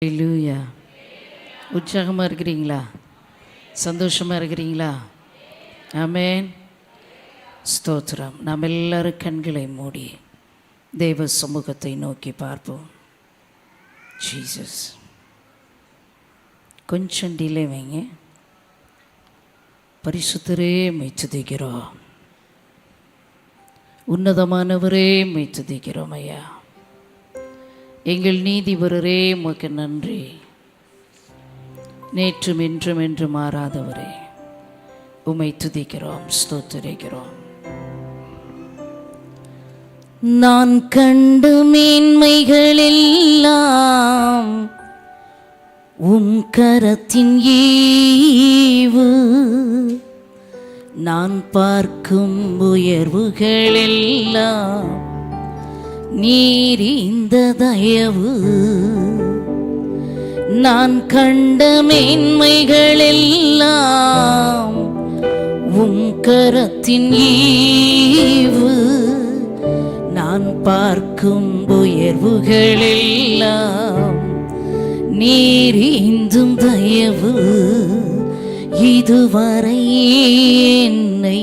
ஹல்லேலூயா. உற்சாகமாக இருக்கிறீங்களா? சந்தோஷமாக இருக்கிறீங்களா? ஆமென். ஸ்தோத்திரம். நாம் எல்லாரும் கண்களை மூடி தேவ சமூகத்தை நோக்கி பார்ப்போம். ஜீசஸ். கொஞ்சம் டிலே வைங்க. பரிசுத்தரே மெய்த்துதிக்கிறோம், உன்னதமானவரே மெய்த்துதிக்கிறோம் ஐயா. எங்கள் நீதிபரரே உமக்கு நன்றி. நேற்றும் இன்றும் என்று மாறாதவரே உம்மை துதிக்கிறோம், ஸ்தோத்திரிக்கிறோம். நான் கண்டு மேன்மைகளெல்லாம் உம் கரத்தின் ஈவு, நான் பார்க்கும் உயர்வுகளெல்லாம் நீர் இந்த தயவு. நான் கண்ட மேன்மைகளெல்லாம் உம் கரத்தின் ஈவு, நான் பார்க்கும் உயர்வுகளெல்லாம் நீர் இந்தும் தயவு. இதுவரை என்னை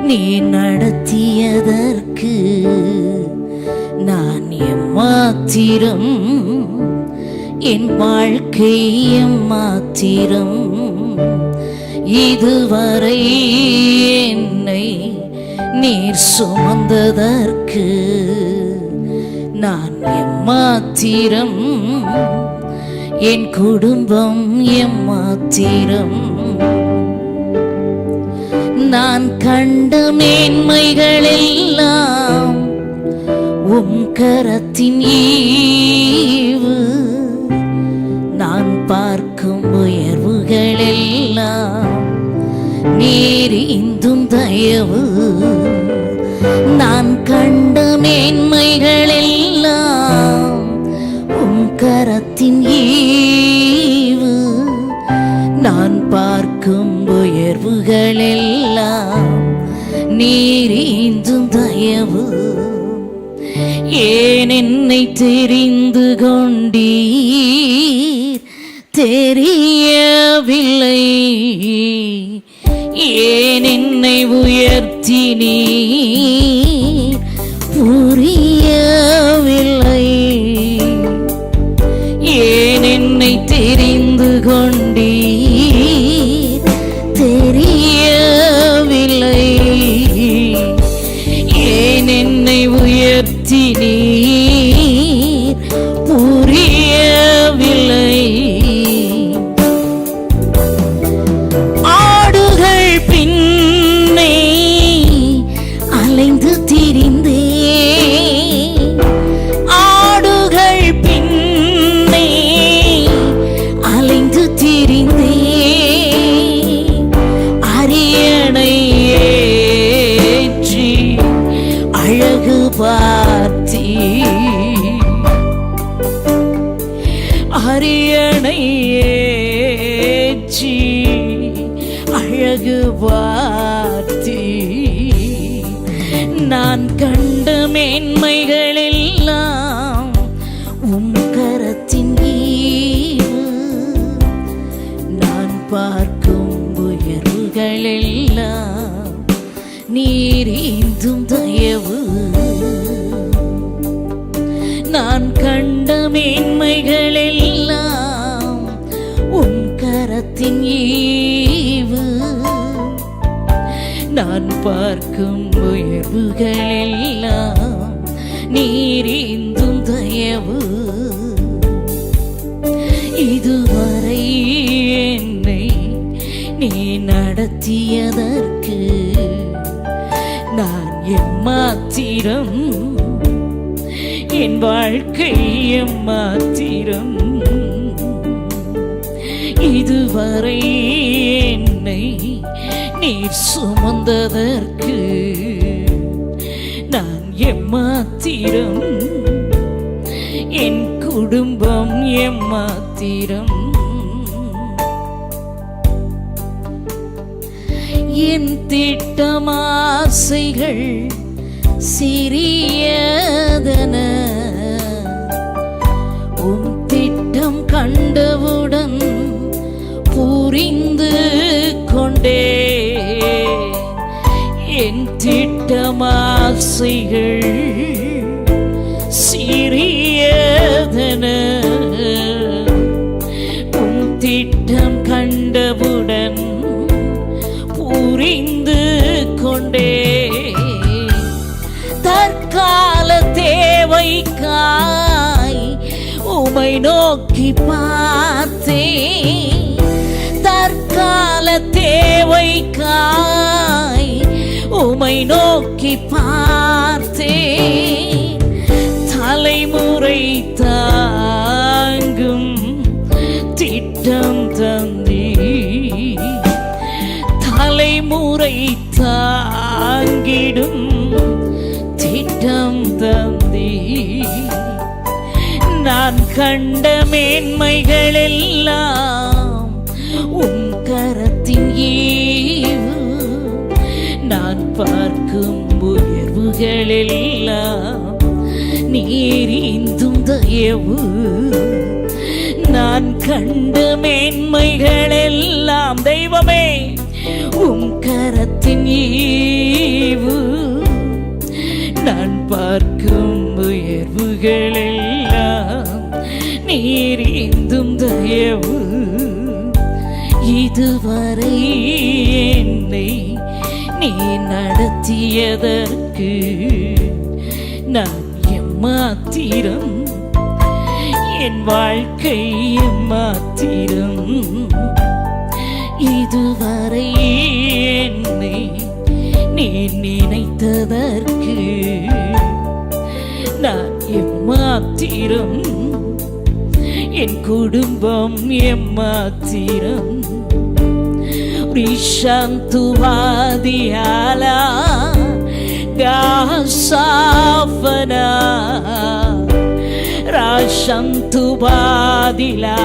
நீ நடத்தியதற்கு நான் எம்மாத்திரம், என் வாழ்க்கை எம்மாத்திரம். இதுவரை என்னை நீர் சுமந்ததற்கு நான் எம்மாத்திரம், என் குடும்பம் எம்மாத்திரம். நான் கண்ட மேன்மைகளெல்லாம் உம் கரத்தின் ஈவு, நான் பார்க்கும் உயர்வுகளெல்லாம் நீர் இந்தும் தயவு. நான் கண்ட மேன்மைகளெல்லாம் உம் கரத்தின் ஈவு, நான் பார்க்கும் உயர்வுகளெல்லாம் நீர் இந்தும் தயவு. ஏன் என்னை தெரிந்து கொண்டீர் தெரியவில்லை, ஏன் என்னை உயர்த்தினீர் புரியவில்லை, ஏன் என்னை தெரிந்து கொண்டீர் தெரியவில்லை, ஏன் என்னை உயர்த்தினீர் புரியவில்லை. ஆடுகள் பின்னே அலைந்து திரிந்தேன், ஆடுகள் பின்னே அலைந்து திரிந்தேன். அரியணை ஏற்றி அழகு பார்த்தி, அரியணை ஏற்றி அழகு பார்த்தி, நான் கண்ட மேன்மைகளெல்லாம் உம் கரத்தின் ஈவு, நான் பார்க்கும் உயர்வுகளெல்லாம் நீர் இந்தும் தயவு. நான் கண்ட மேன்மைகளெல்லாம் உம் கரத்தின் ஈவு, நான் பார்க்கும் உயர்வுகளெல்லாம் நீர் இந்தும் தயவு. இதுவரை என்னை நீ நடத்தியதற்கு நான் எம்மாத்திரம், என் வாழ்க்கை எம்மாத்திரம். இதுவரை என்னை நீர் சுமந்ததற்கு நான் எம்மாத்திரம், என் குடும்பம் எம்மாத்திரம். என் திட்டமாசைகள் சிறியதன, உம் திட்டம் நம் ஆசைகள் சிறியதென உம் திட்டம் கண்டவுடன் புரிந்து கொண்டே தற்கால தேவைக்காய் உமை நோக்கி பார்த்தேன். தற்கால தேவைக்காய் உமை நோக்கி பார்த்தேன். தலைமுறை தாங்கும் திட்டம் தந்தே, தலைமுறை தாங்கிடும் திட்டம் தந்தே. நான் கண்ட மேன்மைகள் எல்லாம் உம் கரத்தின் ஈவு, நான் பார்க்கும் உயர்வுகள் எல்லாம் நீரிந்தும் தயவு. நான் கண்ட மேன்மைகள் எல்லாம் தெய்வமே உம் கரத்தின் ஈவு, நான் பார்க்கும் உயர்வுகள் எல்லாம் நீரிந்தும் தயவு. இதுவரை என்னை நீ நடத்தியதற்கு நான் எம்மாத்திரம், என் வாழ்க்கை எம்மாத்திரம். இதுவரை என்னை நீ நினைத்ததற்கு நான் எம்மாத்திரம், என் குடும்பம் எம்மாத்திரம். ரிஷந்துவாதியாலா காசாஃபனா ராஷந்துபாதிலா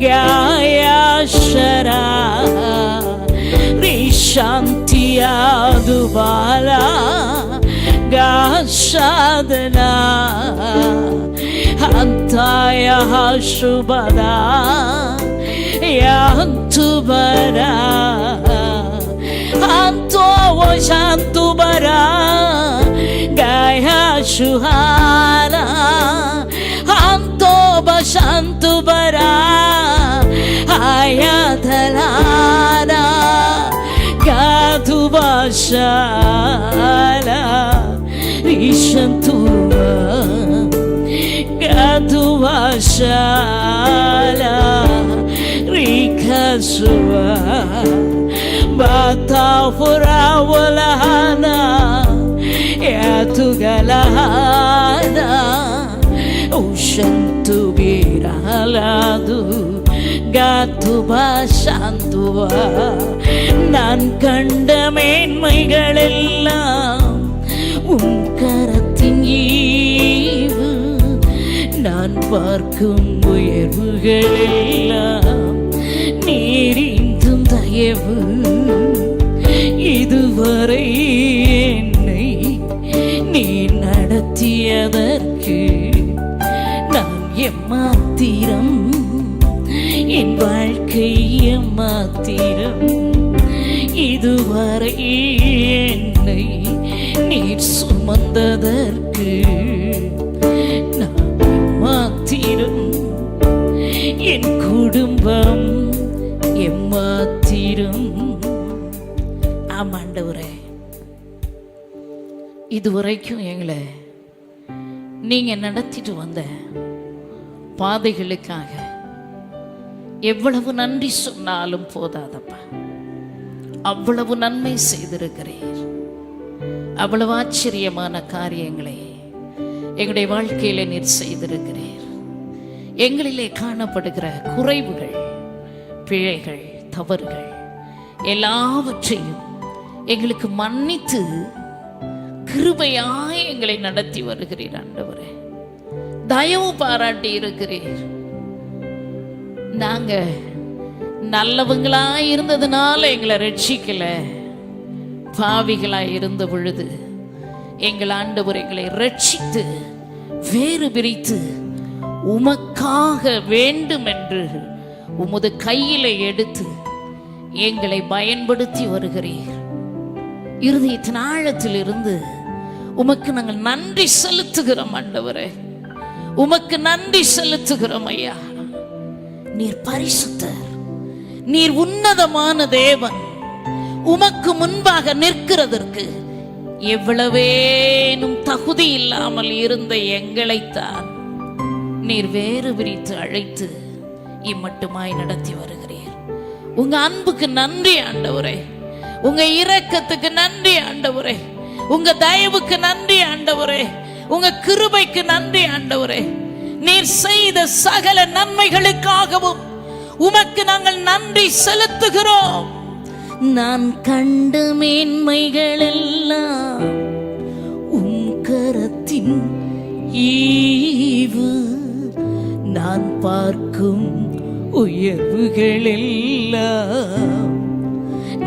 காயாஷரா ரிஷாந்தியாதுபாலா காஷாதனா Antaya Shubada Yantubara Anto Shantubara Gaya Shuhala Anto Bashantubara Ayadalana Gadubashala Rishantuba Gaduvashala Rikasua Batafura Walahana Yatugalahana Ushantu Biraladu Gatubashantua Nan kanda மேன்மைகள் எல்லாம் உம் கரத்தின் ஈவு, நான் பார்க்கும் உயர்வுகள் எல்லாம் நீரிந்தும் தயவு. இதுவரை என்னை நீ நடத்தியதற்கு நான் எம்மாத்திரம், என் வாழ்க்கை எம்மாத்திரம். இதுவரை என்னை நீர் சுமந்ததற்கு நான் எம்மாத்திரம், என் குடும்பம் எம்மாத்திரம். ஆமாண்டவரே, இதுவரைக்கும் எங்களை நீங்க நடத்திட்டு வந்த பாதைகளுக்காக எவ்வளவு நன்றி சொன்னாலும் போதாதப்பா. அவ்வளவு நன்மை செய்திருக்கிறீர். அவ்வளவு ஆச்சரியமான காரியங்களை எங்களுடைய வாழ்க்கையில நீர் செய்திருக்கிறீர். எங்களிலே காணப்படுகிற குறைவுகள், பிழைகள், தவறுகள் எல்லாவற்றையும் எங்களுக்கு மன்னித்து கிருபையாய் எங்களை நடத்தி வருகிறீர். ஆண்டவரே, தயவு பாராட்டி இருக்கிறீர். நாங்க நல்லவங்களா இருந்ததுனால எங்களை ரட்சிக்கல, பாவிகளா இருந்த பொழுது எங்கள் ஆண்டவர் எங்களை ரட்சித்து வேறு பிரித்து உமக்காக வேண்டும் என்று உமது கையில எடுத்து எங்களை பயன்படுத்தி வருகிறீர். இருதயத்தின் ஆழத்தில் இருந்து உமக்கு நாங்கள் நன்றி செலுத்துகிறோம் ஆண்டவரே. உமக்கு நன்றி செலுத்துகிறோம் ஐயா. நீர் பரிசுத்தர், நீர் உன்னதமான தேவன். உமக்கு முன்பாக நிற்கிறதற்கு எவ்வளவேனும் தகுதி இல்லாமல் இருந்த எங்களைத்தான் நீர் வேறு பிரித்து அழைத்து இம்மட்டுமாய் நடத்தி வருகிறீர். உங்க அன்புக்கு நன்றி ஆண்டவரே. உங்க இரக்கத்துக்கு நன்றி ஆண்டவரே. உங்க தயவுக்கு நன்றி ஆண்டவரே. உங்க கிருபைக்கு நன்றி ஆண்டவரே. நீர் செய்த சகல நன்மைகளுக்காகவும் உமக்கு நாங்கள் நன்றி செலுத்துகிறோம். நான் கண்ட மேன்மைகள் எல்லாம் உம் கரத்தின் ஈவு, நான் பார்க்கும் உயர்வுகள் எல்லாம்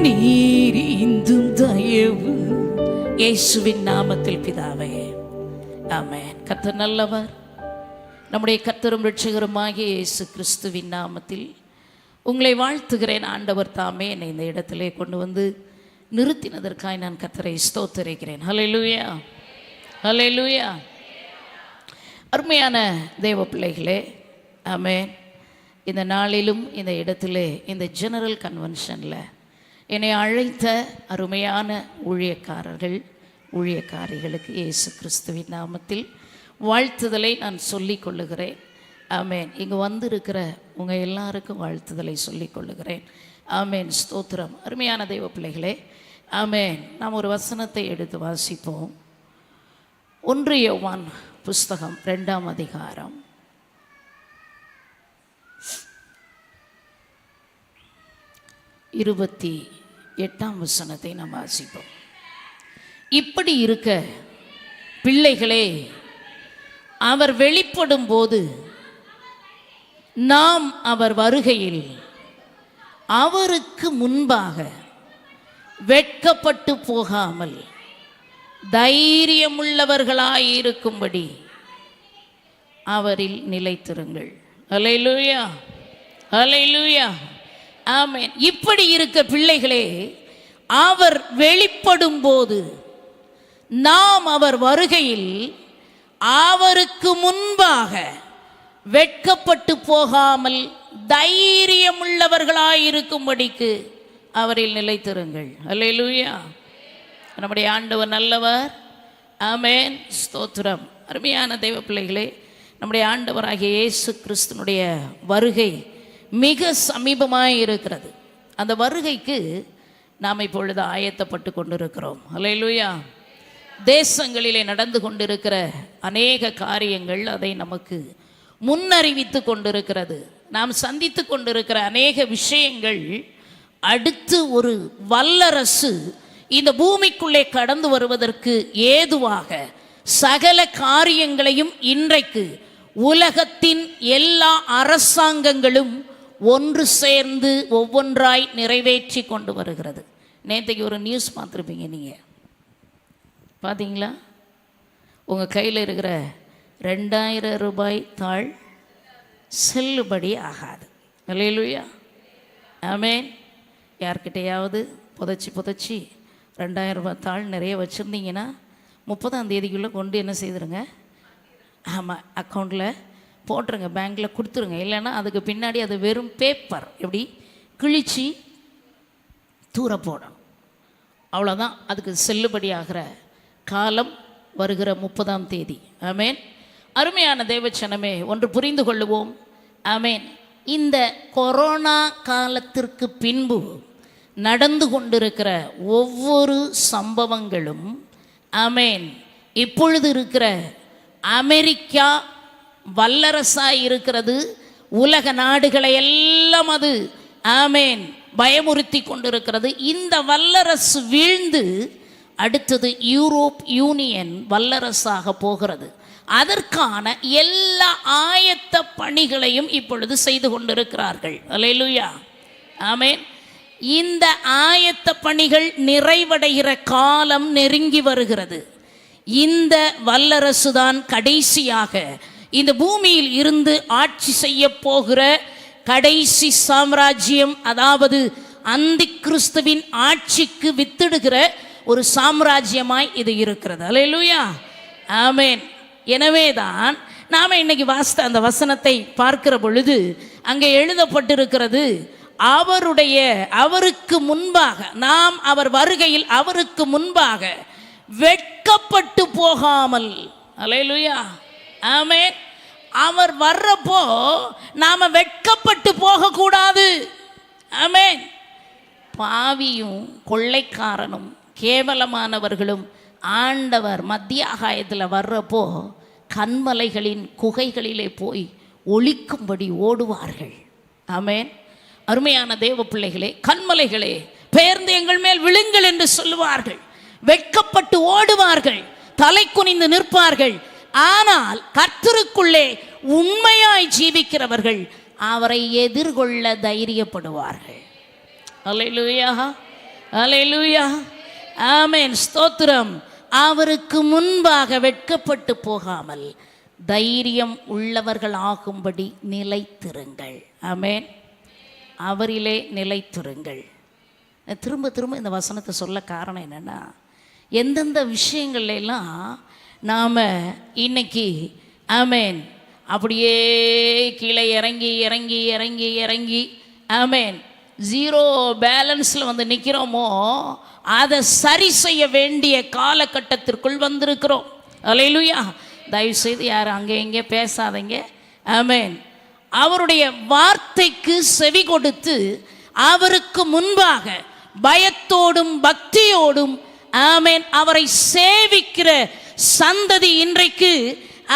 நீர் இந்தும் தயவு. இயேசுவின் நாமத்தில் பிதாவே, ஆமென். கர்த்தர் நல்லவர். நம்முடைய கர்த்தரும் இரட்சகருமாகிய இயேசு கிறிஸ்துவின் நாமத்தில் உங்களை வாழ்த்துகிறேன். ஆண்டவர் தாமே என்னை இந்த இடத்திலே கொண்டு வந்து நிறுத்தினதற்காய் நான் கர்த்தரை ஸ்தோத்திரிக்கிறேன். ஹல்லேலூயா, ஹல்லேலூயா. அருமையான தேவ பிள்ளைகளே, ஆமென். இந்த நாளிலும் இந்த இடத்திலே இந்த ஜெனரல் கன்வென்ஷனில் என்னை அழைத்த அருமையான ஊழியக்காரர்கள் ஊழியக்காரிகளுக்கு இயேசு கிறிஸ்துவின் நாமத்தில் வாழ்த்துதலை நான் சொல்லிக் கொள்ளுகிறேன். ஆமேன். இங்கே வந்திருக்கிற உங்கள் எல்லாருக்கும் வாழ்த்துதலை சொல்லிக் கொள்ளுகிறேன். ஆமேன், ஸ்தோத்திரம். அருமையான தெய்வ பிள்ளைகளே, ஆமேன். நாம் ஒரு வசனத்தை எடுத்து வாசிப்போம். 1 யோவான் புஸ்தகம் 2ஆம் அதிகாரம் 28ஆம் வசனத்தை நாம் வாசிப்போம். இப்படி இருக்க பிள்ளைகளே, அவர் வெளிப்படும் போது நாம் அவர் வருகையில் அவருக்கு முன்பாக வெட்கப்பட்டு போகாமல் தைரியமுள்ளவர்களாயிருக்கும்படி அவரில் நிலைத்திருங்கள். அல்லேலூயா, அல்லேலூயா, ஆமென். இப்படி இருக்க பிள்ளைகளே, அவர் வெளிப்படும் போது நாம் அவர் வருகையில் அவருக்கு முன்பாக வெட்கப்பட்டு போகாமல் தைரியமுள்ளவர்களாயிருக்கும்படிக்கு அவரில் நிலைத்திருங்கள். அல்லேலூயா. நம்முடைய ஆண்டவர் நல்லவர். ஆமென், ஸ்தோத்திரம். அருமையான தெய்வ பிள்ளைகளே, நம்முடைய ஆண்டவராகிய இயேசு கிறிஸ்துனுடைய வருகை மிக சமீபமாக இருக்கிறது. அந்த வருகைக்கு நாம் இப்பொழுது ஆயத்தப்பட்டு கொண்டிருக்கிறோம். அல்லேலூயா. தேசங்களிலே நடந்து கொண்டிருக்கிற அநேக காரியங்கள் அதை நமக்கு முன்னறிவித்து கொண்டிருக்கிறது. நாம் சந்தித்து கொண்டிருக்கிற அநேக விஷயங்கள் அடுத்து ஒரு வல்லரசு இந்த பூமிக்குள்ளே கடந்து வருவதற்கு ஏதுவாக சகல காரியங்களையும் இன்றைக்கு உலகத்தின் எல்லா அரசாங்கங்களும் ஒன்று சேர்ந்து ஒவ்வொன்றாய் நிறைவேற்றி கொண்டு வருகிறது. நேற்றைக்கு ஒரு நியூஸ் பார்த்துருப்பீங்க. நீங்கள் பார்த்தீங்களா? உங்கள் கையில் இருக்கிற 2000 ரூபாய் தாள் செல்லுபடி ஆகாது. அல்லேலூயா, ஆமென். யார்கிட்டையாவது புதைச்சி 2000 ரூபாய் தாள் நிறைய வச்சுருந்தீங்கன்னா 30ஆம் தேதிக்குள்ளே கொண்டு என்ன செய்துருங்க? ஆமாம், அக்கௌண்ட்டில் போட்டுருங்க, பேங்க்கில் கொடுத்துருங்க. இல்லைன்னா அதுக்கு பின்னாடி அது வெறும் பேப்பர் எப்படி கிழிச்சி தூர போடணும். அவ்வளோதான். அதுக்கு செல்லுபடி ஆகிற காலம் வருகிற 30ஆம் தேதி. ஆமேன். அருமையான தேவச்சனமே, ஒன்று புரிந்து கொள்ளுவோம். ஆமேன். இந்த கொரோனா காலத்திற்கு பின்பு நடந்து கொண்டிருக்கிற ஒவ்வொரு சம்பவங்களும், ஆமேன், இப்பொழுது இருக்கிற அமெரிக்கா வல்லரசாய் இருக்கிறது. உலக நாடுகளை எல்லாம் அது, ஆமேன், பயமுறுத்தி கொண்டிருக்கிறது. இந்த வல்லரசு வீழ்ந்து அடுத்தது யூரோப் யூனியன் வல்லரசாக போகிறது. அதற்கான எல்லா ஆயத்த பணிகளையும் இப்பொழுது செய்து கொண்டிருக்கிறார்கள். அல்லேலூயா, ஆமேன். இந்த ஆயத்த பணிகள் நிறைவடைகிற காலம் நெருங்கி வருகிறது. இந்த வல்லரசு தான் கடைசியாக இந்த பூமியில் இருந்து ஆட்சி செய்ய போகிற கடைசி சாம்ராஜ்யம். அதாவது அந்தி கிறிஸ்துவின் ஆட்சிக்கு வித்திடுகிற ஒரு சாம்ராஜ்யமாய் இது இருக்கிறது. அல்லேலூயா, ஆமென். எனவேதான் நாம் இன்னைக்கு வாசித்த அந்த வசனத்தை பார்க்கிற பொழுது அங்கே எழுதப்பட்டிருக்கிறது, அவருக்கு முன்பாக நாம் அவர் வருகையில் அவருக்கு முன்பாக வெட்கப்பட்டு போகாமல். அல்லேலூயா, ஆமென். அவர் வர்றப்போ நாம வெட்கப்பட்டு போகக்கூடாது. ஆமென். பாவியும் கொள்ளைக்காரனும் கேவலமானவர்களும் ஆண்டவர் மத்திய ஆகாயத்தில் வர்றப்போ கண்மலைகளின் குகைகளிலே போய் ஒளிக்கும்படி ஓடுவார்கள். ஆமென். அருமையான தேவ பிள்ளைகளே, கண்மலைகளே பெயர்ந்து எங்கள் மேல் விழுங்கள் என்று சொல்லுவார்கள். வெட்கப்பட்டு ஓடுவார்கள், தலை குனிந்து நிற்பார்கள். ஆனால் கர்த்தருக்குள்ளே உண்மையாய் ஜீவிக்கிறவர்கள் அவரை எதிர்கொள்ள தைரியப்படுவார்கள். அல்லேலூயா, அல்லேலூயா, ஆமென், ஸ்தோத்திரம். அவருக்கு முன்பாக வெட்கப்பட்டு போகாமல் தைரியம் உள்ளவர்கள் ஆகும்படி நிலைத்திருங்கள். ஆமென். அவரிலே நிலைத்திருங்கள். திரும்ப திரும்ப இந்த வசனத்தை சொல்ல காரணம் என்னென்னா, எந்தெந்த விஷயங்கள்லாம் நாம் இன்னைக்கு ஆமென் அப்படியே கீழே இறங்கி இறங்கி இறங்கி இறங்கி ஆமென் ஜீரோ பேலன்ஸில் வந்து நிற்கிறோமோ அதை சரி செய்ய வேண்டிய காலகட்டத்திற்குள் வந்திருக்கிறோம். அல்லேலூயா. தயவுசெய்து யாரும் அங்கே இங்கே பேசாதீங்க. ஆமென். அவருடைய வார்த்தைக்கு செவி கொடுத்து அவருக்கு முன்பாக பயத்தோடும் பக்தியோடும் ஆமென் அவரை சேவிக்கிற சந்ததி இன்றைக்கு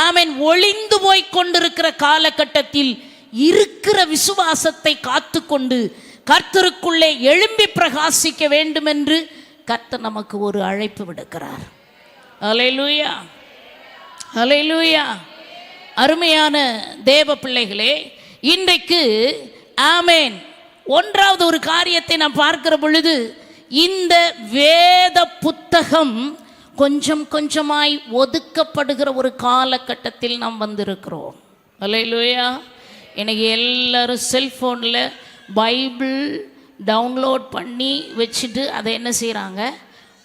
ஆமென் ஒளிந்து போய் கொண்டிருக்கிற காலகட்டத்தில் இருக்கிற விசுவாசத்தை காத்துக்கொண்டு கர்த்தருக்குள்ளே எழும்பி பிரகாசிக்க வேண்டும் என்று கர்த்தர் நமக்கு ஒரு அழைப்பு விடுக்கிறார். அல்லேலூயா, அல்லேலூயா. அருமையான தேவ பிள்ளைகளே, இன்றைக்கு ஆமென் ஒன்றாவது ஒரு காரியத்தை நாம் பார்க்கிற பொழுது, இந்த வேத புத்தகம் கொஞ்சம் கொஞ்சமாய் ஒதுக்கப்படுகிற ஒரு காலகட்டத்தில் நாம் வந்திருக்கிறோம். அல்லேலூயா. எனக்கு எல்லாரும் செல்ஃபோனில் பைபிள் டவுன்லோட் பண்ணி வச்சுட்டு அதை என்ன செய்கிறாங்க,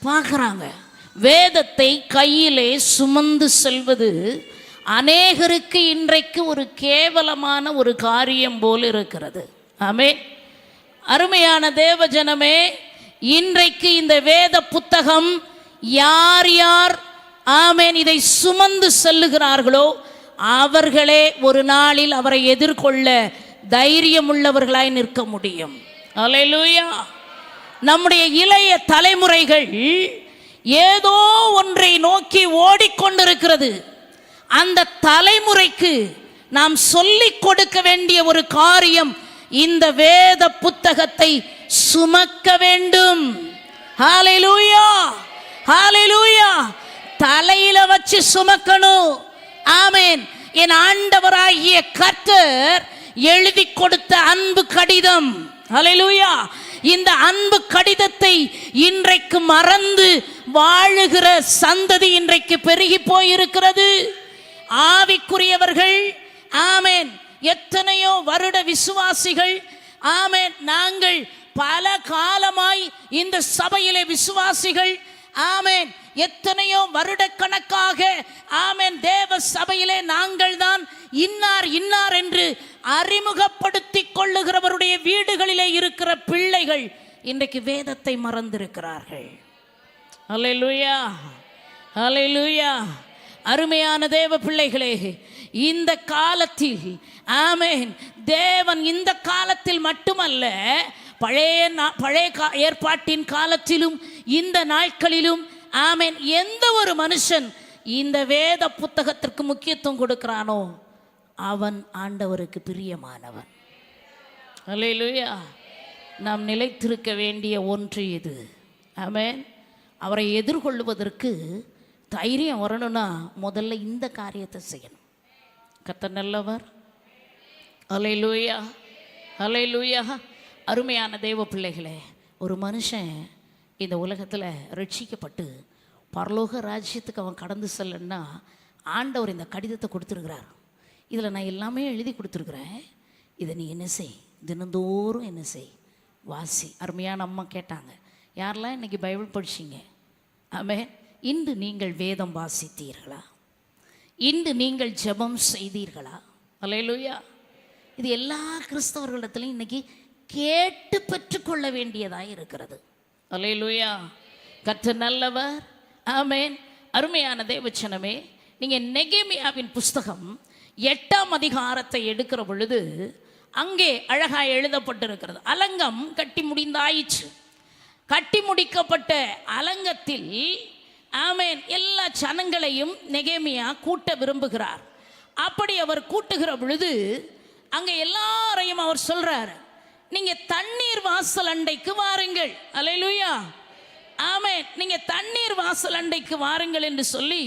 பார்க்குறாங்க. வேதத்தை கையிலே சுமந்து செல்வது அநேகருக்கு இன்றைக்கு ஒரு கேவலமான ஒரு காரியம் போல் இருக்கிறது. ஆமென். அருமையான தேவ ஜனமே, இன்றைக்கு இந்த வேத புத்தகம் யார் யார் ஆமென் இதை சுமந்து செல்லுகிறார்களோ அவர்களே ஒரு நாளில் அவரை எதிர்கொள்ள தைரியம் உள்ளவர்களாய் நிற்க முடியும். அல்லேலூயா. நம்முடைய இளைய தலைமுறைகள் ஏதோ ஒன்றை நோக்கி ஓடிக்கொண்டிருக்கிறது. அந்த தலைமுறைக்கு நாம் சொல்லிக் கொடுக்க வேண்டிய ஒரு காரியம், இந்த வேத புத்தகத்தை சுமக்க வேண்டும். ஹல்லேலூயா, ஹல்லேலூயா. தலையில வச்சு சுமக்கணும். ஆமென். என் ஆண்டவராகிய கர்த்தர் எழுதி கொடுத்த அன்பு கடிதம். ஹல்லேலூயா. இந்த அன்பு கடிதத்தை இன்றைக்கு மறந்து வாழுகிற சந்ததி இன்றைக்கு பெருகி போயிருக்கிறது. ஆவிக்குரியவர்கள் ஆமென் எத்தனையோ வருட விசுவாசிகள் ஆமென் நாங்கள் பல காலமாய் இந்த சபையிலே விசுவாசிகள் ஆமென் எத்தனையோ வருடக்கணக்காக ஆமென் தேவ சபையிலே நாங்கள் தான் இன்னார் இன்னார் என்று அறிமுகப்படுத்திக் கொள்ளுகிறவருடைய வீடுகளிலே இருக்கிற பிள்ளைகள் இன்றைக்கு வேதத்தை மறந்திருக்கிறார்கள். அல்லேலூயா, அல்லேலூயா. அருமையான தேவ பிள்ளைகளே, இந்த காலத்தில் ஆமென் தேவன் இந்த காலத்தில் மட்டுமல்ல, பழைய ஏற்பாட்டின் காலத்திலும் இந்த நாட்களிலும் ஆமென் எந்த ஒரு மனுஷன் இந்த வேத புத்தகத்திற்கு முக்கியத்துவம் கொடுக்கிறானோ அவன் ஆண்டவருக்கு பிரியமானவன். அல்லேலூயா. நாம் நிலைத்திருக்க வேண்டிய ஒன்று இது. ஆமென். அவரை எதிர்கொள்வதற்கு தைரியம் வரணும்னா முதல்ல இந்த காரியத்தை செய்யணும். கர்த்தர் நல்லவர். அல்லேலூயா, அல்லேலூயா. அருமையான தேவ பிள்ளைகளே, ஒரு மனுஷன் இந்த உலகத்தில் ரட்சிக்கப்பட்டு பரலோக ராஜ்யத்துக்கு அவன் கடந்து செல்லன்னா ஆண்டவர் இந்த கடிதத்தை கொடுத்துருக்கிறார். இதில் நான் எல்லாமே எழுதி கொடுத்துருக்குறேன். இதை நீ என்ன செய், தினந்தோறும் என்ன செய், வாசி. அருமையான அம்மா கேட்டாங்க, யாரெல்லாம் இன்றைக்கி பைபிள் படிச்சிங்க? ஆமென். இன்று நீங்கள் வேதம் வாசித்தீர்களா? இன்று நீங்கள் ஜெபம் செய்தீர்களா? அல்லேலூயா. இது எல்லா கிறிஸ்தவர்களிடத்திலும் இன்னைக்கு கேட்டு பெற்றுக்கொள்ள வேண்டியதாக இருக்கிறது. அல்லேலூயா. கர்த்தர் நல்லவர். ஆமென். அருமையான தேவச்சனமே, நீங்கள் நெகேமியாவின் புஸ்தகம் 8ஆம் அதிகாரத்தை எடுக்கிற பொழுது அங்கே அழகாக எழுதப்பட்டிருக்கிறது. அலங்கம் கட்டி முடிந்தாயிற்று. கட்டி முடிக்கப்பட்ட அலங்கத்தில் ஆமென் எல்லா ஜனங்களையும் நெகேமியா கூட்ட விரும்புகிறார். அப்படி அவர் கூட்டுகிற பொழுது அங்கே எல்லாரையும் அவர் சொல்றார், நீங்க தண்ணீர் வாசல் அண்டைக்கு வாருங்கள். அல்லேலூயா. ஆமென். நீங்க தண்ணீர் வாசல் அண்டைக்கு வாருங்கள் என்று சொல்லி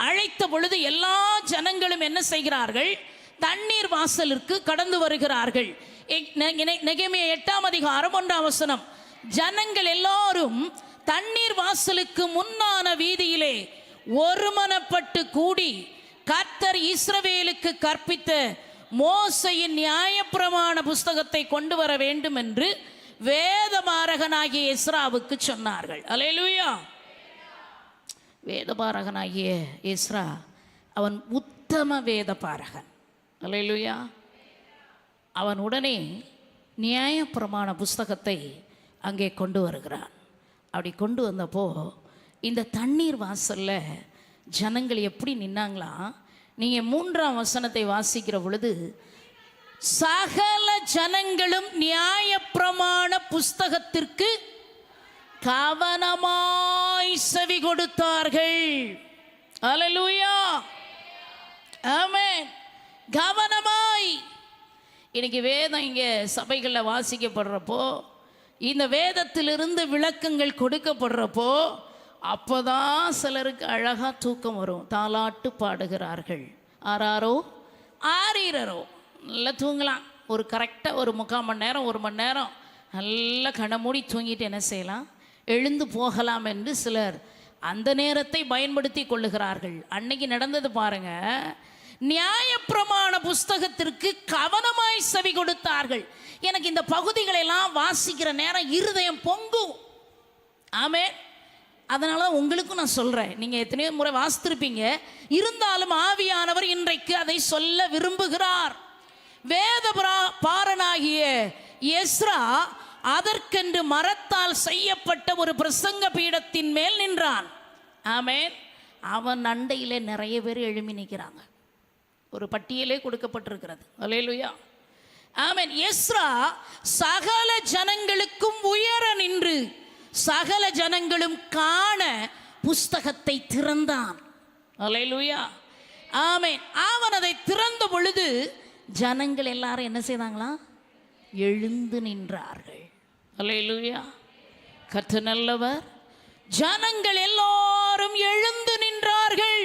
அழைத்த பொழுது எல்லா ஜனங்களும் என்ன செய்கிறார்கள்? தண்ணீர் வாசலிற்கு கடந்து வருகிறார்கள். நெகேமியா 8ஆம் அதிகாரம் 1ஆம் வசனம். ஜனங்கள் எல்லாரும் தண்ணீர் வாசலுக்கு முன்னான வீதியிலே ஒருமனப்பட்டு கூடி கர்த்தர் இஸ்ரவேலுக்கு கற்பித்த மோசையின் நியாயப்பிரமாண புஸ்தகத்தை கொண்டு வர வேண்டும் என்று வேதபாரகனாகிய எஸ்ராவுக்கு சொன்னார்கள். அல்லேலூயா. வேதபாரகனாகிய எஸ்ரா அவன் உத்தம வேதபாரகன். அல்லேலூயா. அவன் உடனே நியாயப்பிரமாண புஸ்தகத்தை அங்கே கொண்டு வருகிறான். அப்படி கொண்டு வந்தப்போ இந்த தண்ணீர் வாசல்ல ஜனங்கள் எப்படி நின்னாங்களாம்? நீங்கள் 3ஆம் வசனத்தை வாசிக்கிற பொழுது, சகல ஜனங்களும் நியாயப்பிரமாண புஸ்தகத்திற்கு கவனமாய் செவி கொடுத்தார்கள். அல்லேலூயா. ஆமென். கவனமாய். இன்னைக்கு வேதம் இங்கே சபைகளில் வாசிக்கப்படுறப்போ, இந்த வேதத்திலிருந்து விளக்கங்கள் கொடுக்கப்படுறப்போ, அப்போதான் சிலருக்கு அழகாக தூக்கம் வரும். தாலாட்டு பாடுகிறார்கள். ஆறாரோ ஆறீரரோ நல்லா தூங்கலாம். ஒரு கரெக்டாக ஒரு 3/4 மணி நேரம் 1 மணி நேரம் நல்லா கண்ணமூடி தூங்கிட்டு என்ன செய்யலாம்? எழுந்து போகலாம் என்று சிலர் அந்த நேரத்தை பயன்படுத்தி கொள்ளுகிறார்கள். அன்னைக்கு நடந்தது பாருங்க. நியாயப்பிரமாண புஸ்தகத்திற்கு கவனமாய் செவி கொடுத்தார்கள். எனக்கு இந்த பகுதிகளெல்லாம் வாசிக்கிற நேரம் இருதயம் பொங்கும். ஆமென். அதனால உங்களுக்கு நான் சொல்கிறேன், நீங்கள் எத்தனையோ முறை வாசித்திருப்பீங்க. இருந்தாலும் ஆவியானவர் இன்றைக்கு அதை சொல்ல விரும்புகிறார். வேத பாரனாகிய எஸ்ரா அதற்கென்று மரத்தால் செய்யப்பட்ட ஒரு பிரசங்க பீடத்தின் மேல் நின்றான். ஆமென். அவன் அண்டையிலே நிறைய பேர் எழும்பி நிற்கிறாங்க. ஒரு பட்டியலே கொடுக்கப்பட்டிருக்கிறது. அல்லேலூயா. ஆமென். எஸ்ரா சகல ஜனங்களுக்கும் உயர நின்று சகல ஜனங்களும் காண புஸ்தகத்தை திறந்தான். அல்லேலூயா. ஆமென். அவன் அதை திறந்த பொழுது ஜனங்கள் எல்லாரும் என்ன செய்தாங்களா? எழுந்து நின்றார்கள். அல்லேலூயா. கர்த்தர் நல்லவர். ஜனங்கள் எல்லாரும் எழுந்து நின்றார்கள்.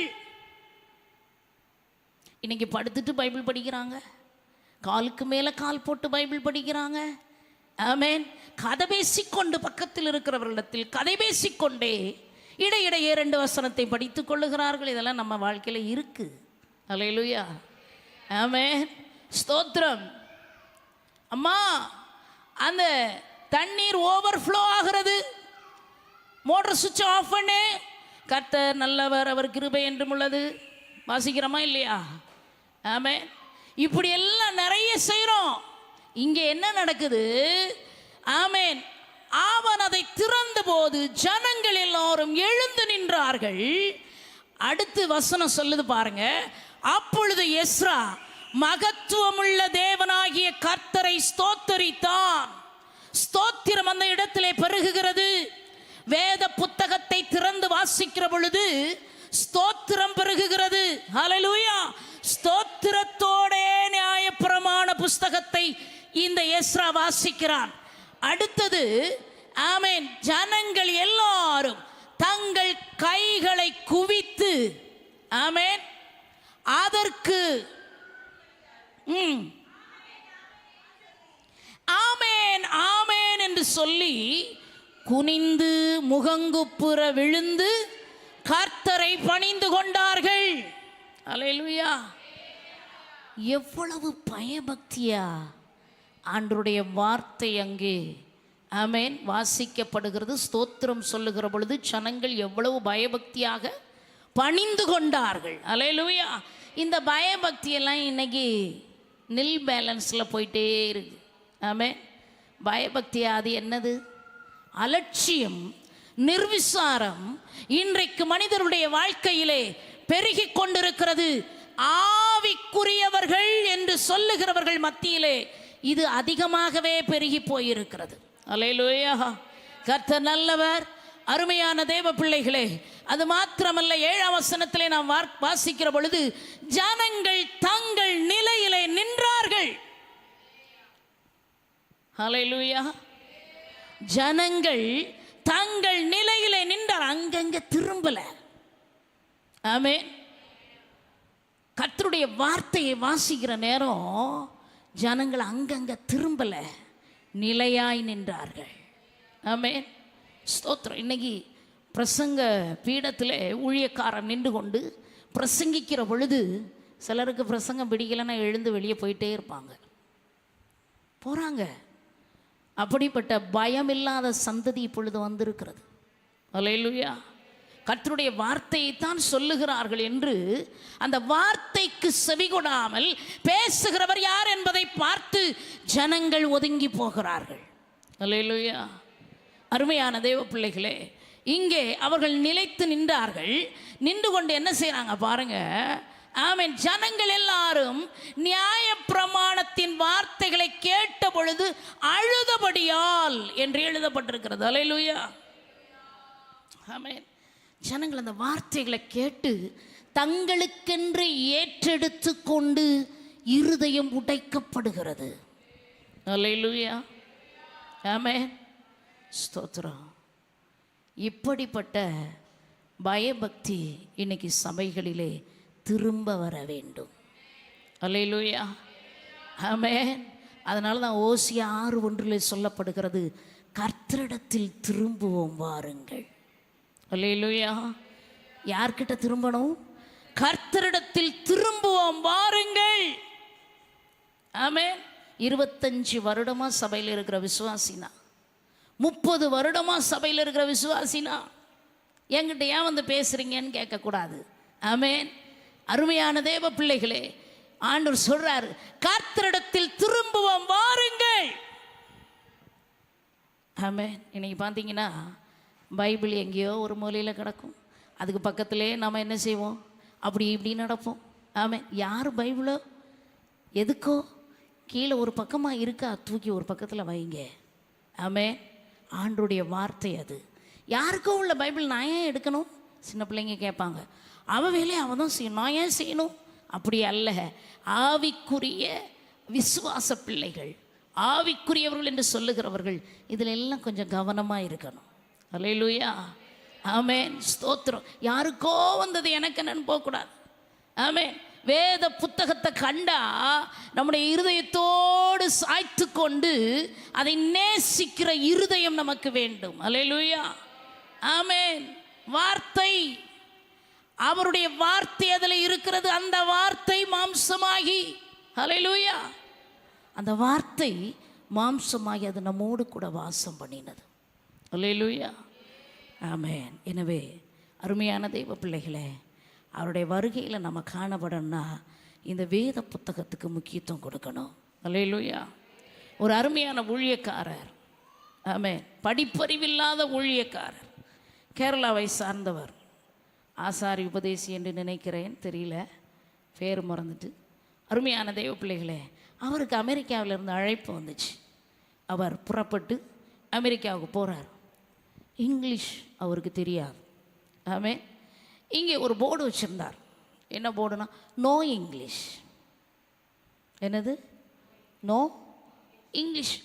இன்னைக்கு படுத்துட்டு பைபிள் படிக்கிறாங்க, காலுக்கு மேலே கால் போட்டு பைபிள் படிக்கிறாங்க. ஆமென். கதை பேசிக்கொண்டு பக்கத்தில் இருக்கிறவர்களிடத்தில் கதை பேசிக்கொண்டே இடையிடையே 2 வசனத்தை படித்துக் கொள்ளுகிறார்கள். இதெல்லாம் நம்ம வாழ்க்கையில் இருக்கு. அல்லேலூயா. ஆமென். ஸ்தோத்திரம். அம்மா, அந்த தண்ணீர் ஓவர்ஃப்ளோ ஆகிறது. மோட்டர் சுவிட்ச் ஆஃப் பண்ணு. கர்த்தர் நல்லவர், அவர் கிருபை என்றும் உள்ளது. வாசிக்கிறோமா இல்லையா? ஆமென். இப்படி எல்லாம் நிறைய செய்கிறோம். இங்கே என்ன நடக்குது? ஆமென். அவன் அதை திறந்த போது ஜனங்கள் எல்லாரும் எழுந்து நின்றார்கள். அடுத்து வசனம் சொல்லுது பாருங்க. அப்பொழுது எஸ்ரா மகத்துவமுள்ள தேவனாகிய கர்த்தரை ஸ்தோத்தரித்தான். ஸ்தோத்திரம் அந்த இடத்திலே பெருகுகிறது. வேத புத்தகத்தை திறந்து வாசிக்கிற பொழுது ஸ்தோத்திரம் பெருகுகிறது. ஹல்லேலூயா. ஸ்தோத்திரத்தோட நியாயப்பிரமாண புஸ்தகத்தை இந்த எஸ்ரா வாசிக்கிறான். அடுத்தது ஆமென், ஜனங்கள் எல்லாரும் தங்கள் கைகளை குவித்து ஆமென் அதற்கு ஆமென் ஆமென் என்று சொல்லி குனிந்து முகங்குப்புற விழுந்து கர்த்தரை பணிந்து கொண்டார்கள். அல்லேலூயா. எவ்வளவு பயபக்தியா ஆண்டவருடைய வார்த்தை அங்கே ஆமேன் வாசிக்கப்படுகிறது. ஸ்தோத்திரம் சொல்லுகிற பொழுது ஜனங்கள் எவ்வளவு பயபக்தியாக பணிந்து கொண்டார்கள். அல்லேலூயா. இந்த பயபக்தியெல்லாம் இன்னைக்கு நில் பேலன்ஸில் போயிட்டே இருக்கு. ஆமேன். பயபக்தியா அது என்னது? அலட்சியம், நிர்விசாரம் இன்றைக்கு மனிதருடைய வாழ்க்கையிலே பெருகி கொண்டிருக்கிறது. ஆவிக்குரியவர்கள் என்று சொல்லுகிறவர்கள் மத்தியிலே இது அதிகமாகவே பெருகி போயிருக்கிறது. அல்லேலூயா. கர்த்தர் நல்லவர். அருமையான தேவ பிள்ளைகளே, அது மாத்திரமல்ல, 7ஆம் வசனத்திலே நாம் வாசிக்கிற பொழுது ஜனங்கள் தங்கள் நிலையிலே நின்றார்கள். அல்லேலூயா. ஜனங்கள் தங்கள் நிலையிலே நின்றார். அங்கங்க திரும்பல. ஆமென். கர்த்தருடைய வார்த்தையை வாசிக்கிற நேரம் ஜனங்கள் அங்கங்க திரும்பல, நிலையாய் நின்றார்கள். ஆமென். ஸ்தோத்திரம். இன்னைக்கு பிரசங்க பீடத்தில் ஊழியக்காரன் நின்று கொண்டு பிரசங்கிக்கிற பொழுது சிலருக்கு பிரசங்கம் பிடிக்கலைன்னா எழுந்து வெளியே போயிட்டே இருப்பாங்க, போகிறாங்க. அப்படிப்பட்ட பயமில்லாத சந்ததி இப்பொழுது வந்திருக்கிறது. அல்லேலூயா. கர்த்தருடைய வார்த்தையைத்தான் சொல்லுகிறார்கள் என்று அந்த வார்த்தைக்கு செவிகொடாமல் பேசுகிறவர் யார் என்பதை பார்த்து ஜனங்கள் ஒதுங்கி போகிறார்கள். அல்லேலூயா. அருமையான தேவ பிள்ளைகளே, இங்கே அவர்கள் நிலைத்து நின்றார்கள். நின்று கொண்டு என்ன செய்கிறாங்க பாருங்க. ஆமென். ஜனங்கள் எல்லாரும் நியாய பிரமாணத்தின் வார்த்தைகளை கேட்ட பொழுது அழுதபடியால் என்று எழுதப்பட்டிருக்கிறது. அல்லேலூயா. ஆமென். ஜனங்கள் அந்த வார்த்தைகளை கேட்டு தங்களுக்கென்று ஏற்றெடுத்து கொண்டு இருதயம் உடைக்கப்படுகிறது. அல்லேலூயா. ஆமென். ஸ்தோத்திரம். இப்படிப்பட்ட பயபக்தி இன்னைக்கு சபைகளிலே திரும்ப வர வேண்டும். அல்லேலூயா. ஆமென். அதனால தான் ஓசியா 6:1 சொல்லப்படுகிறது, கர்த்தரிடத்தில் திரும்புவோம் வாருங்கள். அல்லேலூயா. யார்கிட்ட திரும்பணும்? கர்த்தரிடத்தில் திரும்புவோம் வாருங்கள். ஆமென். 25 வருடமா சபையில் இருக்கிற விசுவாசினா, 30 வருடமா சபையில் இருக்கிற விசுவாசினா என்கிட்ட ஏன் வந்து பேசுறீங்கன்னு கேட்கக்கூடாது. ஆமென். அருமையான தேவ பிள்ளைகளே, ஆண்டவர் சொல்றாரு, கர்த்தரிடத்தில் திரும்புவோம் வாருங்கள். ஆமென். இன்னைக்கு பார்த்தீங்கன்னா பைபிள் எங்கேயோ ஒரு மூலையில் கிடக்கும், அதுக்கு பக்கத்திலே நம்ம என்ன செய்வோம், அப்படி இப்படி நடப்போம். ஆமென். யார் பைபிளோ எதுக்கோ கீழே ஒரு பக்கமாக இருக்கா, தூக்கி ஒரு பக்கத்தில் வைங்க. ஆமென். ஆண்டருடைய வார்த்தை அது. யாருக்கோ உள்ள பைபிள் நான் ஏன் எடுக்கணும்? சின்ன பிள்ளைங்க கேட்பாங்க, அவன் வேலையை அவன் தான் செய்யணும், நான் ஏன் செய்யணும்? அப்படி அல்ல. ஆவிக்குரிய விசுவாச பிள்ளைகள், ஆவிக்குரியவர்கள் என்று சொல்லுகிறவர்கள் இதில் எல்லாம் கொஞ்சம் கவனமாக இருக்கணும். அல்லேலூயா. ஆமென். ஸ்தோத்திரம். யாருக்கோ வந்தது எனக்கு என்னன்னு போகக்கூடாது. ஆமென். வேத புத்தகத்தை கண்டா நம்முடைய இருதயத்தோடு சாய்த்து கொண்டு அதை நேசிக்கிற இருதயம் நமக்கு வேண்டும். அல்லேலூயா. ஆமென். வார்த்தை, அவருடைய வார்த்தை அதில் இருக்கிறது. அந்த வார்த்தை மாம்சமாகி, அல்லேலூயா, அந்த வார்த்தை மாம்சமாகி அது நம்மோடு கூட வாசம் பண்ணினது. அல்லேலூயா. ஆமென். எனவே அருமையான தெய்வ பிள்ளைகளே, அவருடைய வருகையில் நம்ம காணப்படணும்னா இந்த வேத புத்தகத்துக்கு முக்கியத்துவம் கொடுக்கணும். அல்லேலூயா. ஒரு அருமையான ஊழியக்காரர், ஆமென், படிப்பறிவில்லாத ஊழியக்காரர், கேரளாவை சார்ந்தவர், ஆசாரி உபதேசி என்று நினைக்கிறேன், தெரியல, பேர் மறந்துட்டு. அருமையான தெய்வ பிள்ளைகளே, அவருக்கு அமெரிக்காவிலிருந்து அழைப்பு வந்துச்சு. அவர் புறப்பட்டு அமெரிக்காவுக்கு போகிறார். இங்கிலீஷ் அவருக்கு தெரியாது. ஆமென். இங்கே ஒரு போர்டு வச்சுருந்தார். என்ன போர்டுனா, நோ இங்கிலீஷ். என்னது? நோ இங்கிலீஷ்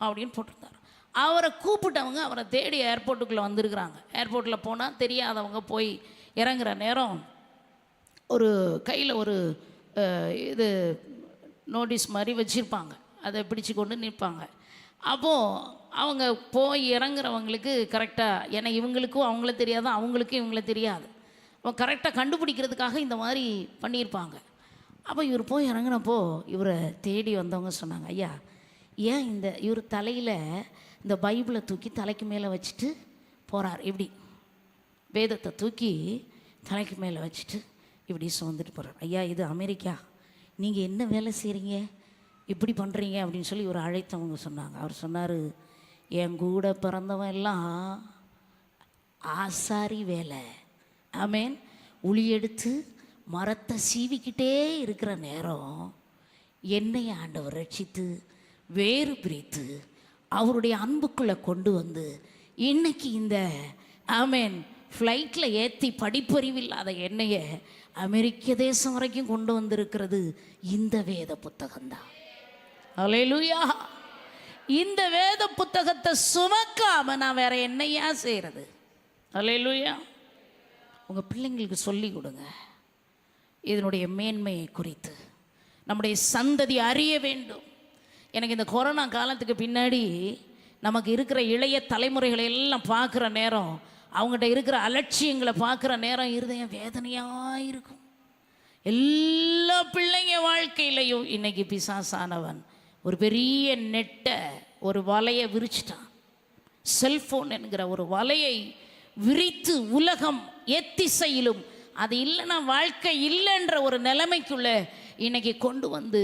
அப்படின்னு போட்டிருந்தார். அவரை கூப்பிட்டவங்க அவரை தேடி ஏர்போர்ட்டுக்குள்ளே வந்திருக்கிறாங்க. ஏர்போர்ட்டில் போனால் தெரியாதவங்க போய் இறங்குற நேரம் ஒரு கையில் ஒரு இது நோட்டீஸ் மாதிரி வச்சுருப்பாங்க, அதை பிடிச்சி கொண்டு நிற்பாங்க. அப்போது அவங்க போய் இறங்குறவங்களுக்கு கரெக்டாக, ஏன்னா இவங்களுக்கும் அவங்கள தெரியாது, அவங்களுக்கும் இவங்கள தெரியாது, அவங்க கரெக்டாக கண்டுபிடிக்கிறதுக்காக இந்த மாதிரி பண்ணியிருப்பாங்க. அப்போ இவர் போய் இறங்கினப்போ இவரை தேடி வந்தவங்க சொன்னாங்க, ஐயா, ஏன் இவர் தலையில் இந்த பைபிளை தூக்கி தலைக்கு மேலே வச்சுட்டு போகிறார். இப்படி வேதத்தை தூக்கி தலைக்கு மேலே வச்சுட்டு இப்படி சுமந்துட்டு போகிறார். ஐயா, இது அமெரிக்கா, நீங்கள் என்ன வேலை செய்கிறீங்க, இப்படி பண்ணுறீங்க அப்படின்னு சொல்லி ஒரு அழைத்தவங்க சொன்னாங்க. அவர் சொன்னார், என் கூட பிறந்தவன் எல்லாம் ஆசாரி வேலை. ஆமேன். உளி எடுத்து மரத்தை சீவிக்கிட்டே இருக்கிற நேரம் என்னை ஆண்டவர் ரட்சித்து வேறு பிரித்து அவருடைய அன்புக்குள்ளே கொண்டு வந்து இன்னைக்கு இந்த ஆமேன் ஃப்ளைட்டில் ஏற்றி படிப்பறிவில்லாத என்னையை அமெரிக்க தேசம் வரைக்கும் கொண்டு வந்திருக்கிறது இந்த வேத புத்தகம்தான். அல்லேலூயா. இந்த வேத புத்தகத்தை சுமக்காம நான் வேற என்னையா செய்கிறது? அல்லேலூயா. உங்கள் பிள்ளைங்களுக்கு சொல்லி கொடுங்க இதனுடைய மேன்மையை குறித்து. நம்முடைய சந்ததி அறிய வேண்டும். எனக்கு இந்த கொரோனா காலத்துக்கு பின்னாடி நமக்கு இருக்கிற இளைய தலைமுறைகளை எல்லாம் பார்க்குற நேரம், அவங்ககிட்ட இருக்கிற அலட்சியங்களை பார்க்குற நேரம் இருதயம் வேதனையாக இருக்கும். எல்லா பிள்ளைங்க வாழ்க்கையிலையும் இன்னைக்கு பிசாசானவன் ஒரு பெரிய நெட்டை, ஒரு வலையை விரிச்சிட்டான். செல்ஃபோன் என்கிற ஒரு வலையை விரித்து உலகம் எத்திசையிலும் அது இல்லைன்னா வாழ்க்கை இல்லைன்ற ஒரு நிலைமைக்குள்ள இன்னைக்கு கொண்டு வந்து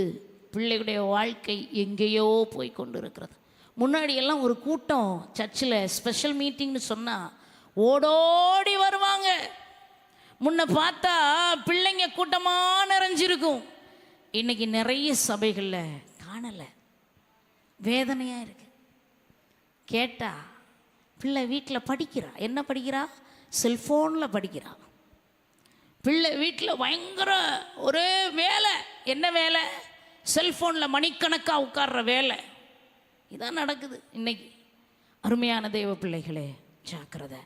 பிள்ளைகளுடைய வாழ்க்கை எங்கேயோ போய் கொண்டு இருக்கிறது. முன்னாடியெல்லாம் ஒரு கூட்டம் சர்ச்சில் ஸ்பெஷல் மீட்டிங்னு சொன்னால் ஓடோடி வருவாங்க. முன்ன பார்த்தா பிள்ளைங்க கூட்டமாக நிறைஞ்சிருக்கும். இன்றைக்கி நிறைய சபைகளில் காணலை. வேதனையாக இருக்கு. கேட்டால் பிள்ளை வீட்டில் படிக்கிறா. என்ன படிக்கிறா? செல்ஃபோனில் படிக்கிறா. பிள்ளை வீட்டில் பயங்கர ஒரே வேலை. என்ன வேலை? செல்ஃபோனில் மணிக்கணக்காக உட்கார்ற வேலை. இதான் நடக்குது இன்னைக்கு. அருமையான தெய்வ பிள்ளைகளே, ஜாக்கிரதை.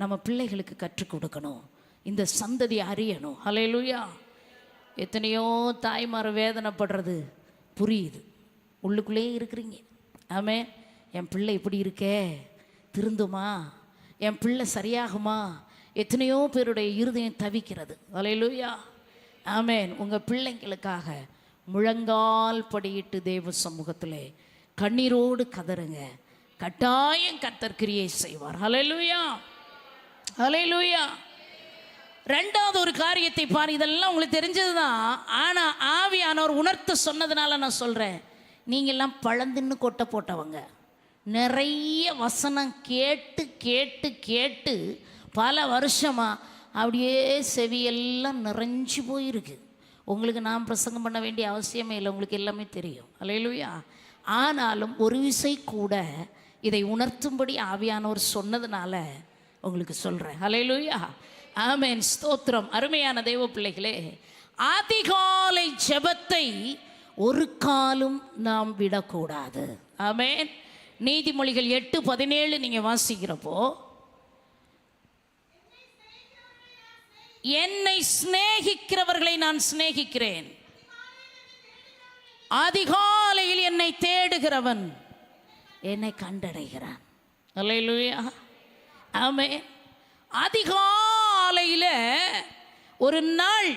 நம்ம பிள்ளைகளுக்கு கற்றுக் கொடுக்கணும், இந்த சந்ததி அறியணும். ஹல்லேலூயா. எத்தனையோ தாய்மார் வேதனைப்படுறது புரியுது. உள்ளுக்குள்ளேயே இருக்கிறீங்க. ஆமே, என் பிள்ளை இப்படி இருக்கே, திருந்துமா, என் பிள்ளை சரியாகுமா, எத்தனையோ பேருடைய இருதயம் தவிக்கிறது. ஹல்லேலூயா. ஆமேன். உங்கள் பிள்ளைங்களுக்காக முழங்கால் படியிட்டு தேவ சமூகத்திலே கண்ணீரோடு கதறுங்க. கட்டாயம் கர்த்தர் கிரியை செய்வார். ஹல்லேலூயா. ஹல்லேலூயா. ரெண்டாவது ஒரு காரியத்தை பாரு. இதெல்லாம் உங்களுக்கு தெரிஞ்சது தான். ஆனால் ஆவியானவர் உணர்த்த சொன்னதுனால நான் சொல்கிறேன். நீங்கள்லாம் பழந்தின்னு கொட்டை போட்டவங்க. நிறைய வசனம் கேட்டு கேட்டு கேட்டு பல வருஷமாக அப்படியே செவியெல்லாம் நிறைஞ்சு போயிருக்கு. உங்களுக்கு நான் பிரசங்கம் பண்ண வேண்டிய அவசியமே இல்லை, உங்களுக்கு எல்லாமே தெரியும். அல்லேலூயா. ஆனாலும் ஒரு விசை கூட இதை உணர்த்தும்படி ஆவியானவர் சொன்னதுனால உங்களுக்கு சொல்கிறேன். அல்லேலூயா. ஆமென். ஸ்தோத்திரம். அருமையான தெய்வ பிள்ளைகளே, அதிகாலை ஜெபத்தை ஒரு காலும் நாம் விடக்கூடாது. ஆமென். நீதிமொழிகள் 8:17 நீங்கள் வாசிக்கிறப்போ, என்னை சிநேகிக்கிறவர்களை நான் சிநேகிக்கிறேன், அதிகாலையில் என்னை தேடுகிறவன் என்னை கண்டடைகிறான். அல்லேலூயா. ஆமென். அதிகாலையில் ஒரு நாள்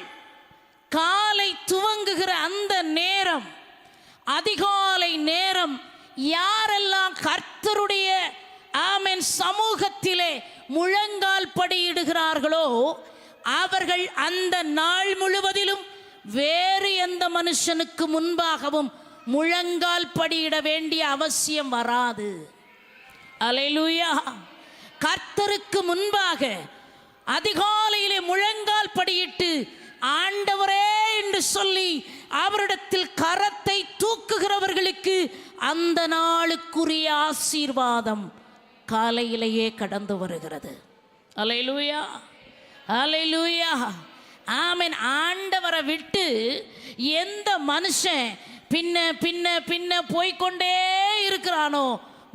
காலை துவங்குகிற அந்த நேரம், அதிகாலை நேரம் யாரெல்லாம் கர்த்தருடைய ஆமென் சமூகத்திலே முழங்கால் படியிடுகிறார்களோ அவர்கள் அந்த நாள் முழுவதிலும் வேறு எந்த மனுஷனுக்கு முன்பாகவும் முழங்கால் படியிட வேண்டிய அவசியம் வராது. அல்லேலூயா. கர்த்தருக்கு முன்பாக அதிகாலையிலே முழங்கால் படியிட்டு ஆண்டவரே என்று சொல்லி அவரிடத்தில் கரத்தை தூக்குகிறவர்களுக்கு அந்த நாளுக்குரிய ஆசீர்வாதம் காலையிலேயே கடந்து வருகிறது. அல்லேலூயா. அல்லேலூயா. ஆமென். ஆண்டவரை விட்டு எந்த மனுஷன் பின்ன பின்ன பின்ன போய்கொண்டே இருக்கிறானோ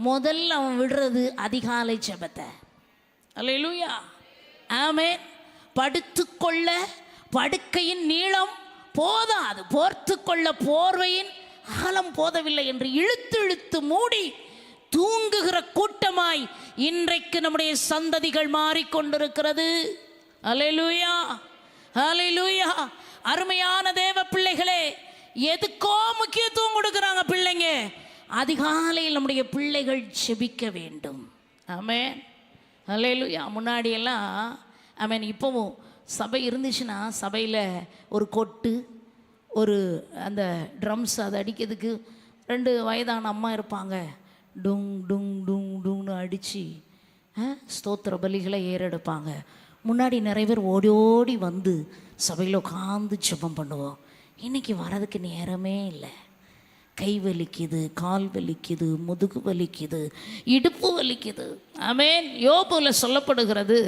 முதல்ல அவன் விடுறது அதிகாலை ஜெபத்தை. அல்லேலூயா. ஆமென். படுத்துக்கொள்ள படுக்கையின் நீளம் போதாது, போர்த்துக்கொள்ள போர்வையின் அகலம் போதவில்லை என்று இழுத்து இழுத்து மூடி தூங்குகிற கூட்டமாய் இன்றைக்கு நம்முடைய சந்ததிகள் மாறிக்கொண்டிருக்கிறது. அல்லேலூயா. அல்லேலூயா. அருமையான தேவ பிள்ளைகளே, எதுக்கோ முக்கியத்துவம் கொடுக்குறாங்க பிள்ளைங்க. அதிகாலையில் நம்முடைய பிள்ளைகள் செபிக்க வேண்டும். ஆமென், அல்லேலூயா. முன்னாடியெல்லாம் ஆமென், இப்போவும் சபை இருந்துச்சுன்னா சபையில் ஒரு கொட்டு, ஒரு அந்த ட்ரம்ஸ் அதை அடிக்கிறதுக்கு 2 வயதான அம்மா இருப்பாங்க. டுங் டுங் டுங் டுங்னு அடித்து ஸ்தோத்திர பலிகளை ஏறெடுப்பாங்க. முன்னாடி நிறைய பேர் ஓடி ஓடி வந்து சபையில் உட்காந்து ஜெபம் பண்ணுவோம். இன்றைக்கி வரதுக்கு நேரமே இல்லை. கை வலிக்குது, கால் வலிக்குது, முதுகு வலிக்குது, இடுப்பு வலிக்குது. ஆமென். யோபுல சொல்லப்படுகிறது,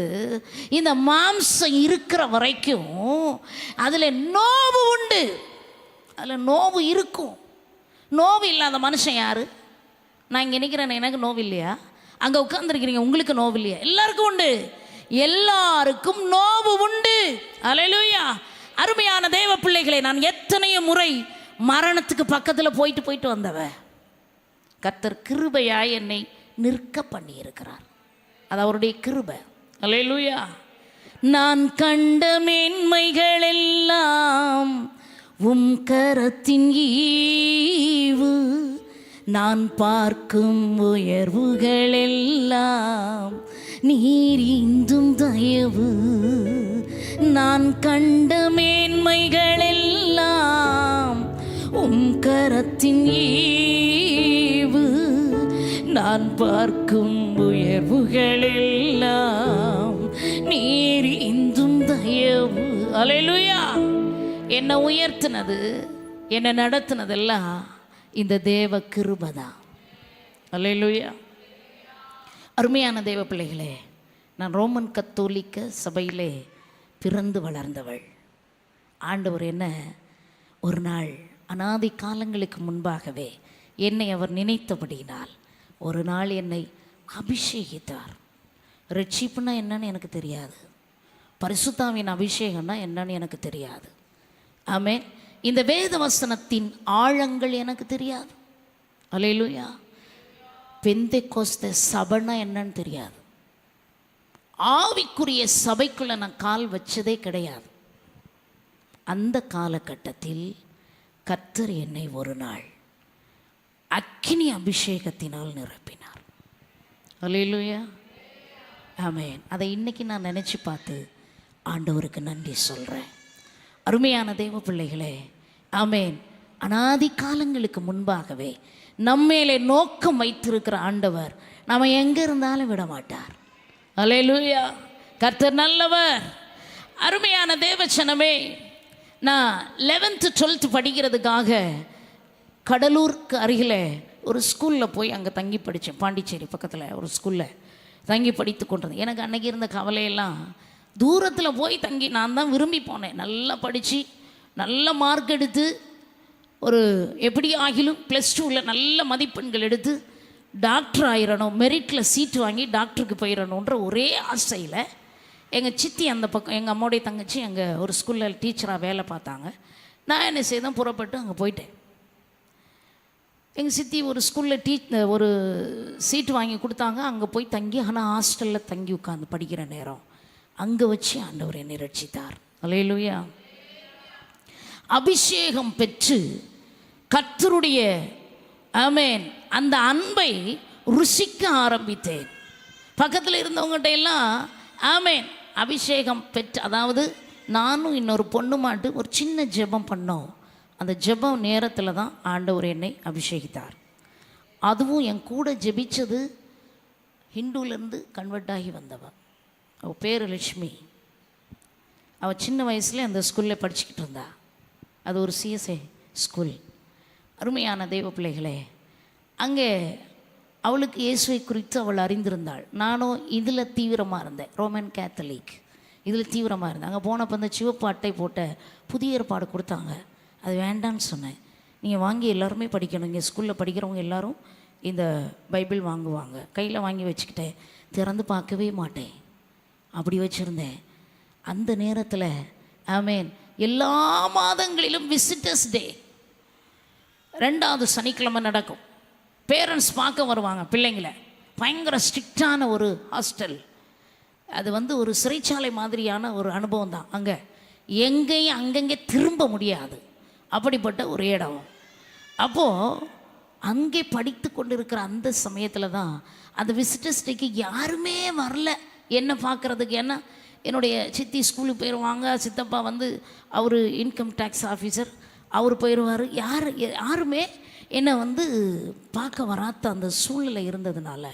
இந்த மாம்சம் இருக்கிற வரைக்கும் அதில் நோவு உண்டு. அதில் நோவு இருக்கும். நோவு இல்லாத மனுஷன் யார்? நான் இங்கே நிற்கிறேன், எனக்கு நோவு இல்லையா? அங்கே உட்கார்ந்துருக்கிறீங்க, உங்களுக்கு நோவு இல்லையா? எல்லாருக்கும் உண்டு. எல்லாருக்கும் நோவு உண்டு. அல்லேலூயா. அருமையான தேவ பிள்ளைகளை, நான் எத்தனையோ முறை மரணத்துக்கு பக்கத்தில் போயிட்டு வந்தவ. கர்த்தர் கிருபையாய் என்னை நிற்க பண்ணி இருக்கிறார். அது அவருடைய கிருபை. அல்லேலூயா. நான் கண்ட மேன்மைகள் எல்லாம் உம் கரத்தின் ஈவு, நான் பார்க்கும் உயர்வுகள் எல்லாம் நீர் ஈந்தும் தயவு. நான் கண்ட மேன்மைகள் எல்லாம் உம் கரத்தின் ஈவு, நான் பார்க்கும் உயர்வுகள் எல்லாம் நீர் ஈந்தும் தயவு. அல்லேலூயா. என்னை உயர்த்தினது, என்னை நடத்தினதெல்லாம் இந்த தேவ கிருபைதான். அல்லேலூயா. அருமையான தேவ பிள்ளைகளே, நான் ரோமன் கத்தோலிக்க சபையிலே பிறந்து வளர்ந்தவள். ஆண்டவர் என்ன ஒரு நாள் அநாதி காலங்களுக்கு முன்பாகவே என்னை அவர் நினைத்தபடியினால் ஒரு நாள் என்னை அபிஷேகித்தார். ரட்சிப்புனா என்னன்னு எனக்கு தெரியாது, பரிசுத்தாவின் அபிஷேகம்னா என்னன்னு எனக்கு தெரியாது. ஆமென். இந்த வேத வசனத்தின் ஆழங்கள் எனக்கு தெரியாது. அல்லேலூயா. பெந்தெக்கோஸ்தே சபைனா என்னன்னு தெரியாது. ஆவிக்குரிய சபைக்குள்ள நான் கால் வச்சதே கிடையாது. அந்த காலகட்டத்தில் கர்த்தர் என்னை ஒரு நாள் அக்கினி அபிஷேகத்தினால் நிரப்பினார். அல்லேலூயா. ஆமென். அதை இன்னைக்கு நான் நினச்சி பார்த்து ஆண்டவருக்கு நன்றி சொல்கிறேன். அருமையான தேவ பிள்ளைகளே, ஆமென். அநாதி காலங்களுக்கு முன்பாகவே நம்மேலே நோக்கம் வைத்திருக்கிற ஆண்டவர் நாம் எங்கே இருந்தாலும் விட மாட்டார். அல்லேலூயா. கர்த்தர் நல்லவர். அருமையான தேவச்சனமே, நான் 11th 12th படிக்கிறதுக்காக கடலூருக்கு அருகில் ஒரு ஸ்கூலில் போய் அங்கே தங்கி படித்தேன். பாண்டிச்சேரி பக்கத்தில் ஒரு ஸ்கூலில் தங்கி படித்து கொண்டிருந்தேன். எனக்கு அன்றைக்கி இருந்த கவலையெல்லாம், தூரத்தில் போய் தங்கி நான் தான் விரும்பி போனேன். நல்லா படித்து நல்ல மார்க் எடுத்து ஒரு எப்படி ஆகிலும் +2ல் நல்ல மதிப்பெண்கள் எடுத்து டாக்டர் ஆயிடணும், மெரிட்டில் சீட்டு வாங்கி டாக்டருக்கு போயிடணுன்ற ஒரே ஆசையில் எங்கள் சித்தி அந்த பக்கம், எங்கள் அம்மாவுடைய தங்கச்சி அங்கே ஒரு ஸ்கூலில் டீச்சராக வேலை பார்த்தாங்க. நான் என்ன செய்தேன், புறப்பட்டு அங்கே போயிட்டேன். எங்கள் சித்தி ஒரு ஸ்கூலில் ஒரு சீட்டு வாங்கி கொடுத்தாங்க. அங்கே போய் தங்கி, ஆனால் ஹாஸ்டலில் தங்கி உட்காந்து படிக்கிற நேரம் அங்கே வச்சு ஆண்டவர் என்னை ரட்சித்தார். அல்லேலூயா. அபிஷேகம் பெற்று கர்த்தருடைய ஆமென் அந்த அன்பை ருசிக்க ஆரம்பித்தேன். பக்கத்தில் இருந்தவங்ககிட்ட எல்லாம் ஆமென் அபிஷேகம் பெற்று, அதாவது நானும் இன்னொரு பொண்ணு மாட்டு ஒரு சின்ன ஜெபம் பண்ணோம். அந்த ஜெபம் நேரத்தில் தான் ஆண்டவர் என்னை அபிஷேகித்தார். அதுவும் என் கூட ஜெபிச்சது ஹிந்துலேருந்து கன்வெர்ட் ஆகி வந்தவன். அவள் பேர் லட்சுமி. அவள் சின்ன வயசில் அந்த ஸ்கூலில் படிச்சுக்கிட்டு இருந்தா. அது ஒரு சிஎஸ்ஐ ஸ்கூல். அருமையான தெய்வ பிள்ளைகளே, அங்கே அவளுக்கு இயேசுவை குறித்து அவள் அறிந்திருந்தாள். நானும் இதில் தீவிரமாக இருந்தேன், ரோமன் கேத்தலிக் இதில் தீவிரமாக இருந்தேன். அங்கே போனப்போ அந்த சிவப்பு அட்டை போட்ட புதிய ஏற்பாடு கொடுத்தாங்க. அது வேண்டான்னு சொன்னேன். நீங்கள் வாங்கி எல்லாருமே படிக்கணும், இங்கே ஸ்கூலில் படிக்கிறவங்க எல்லோரும் இந்த பைபிள் வாங்குவாங்க. கையில் வாங்கி வச்சுக்கிட்டேன், திறந்து பார்க்கவே மாட்டேன், அப்படி வச்சுருந்தேன். அந்த நேரத்தில் ஆமென் எல்லா மாதங்களிலும் விசிட்டர்ஸ் டே 2வது சனிக்கிழமை நடக்கும். பேரண்ட்ஸ் பார்க்க வருவாங்க பிள்ளைங்களை. பயங்கர ஸ்ட்ரிக்டான ஒரு ஹாஸ்டல். அது ஒரு சிறைச்சாலை மாதிரியான ஒரு அனுபவம் தான். அங்கே எங்கேயும் அங்கங்கே திரும்ப முடியாது, அப்படிப்பட்ட ஒரு இடம். அப்போது அங்கே படித்து கொண்டு இருக்கிற அந்த சமயத்தில் தான் அந்த விசிட்டர்ஸ் டேக்கு யாருமே வரல என்ன பார்க்குறதுக்கு. ஏன்னா என்னுடைய சித்தி ஸ்கூலுக்கு போயிடுவாங்க, சித்தப்பா வந்து அவர் இன்கம் டேக்ஸ் ஆஃபீஸர், அவர் போயிடுவார். யாருமே என்னை வந்து பார்க்க வராத அந்த சூழ்நிலை இருந்ததுனால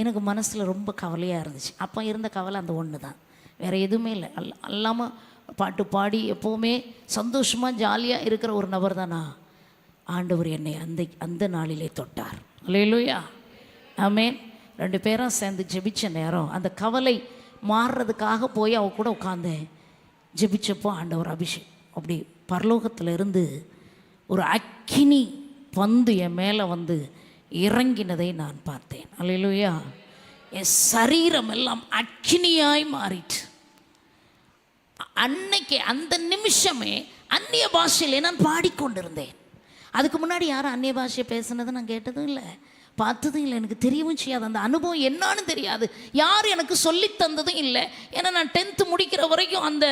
எனக்கு மனசில் ரொம்ப கவலையாக இருந்துச்சு. அப்போ இருந்த கவலை அந்த ஒன்று தான், வேறு எதுவுமே இல்லை. அல்லாமல் பாட்டு பாடி எப்போவுமே சந்தோஷமாக ஜாலியாக இருக்கிற ஒரு நபர் தான் நான். ஆண்டவர் என்னை அந்த நாளிலே தொட்டார். அல்லேலூயா, ஆமென். 2 பேரும் சேர்ந்து ஜெபிச்ச நேரம் அந்த கவலை மாறுறதுக்காக போய் அவ கூட உட்காந்தேன். ஜெபிச்சப்போ ஆண்டவர் அபிஷேகம் அப்படி பரலோகத்தில் இருந்து ஒரு அக்கினி வந்து என் மேலே வந்து இறங்கினதை நான் பார்த்தேன். அல்லேலூயா, என் சரீரம் எல்லாம் அக்கினியாய் மாறிட்டு அன்னைக்கு அந்த நிமிஷமே அந்நிய பாஷையிலே நான் பாடிக்கொண்டிருந்தேன். அதுக்கு முன்னாடி யாரும் அந்நிய பாஷையை பேசுனதை நான் கேட்டதும் இல்லை, பார்த்ததும் இல்லை, எனக்கு தெரியவும் செய்யாது. அந்த அனுபவம் என்னான்னு தெரியாது, யார் எனக்கு சொல்லி தந்ததும் இல்லை. ஏன்னா நான் 10th முடிக்கிற வரைக்கும் அந்த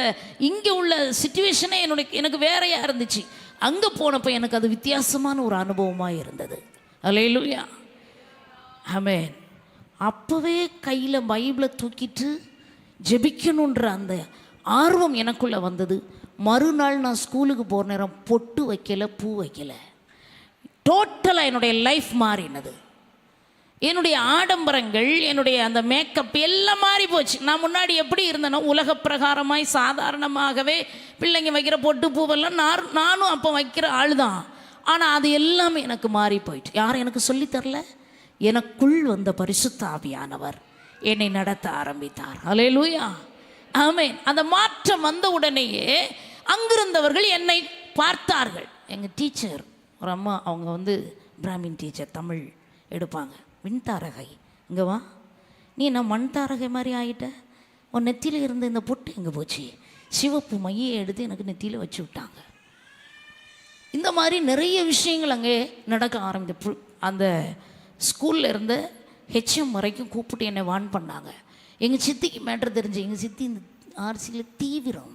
இங்கே உள்ள சிச்சுவேஷனே எனக்கு வேறையாக இருந்துச்சு. அங்கே போனப்போ எனக்கு அது வித்தியாசமான ஒரு அனுபவமாக இருந்தது. அல்லேலூயா, ஆமென். அப்போவே கையில் பைபிளை தூக்கிட்டு ஜெபிக்கணுன்ற அந்த ஆர்வம் எனக்குள்ளே வந்தது. மறுநாள் நான் ஸ்கூலுக்கு போகிற நேரம் பொட்டு வைக்கலை, பூ வைக்கலை. டோட்டலாக என்னுடைய லைஃப் மாறினது. என்னுடைய ஆடம்பரங்கள், என்னுடைய அந்த மேக்கப் எல்லாம் மாறி போச்சு. நான் முன்னாடி எப்படி இருந்தேனோ உலக பிரகாரமாய் சாதாரணமாகவே பிள்ளைங்க வைக்கிற பொட்டு பூவெல்லாம் நானும் அப்போ வைக்கிற ஆள் தான். ஆனால் அது எல்லாமே எனக்கு மாறி போயிட்டு. யாரும் எனக்கு சொல்லித்தரல, எனக்குள் வந்த பரிசுத்த ஆவியானவர் என்னை நடத்த ஆரம்பித்தார். அல்லேலூயா, ஆமென். அந்த மாற்றம் வந்த உடனேயே அங்கிருந்தவர்கள் என்னை பார்த்தார்கள். எங்கள் டீச்சர் ஒரு அம்மா, அவங்க வந்து பிராமின் டீச்சர், தமிழ் எடுப்பாங்க. விண்தாரகை, இங்கே வா, நீ நான் மண் தாரகை மாதிரி ஆகிட்ட, உன் நெத்தியில் இருந்த இந்த பொட்டு எங்கே போச்சு? சிவப்பு மையை எடுத்து எனக்கு நெத்தியில் வச்சு விட்டாங்க. இந்த மாதிரி நிறைய விஷயங்கள் அங்கே நடக்க ஆரம்பித்து அந்த ஸ்கூலில் இருந்த ஹெச்எம் வரைக்கும் கூப்பிட்டு என்னை வான் பண்ணாங்க. எங்கள் சித்திக்கு மேட்ரு தெரிஞ்சு, எங்கள் சித்தி இந்த ஆர்சியில் தீவிரம்.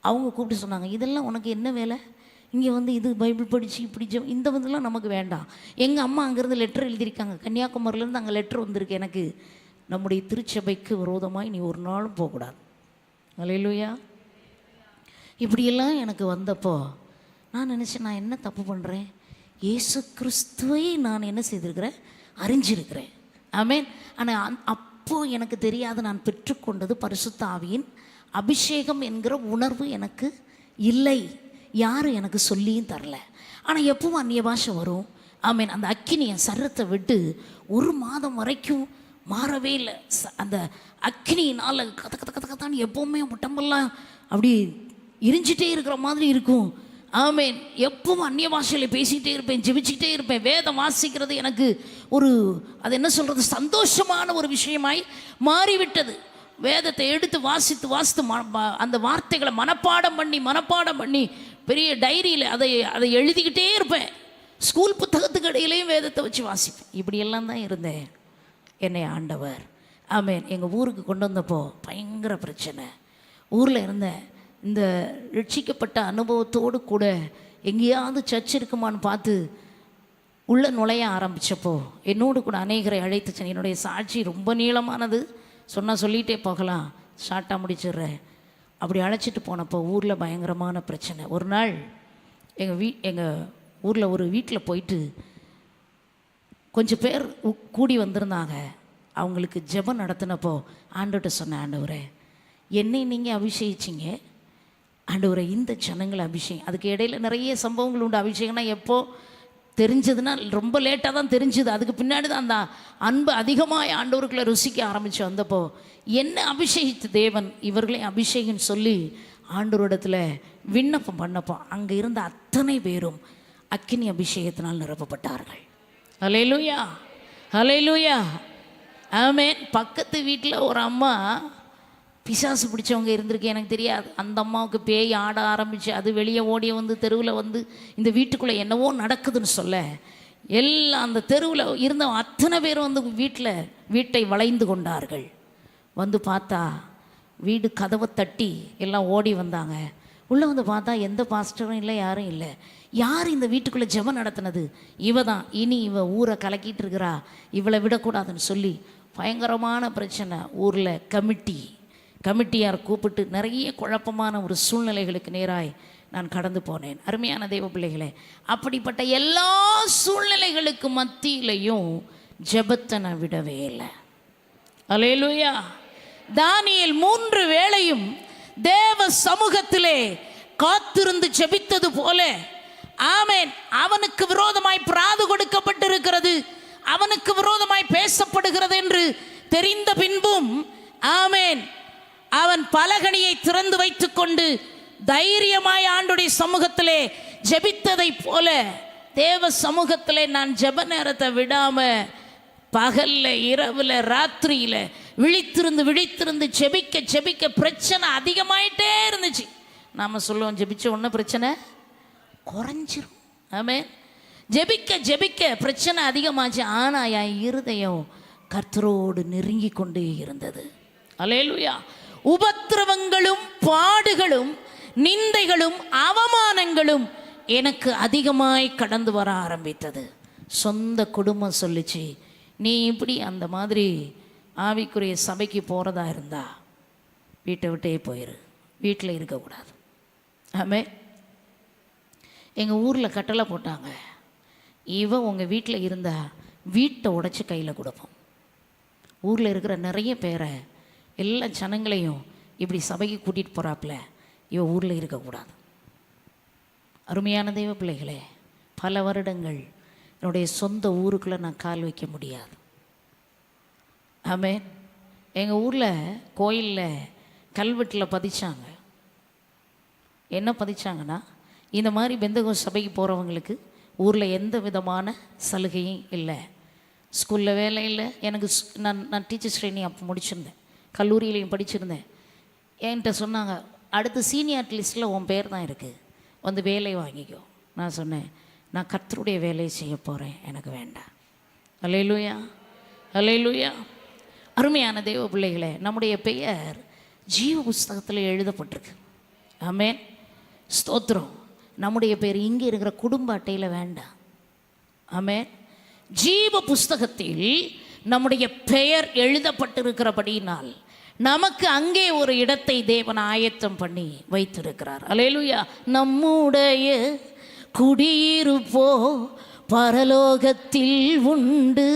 அவங்க கூப்பிட்டு சொன்னாங்க, இதெல்லாம் உனக்கு என்ன வேலை? இங்கே வந்து இது பைபிள் படித்து இப்படி இந்த வந்துலாம் நமக்கு வேண்டாம். எங்கள் அம்மா அங்கேருந்து லெட்டர் எழுதியிருக்காங்க, கன்னியாகுமரியிலேருந்து அங்கே லெட்டர் வந்திருக்கு எனக்கு, நம்முடைய திருச்சபைக்கு விரோதமாய் நீ ஒரு நாளும் போகக்கூடாது. அல்லேலூயா. இப்படியெல்லாம் எனக்கு வந்தப்போ நான் நினச்சேன், நான் என்ன தப்பு பண்ணுறேன்? இயேசு கிறிஸ்துவை நான் என்ன செய்திருக்கிறேன்? அறிஞ்சிருக்கிறேன். ஆமென். ஆனால் அப்போது எனக்கு தெரியாது, நான் பெற்றுக்கொண்டது பரிசுத்த ஆவியின் அபிஷேகம் என்கிற உணர்வு எனக்கு இல்லை. யாரும் எனக்கு சொல்லியும் தரல. ஆனால் எப்பவும் அந்நிய பாஷை வரும். ஆமென். அந்த அக்கினி என் சரத்தை விட்டு 1 மாதம் வரைக்கும் மாறவே இல்லை. அந்த அக்கினியினால் கத கத கத கத்தான்னு எப்போவுமே உடம்பெல்லாம் அப்படி எரிஞ்சிட்டே இருக்கிற மாதிரி இருக்கும். ஆமென். எப்பவும் அந்நிய பாஷையில் பேசிக்கிட்டே இருப்பேன், ஜெபிச்சுக்கிட்டே இருப்பேன். வேதம் வாசிக்கிறது எனக்கு ஒரு, அது என்ன சொல்கிறது, சந்தோஷமான ஒரு விஷயமாய் மாறிவிட்டது. வேதத்தை எடுத்து வாசித்து அந்த வார்த்தைகளை மனப்பாடம் பண்ணி பெரிய டைரியில் அதை எழுதிக்கிட்டே இருப்பேன். ஸ்கூல் புத்தகத்துக்கு இடையிலையும் வேதத்தை வச்சு வாசிப்பேன். இப்படியெல்லாம் தான் இருந்தேன். என்னை ஆண்டவர், ஆமென், எங்கள் ஊருக்கு கொண்டு வந்தப்போ பயங்கர பிரச்சனை. ஊரில் இருந்தேன். இந்த ரட்சிக்கப்பட்ட அனுபவத்தோடு கூட எங்கேயாவது சர்ச் இருக்குமான்னு பார்த்து உள்ளே நுழைய ஆரம்பித்தப்போ என்னோடு கூட அநேகரை அழைத்துச்சேன். என்னுடைய சாட்சி ரொம்ப நீளமானது, சொல்லிகிட்டே போகலாம், ஷார்ட்டாக முடிச்சிடுறேன். அப்படி அழைச்சிட்டு போனப்போ ஊரில் பயங்கரமான பிரச்சனை. ஒரு நாள் எங்கள் ஊரில் ஒரு வீட்டில் போயிட்டு கொஞ்சம் பேர் கூடி வந்திருந்தாங்க. அவங்களுக்கு ஜெபம் நடத்தினப்போ ஆண்டவர்கிட்ட சொன்னேன், ஆண்டவரே என்னை நீங்கள் அபிஷேகிச்சிங்க, ஆண்டவரே இந்த ஜனங்களை அபிஷேகம். அதுக்கு இடையில நிறைய சம்பவங்கள் உண்டு. அபிஷேகம்னா எப்போ தெரிஞ்சதுன்னா ரொம்ப லேட்டாக தான் தெரிஞ்சுது. அதுக்கு பின்னாடி தான் அந்த அன்பு அதிகமாக ஆண்டவருக்குள்ளே ருசிக்க ஆரம்பித்து வந்தப்போ என்ன அபிஷேகித்த தேவன் இவர்களே அபிஷேகம் சொல்லி ஆண்டவரிடத்தில் விண்ணப்பம் பண்ணப்போ அங்கே இருந்த அத்தனை பேரும் அக்கினி அபிஷேகத்தினால் நிரப்பப்பட்டார்கள். ஹல்லேலூயா, ஹல்லேலூயா, ஆமென். பக்கத்து வீட்டில் ஒரு அம்மா பிசாசு பிடிச்சவங்க இருந்திருக்கு, எனக்கு தெரியாது. அந்த அம்மாவுக்கு பேய் ஆட ஆரம்பித்து அது வெளியே ஓடிய வந்து தெருவில் வந்து இந்த வீட்டுக்குள்ளே என்னவோ நடக்குதுன்னு சொல்ல எல்லாம் அந்த தெருவில் இருந்த அத்தனை பேரும் வந்து வீட்டை வளைந்து கொண்டார்கள். வந்து பார்த்தா வீடு கதவை தட்டி எல்லாம் ஓடி வந்தாங்க. உள்ளே வந்து பார்த்தா எந்த பாஸ்டரும் இல்லை, யாரும் இல்லை. யார் இந்த வீட்டுக்குள்ளே ஜெபம் நடத்தினது? இவ தான். இனி இவ ஊரை கலக்கிட்டு இருக்கிறா, இவளை விடக்கூடாதுன்னு சொல்லி பயங்கரமான பிரச்சனை. ஊரில் கமிட்டியார் கூப்பிட்டு நிறைய குழப்பமான ஒரு சூழ்நிலைகளுக்கு நேராய் நான் கடந்து போனேன். அருமையான தெய்வ பிள்ளைகளே, அப்படிப்பட்ட எல்லா சூழ்நிலைகளுக்கு மத்தியிலையும் ஜெபத்தை நான் விடவே இல்லை. அல்லேலூயா. தானியேல் 3 வேளையும் தேவ சமூகத்திலே காத்திருந்து ஜெபித்தது போல, ஆமென், அவனுக்கு விரோதமாய் பிராது கொடுக்கப்பட்டிருக்கிறது, அவனுக்கு விரோதமாய் பேசப்படுகிறது என்று தெரிந்த பின்பும், ஆமென், அவன் பலகணியை திறந்து வைத்துக் கொண்டு தைரியமாய் ஆண்டுடைய சமூகத்திலே ஜெபித்ததை போல தேவ சமூகத்திலே நான் ஜெப நேரத்தை விடாம பகல்ல, இரவுல, ராத்திரியில விழித்திருந்து ஜெபிக்க பிரச்சனை அதிகமாயிட்டே இருந்துச்சு. நாம சொல்லுவோம், ஜெபிச்ச உடனே பிரச்சனை குறைஞ்சிரும். ஆமென். ஜெபிக்க பிரச்சனை அதிகமாச்சு. ஆனா என் இருதயம் கர்த்தரோடு நெருங்கி கொண்டே இருந்தது. அல்லேலூயா. உபத்திரவங்களும் பாடுகளும் நிந்தைகளும் அவமானங்களும் எனக்கு அதிகமாய் கடந்து வர ஆரம்பித்தது. சொந்த குடும்பம் சொல்லிச்சு, நீ இப்படி அந்த மாதிரி ஆவிக்குரிய சபைக்கு போகிறதா இருந்தா வீட்டை விட்டே போயிரு, வீட்டில் இருக்கக்கூடாது. ஆமென். எங்கள் ஊரில் கட்டளை போட்டாங்க, இவன் உங்கள் வீட்டில் இருந்தால் வீட்டை உடைச்சி கையில் கொடுப்போம். ஊரில் இருக்கிற நிறைய பேரை, எல்லா ஜனங்களையும் இப்படி சபைக்கு கூட்டிகிட்டு போகிறாப்புல, இவன் ஊரில் இருக்கக்கூடாது. அருமையான தெய்வ பிள்ளைகளே, பல வருடங்கள் என்னுடைய சொந்த ஊருக்குள்ளே நான் கால் வைக்க முடியாது. ஆமென். எங்கள் ஊரில் கோயிலில் கல்வெட்டில் பதிச்சாங்க. என்ன பதிச்சாங்கன்னா, இந்த மாதிரி பெந்தகோஸ்து சபைக்கு போகிறவங்களுக்கு ஊரில் எந்த விதமான சலுகையும் இல்லை, ஸ்கூலில் வேலை இல்லை. எனக்கு நான் டீச்சர்ஸ் ட்ரைனிங் அப்போ முடிச்சிருந்தேன், கல்லூரியிலையும் படிச்சிருந்தேன். என்கிட்ட சொன்னாங்க, அடுத்து சீனியாரிட்டி லிஸ்ட்டில் உன் பேர் தான் இருக்குது, வந்து வேலை வாங்கிக்கோ. நான் சொன்னேன், நான் கர்த்தருடைய வேலையை செய்ய போகிறேன், எனக்கு வேண்டாம். அல்லேலூயா, அல்லேலூயா. அருமையான தெய்வ பிள்ளைகளே, நம்முடைய பெயர் ஜீவ புஸ்தகத்தில் எழுதப்பட்டிருக்கு. ஆமென், ஸ்தோத்திரம். நம்முடைய பேர் இங்கே இருக்கிற குடும்ப அட்டையில் வேண்டாம். ஆமென். ஜீவ புஸ்தகத்தில் நம்முடைய பெயர் எழுதப்பட்டிருக்கிறபடினால் நமக்கு அங்கே ஒரு இடத்தை தேவன் ஆயத்தம் பண்ணி வைத்திருக்கிறார். அல்லேலூயா. நம்முடைய குடியிருப்போ பரலோகத்தில் உண்டு,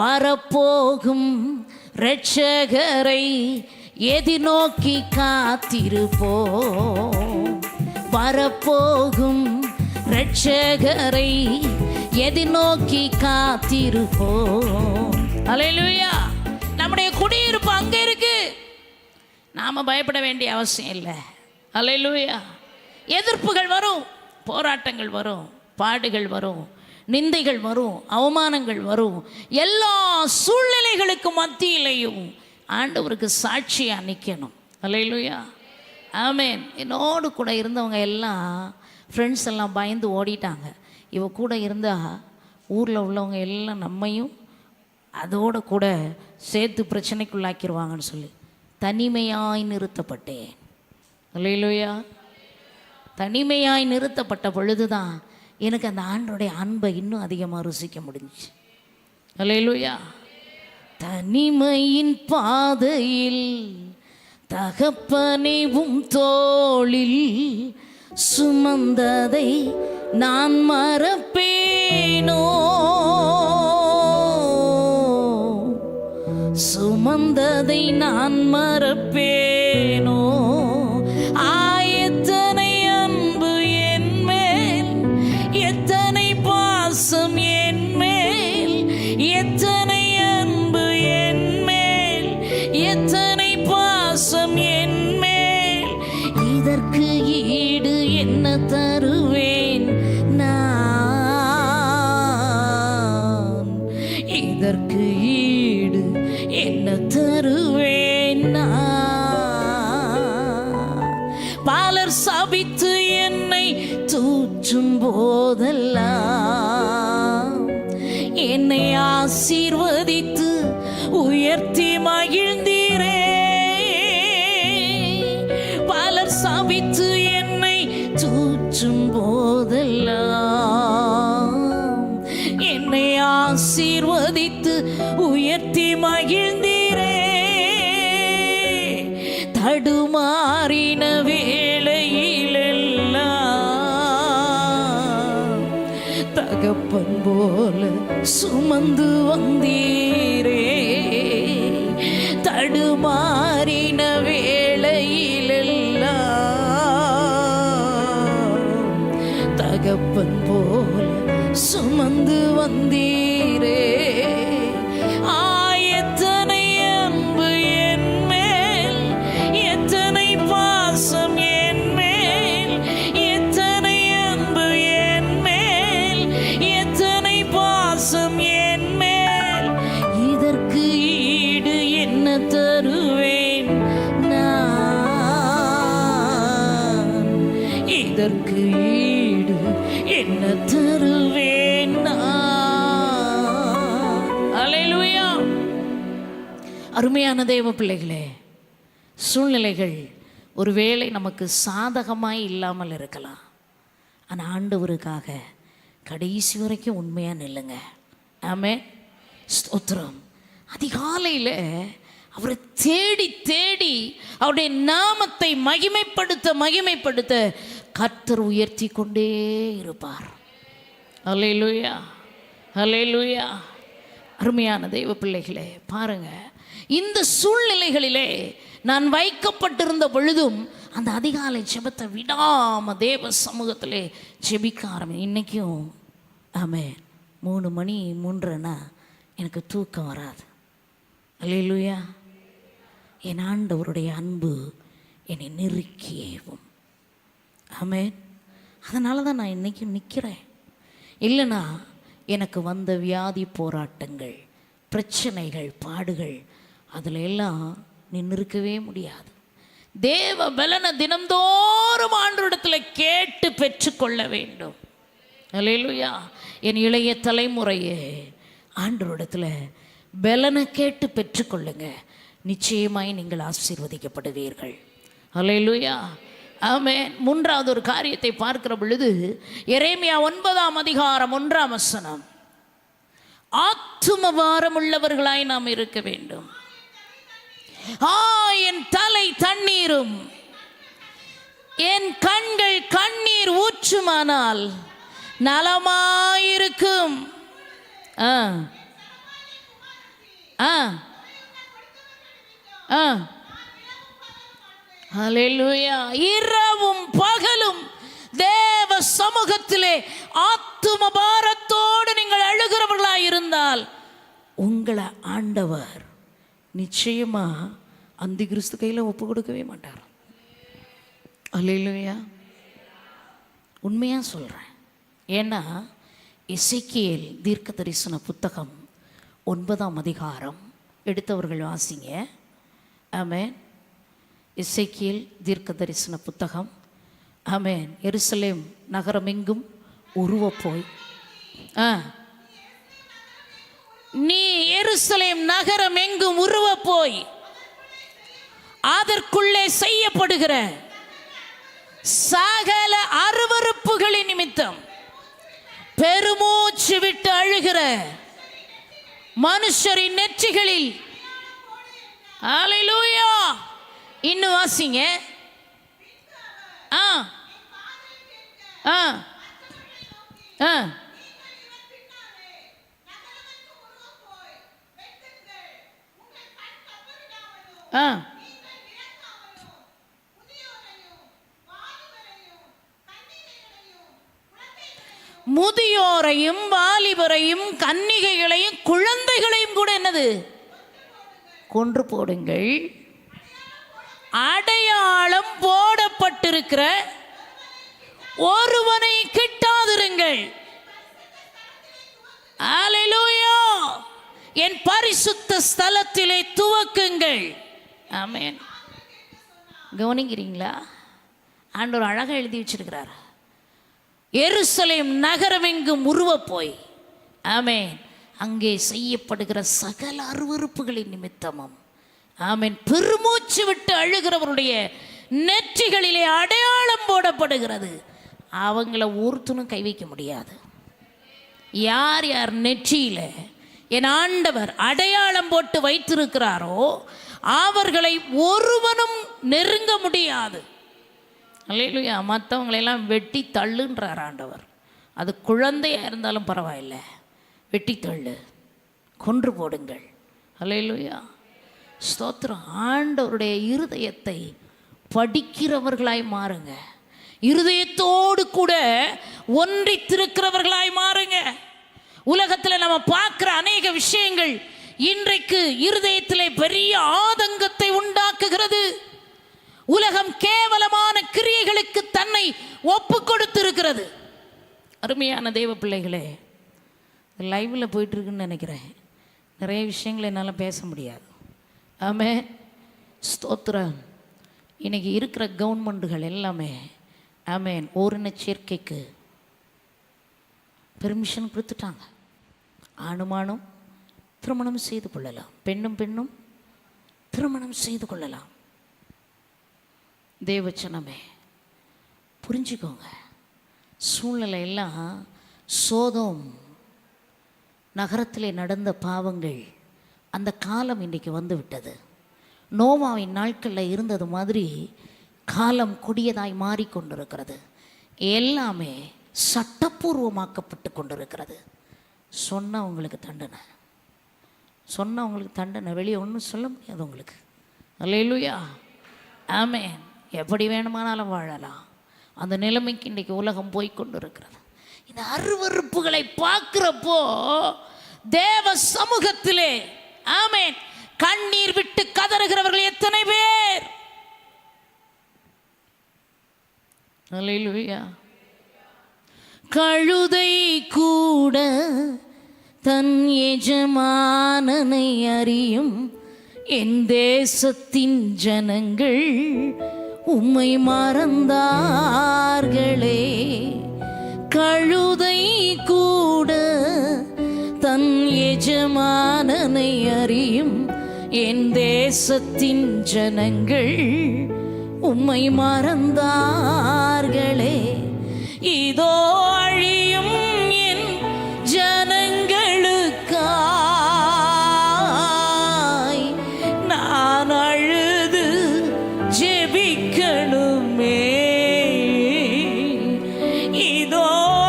வரப்போகும் இரட்சகரை எதிர்நோக்கி காத்திருப்போம், வரப்போகும் இரட்சகரை எதிர்நோக்கி காத்திருப்போம். அல்லேலூயா. நம்முடைய குடியிருப்பு அங்கே இருக்கு, நாம பயப்பட வேண்டிய அவசியம் இல்லை. அல்லேலூயா. எதிர்ப்புகள் வரும், போராட்டங்கள் வரும், பாடுகள் வரும், நிந்தைகள் வரும், அவமானங்கள் வரும். எல்லா சூழ்நிலைகளுக்கு மத்தியிலையும் ஆண்டவருக்கு சாட்சியா நிற்கணும். அல்லேலூயா. ஆமென். என்னோடு கூட இருந்தவங்க எல்லாம், ஃப்ரெண்ட்ஸ் எல்லாம் பயந்து ஓடிட்டாங்க. இவ கூட இருந்தால் ஊரில் உள்ளவங்க எல்லாம் நம்மையும் அதோடு கூட சேர்த்து பிரச்சனைக்குள்ளாக்கிடுவாங்கன்னு சொல்லி தனிமையாய் நிறுத்தப்பட்டேன். அல்லேலூயா. தனிமையாய் நிறுத்தப்பட்ட பொழுது தான் எனக்கு அந்த ஆண்டோடைய அன்பை இன்னும் அதிகமாக ருசிக்க முடிஞ்சிச்சு. அல்லேலூயா. தனிமையின் பாதையில் தகப்பனைவும் தோளில் சுமந்ததை நான் மறப்பேனோ, சுமந்ததை நான் மறப்பேனோ. எத்தனை அன்பு என் மேல், எத்தனை பாசம் என் மேல், எத்தனை அன்பு என் மேல், எத்தனை பாசம் என் மேல். இதற்கு ஈடு என்ன தருவேன் நான், இதற்கு ஈடு என்ன தருவேன் நான். பலர் சபித்து என்னை தூற்றும் போதெல்லாம் என்னை ஆசீர்வதித்து உயர்த்தி மகிழ்ந்தீரே. பலர் சபித்து என்னை தூற்றும் போதெல்லாம் ஆசீர்வதித்து உயர்த்தி மகிழ்ந்தீரே. தடுமாறின வேளையிலெல்லாம் தகப்பன் போல சுமந்து வந்தீரே. தடுமாறின வேளையிலெல்லாம் தகப்பன் போல சுமந்து வந்தீரே. எத்தனை அன்பு என் மேல், எத்தனை பாசம் என் மேல், எத்தனை அன்பு என் மேல், எத்தனை பாசம் என் மேல். இதற்கு ஈடு என்ன தருவேன் நான்? இதற்கு ஈடு என்ன தருவேன் நான்? அல்லேலூயா. அருமையான தேவ பிள்ளைகளே, சூழ்நிலைகள் ஒருவேளை நமக்கு சாதகமாய் இல்லாமல் இருக்கலாம். ஆனால் ஆண்டவருக்காக கடைசி வரைக்கும் உண்மையாக நில்லுங்க. ஆமென். ஸ்தோத்திரம். அதிகாலையில் அவரை தேடி தேடி அவருடைய நாமத்தை மகிமைப்படுத்த கர்த்தர் உயர்த்தி கொண்டே இருப்பார். அல்லேலூயா, அல்லேலூயா. அருமையான தெய்வ பிள்ளைகளே, பாருங்க, இந்த சூழ்நிலைகளிலே நான் வைக்கப்பட்டிருந்த பொழுதும் அந்த அதிகாலை ஜெபத்தை விடாம தேவ சமூகத்திலே ஜெபிக்க இன்னைக்கும் ஆமென். 3 மணி 3:30னா எனக்கு தூக்கம் வராது. அல்லேலூயா. என் ஆண்டவருடைய அன்பு என்னை நெருக்கியேவும். ஆமென். அதனால தான் நான் இன்றைக்கும் நிற்கிறேன். இல்லைனா எனக்கு வந்த வியாதி போராட்டங்கள், பிரச்சனைகள், பாடுகள், அதில் எல்லாம் நின்றுக்கவே முடியாது. தேவ பலனை தினந்தோறும் ஆண்டவரிடத்தில் கேட்டு பெற்றுக்கொள்ள வேண்டும். அல்லேலூயா. என் இளைய தலைமுறையே ஆண்டவரிடத்தில் பலனை கேட்டு பெற்றுக்கொள்ளுங்க. நிச்சயமாய் நீங்கள் ஆசீர்வதிக்கப்படுவீர்கள். அல்லேலூயா. ஆமென். 3வது ஒரு காரியத்தை பார்க்கிற பொழுது எரேமியா 9ஆம் அதிகாரம் 1ஆம் வசனம். ஆத்தும பாரம் உள்ளவர்களாய் நாம் இருக்க வேண்டும். என் தலை தண்ணீரும் என் கண்கள் கண்ணீர் ஊற்றுமானால் நலமாயிருக்கும். ஹல்லேலூயா. இரவும் பகலும் தேவ சமூகத்திலே ஆத்தும பாரத்தோடு நீங்கள் அழுகிறவர்களாய் இருந்தால் உங்களை ஆண்டவர் நிச்சயமா அந்தி கிறிஸ்து கையில் ஒப்பு கொடுக்கவே மாட்டார். ஹல்லேலூயா. உண்மையா சொல்றேன். ஏன்னா எசேக்கியேல் தீர்க்க தரிசன புத்தகம் 9ஆம் அதிகாரம் எடுத்தவர்கள் வாசிங்க. ஆமென். எசேக்கியேல் தீர்க்க தரிசன புத்தகம். ஆமென். எருசலேம் நகரமெங்கும் உருவ போய், நீ எருசலேம் நகரம் எங்கும் உருவ போய் அதற்குள்ளே செய்யப்படுகிற சகல அருவருப்புகளின் நிமித்தம் பெருமூச்சு விட்டு அழுகிற மனுஷரின் நெற்றிகளில். ஹல்லேலூயா. இன்னும் வாசிங்க. முதியோரையும் வாலிபரையும் கன்னிகைகளையும் குழந்தைகளையும் கூட என்னது கொன்று போடுங்கள். அடையாளம் போடப்பட்டிருக்கிற ஒருவனை கிட்டாதிருங்கள். அல்லேலூயா. என் பரிசுத்த ஸ்தலத்திலே துவக்குங்கள். ஆமென். கவனிக்கிறீங்களா? ஆண்டவர் அழகாக எழுதி வச்சிருக்கிறார். எருசலேம் நகரமெங்கும் உருவ போய், ஆமென், அங்கே செய்யப்படுகிற சகல அருவருப்புகளின் நிமித்தமும், ஆமென், பெருமூச்சு விட்டு அழுகிறவருடைய நெற்றிகளிலே அடையாளம் போடப்படுகிறது. அவங்கள ஒருத்தனும் கை வைக்க முடியாது. யார் யார் நெற்றியில் என் ஆண்டவர் அடையாளம் போட்டு வைத்திருக்கிறாரோ அவர்களை ஒருவனும் நெருங்க முடியாது. அல்லேலூயா. மற்றவங்களெல்லாம் வெட்டி தள்ளுன்றார் ஆண்டவர். அது குழந்தையாக இருந்தாலும் பரவாயில்லை, வெட்டி தள்ளு, கொன்று போடுங்கள். அல்லேலூயா. ஸ்தோத்திரம். ஆண்டவருடைய இருதயத்தை படிக்கிறவர்களாய் மாறுங்க. இருதயத்தோடு கூட ஒன்றித்திருக்கிறவர்களாய் மாறுங்க. உலகத்தில் நம்ம பார்க்குற அநேக விஷயங்கள் இன்றைக்கு இருதயத்திலே பெரிய ஆதங்கத்தை உண்டாக்குகிறது. உலகம் கேவலமான கிரியைகளுக்கு தன்னை ஒப்பு கொடுத்திருக்கிறது. அருமையான தேவ பிள்ளைகளே, லைவில் போயிட்டுருக்குன்னு நினைக்கிறேன். நிறைய விஷயங்களை என்னால் பேச முடியாது. ஆமென். ஸ்தோத்திரம். இன்றைக்கி இருக்கிற கவர்மெண்ட்டுகள் எல்லாமே ஆமென் ஓரின சேர்க்கைக்கு பெர்மிஷன் கொடுத்துட்டாங்க. ஆணுமானும் திருமணம் செய்து கொள்ளலாம், பெண்ணும் பெண்ணும் திருமணம் செய்து கொள்ளலாம். தேவச்சனமே புரிஞ்சுக்கோங்க. சூழ்நிலை எல்லாம் சோதோம் நகரத்திலே நடந்த பாவங்கள் அந்த காலம் இன்றைக்கு வந்து விட்டது. நோவாவின் நாட்களில் இருந்தது மாதிரி காலம் கொடியதாய் மாறிக்கொண்டிருக்கிறது. எல்லாமே சட்டப்பூர்வமாக்கப்பட்டு கொண்டிருக்கிறது. சொன்னவங்களுக்கு தண்டனை, சொன்னவங்களுக்கு தண்டனை. வெளியே ஒன்றும் சொல்ல முடியாது உங்களுக்கு. அல்லேலூயா. ஆமென். எப்படி வேணுமானாலும் வாழலாம். அந்த நிலைமைக்கு இன்றைக்கு உலகம் போய்கொண்டு இருக்கிறது. இந்த அருவருப்புகளை பார்க்குறப்போ தேவ சமூகத்திலே ஆமென் கண்ணீர் விட்டு கதறுகிறவர்கள் எத்தனை பேர். அல்லேலூயா. கழுதை கூட தன் எஜமானனை அறியும் என் தேசத்தின் ஜனங்கள் உம்மை மறந்தார்களே. கழுதை கூட தன் எஜமானனை அறியும் என் தேசத்தின் ஜனங்கள் உம்மை மறந்தார்களே. இதோ அழியும் என் ஜனங்களுக்காய் நான் அழுது ஜெபிக்கணுமே. இதோ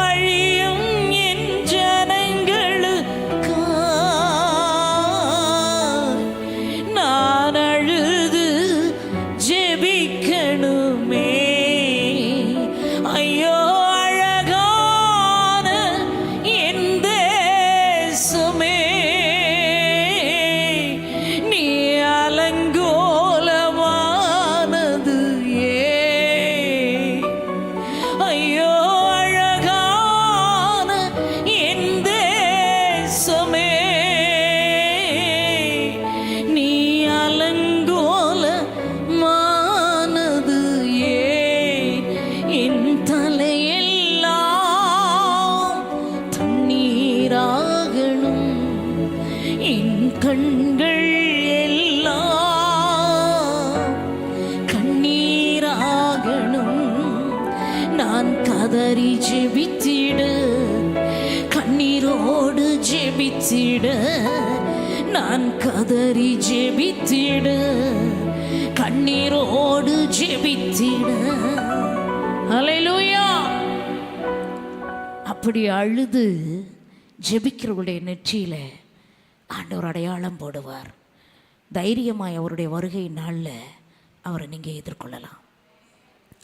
அழியும் என் ஜனங்களுக்காய் நான் அழுது ஜெபிக்கணுமே. ஐயோ அழகான என் தேசமே, நீ அலங்கோலமானது ஏன்? ஐயோ அழகான என் தேசமே, நீ அலங்கோலமானது ஏன்? என் தலையெல்லாம் தண்ணீராகணும், என் கண்கள் எல்லாம் கண்ணீராகணும். நான் கதறி ஜெபித்திட, கண்ணீரோடு ஜெபித்திட, நான் கதறி ஜெபித்திட, கண்ணீரோடு ஜெபித்திட. அல்லேலூயா. அப்படி அழுது ஜெபிக்கிறவருடைய நெற்றியில் ஆண்டவர் அடையாளம் போடுவார். தைரியமாய் அவருடைய வருகை நாளில் அவரை நீங்கள் எதிர்கொள்ளலாம்.